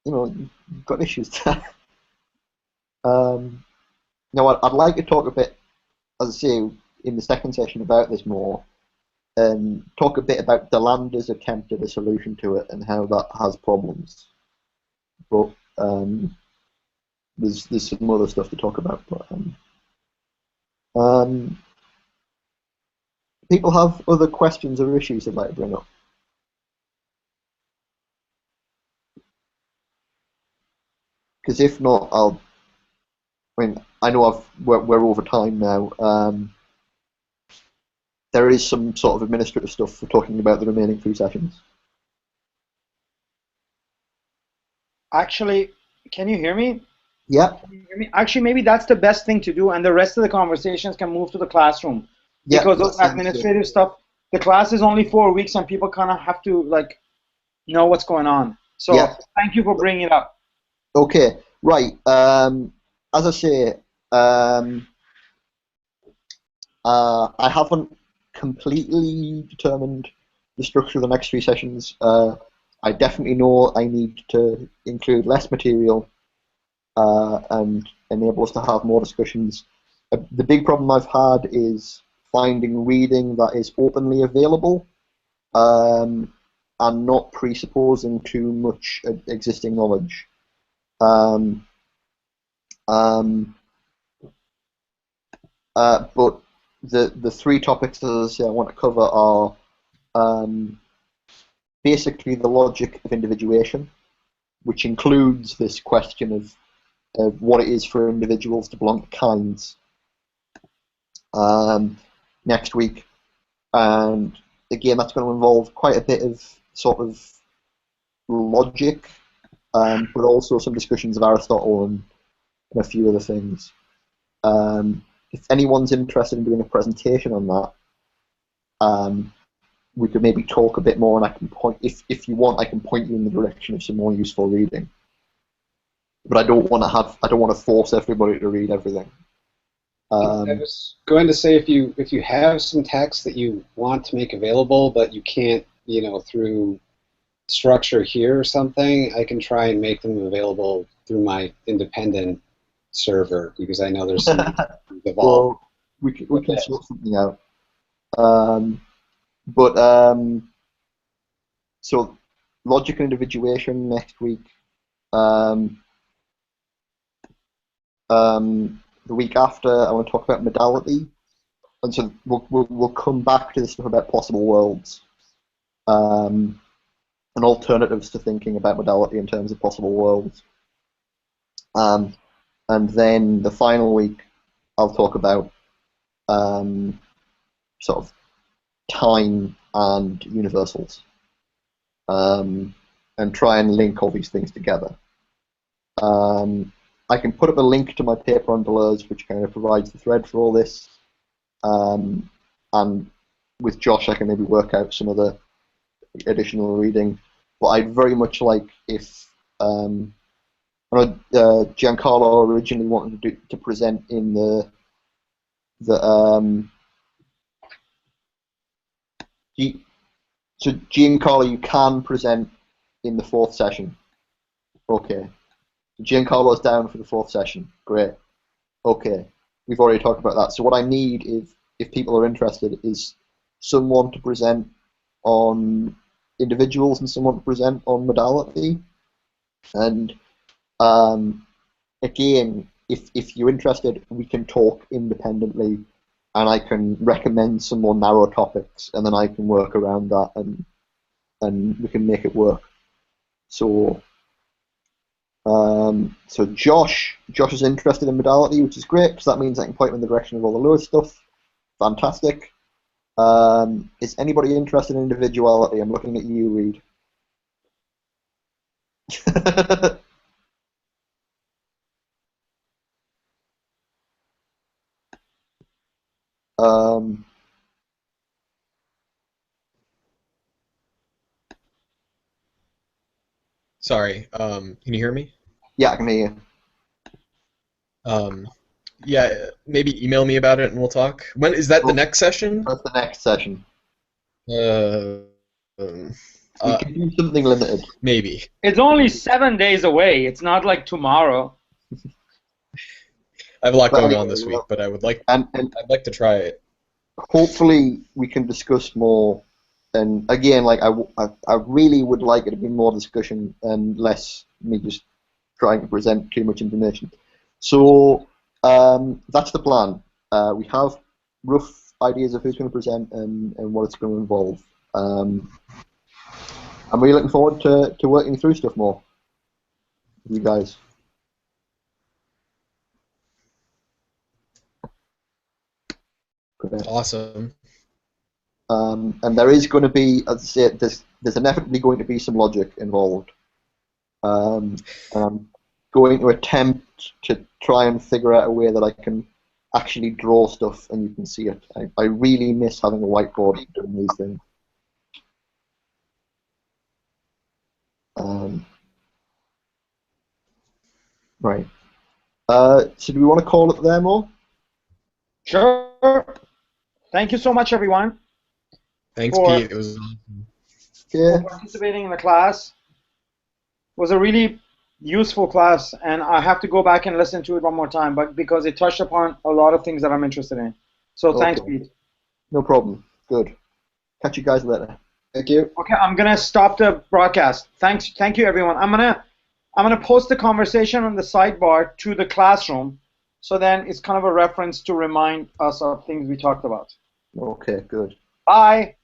you know, you've got issues there. Now, I'd like to talk a bit, as I say, in the second session about this more, and talk a bit about Delander's attempt at a solution to it and how that has problems. But there's some other stuff to talk about. But people have other questions or issues they'd like to bring up. Because if not, I know we're over time now. There is some sort of administrative stuff for talking about the remaining 3 sessions. Actually, can you hear me? Yeah. Can you hear me? Actually, maybe that's the best thing to do, and the rest of the conversations can move to the classroom. Yeah, because those administrative stuff, the class is only 4 weeks, and people kind of have to, like, know what's going on. So yeah. Thank you for bringing it up. Okay, right. As I say, I haven't completely determined the structure of the next 3 sessions. I definitely know I need to include less material and enable us to have more discussions. The big problem I've had is finding reading that is openly available and not presupposing too much existing knowledge. But the 3 topics, as I say, I want to cover are basically the logic of individuation, which includes this question of what it is for individuals to belong to kinds next week. And again, that's going to involve quite a bit of sort of logic, but also some discussions of Aristotle and a few other things. If anyone's interested in doing a presentation on that, we could maybe talk a bit more, and I can point, if you want, I can point you in the direction of some more useful reading. But I don't want to force everybody to read everything. I was going to say, if you have some text that you want to make available, but you can't, you know, through structure here or something, I can try and make them available through my independent server, because I know there's some involved. Well, we can Okay. sort something out. So logic and individuation next week. The week after, I want to talk about modality, and so we'll come back to this stuff about possible worlds, and alternatives to thinking about modality in terms of possible worlds. And then the final week, I'll talk about sort of time and universals, and try and link all these things together. I can put up a link to my paper on blurs, which kind of provides the thread for all this. And with Josh, I can maybe work out some other additional reading. But I'd very much like if Giancarlo originally wanted to present in so Giancarlo, you can present in the 4th session. Okay. Giancarlo's down for the 4th session. Great. Okay. We've already talked about that. So what I need, if people are interested, is someone to present on individuals and someone to present on modality. And again, if you're interested, we can talk independently, and I can recommend some more narrow topics, and then I can work around that, and we can make it work. So Josh is interested in modality, which is great, because that means I can point him in the direction of all the Lewis stuff. Fantastic. Is anybody interested in individuality? I'm looking at you, Reed. Sorry. Can you hear me? Yeah, I can hear you. Yeah, maybe email me about it and we'll talk. When is that the next session? That's the next session. We can do something limited. Maybe. It's only 7 days away. It's not like tomorrow. I have a lot going on this week, but I would like I'd like to try it. Hopefully, we can discuss more. And again, like I really would like it to be more discussion and less me just trying to present too much information. So that's the plan. We have rough ideas of who's going to present and what it's going to involve. I'm really looking forward to working through stuff more with you guys. Great. Awesome. And there is going to be, as I say, there's inevitably going to be some logic involved. And I'm going to attempt to try and figure out a way that I can actually draw stuff and you can see it. I really miss having a whiteboard and doing these things. Right. So do we want to call it there, Mo? Sure. Thank you so much, everyone. Thanks, for, Pete. It was awesome. For participating in the class. It was a really useful class, and I have to go back and listen to it one more time, but because it touched upon a lot of things that I'm interested in. So thanks, Pete. No problem. Good. Catch you guys later. Thank you. Okay, I'm gonna stop the broadcast. Thank you, everyone. I'm gonna post the conversation on the sidebar to the classroom, so then it's kind of a reference to remind us of things we talked about. Okay, good. Bye.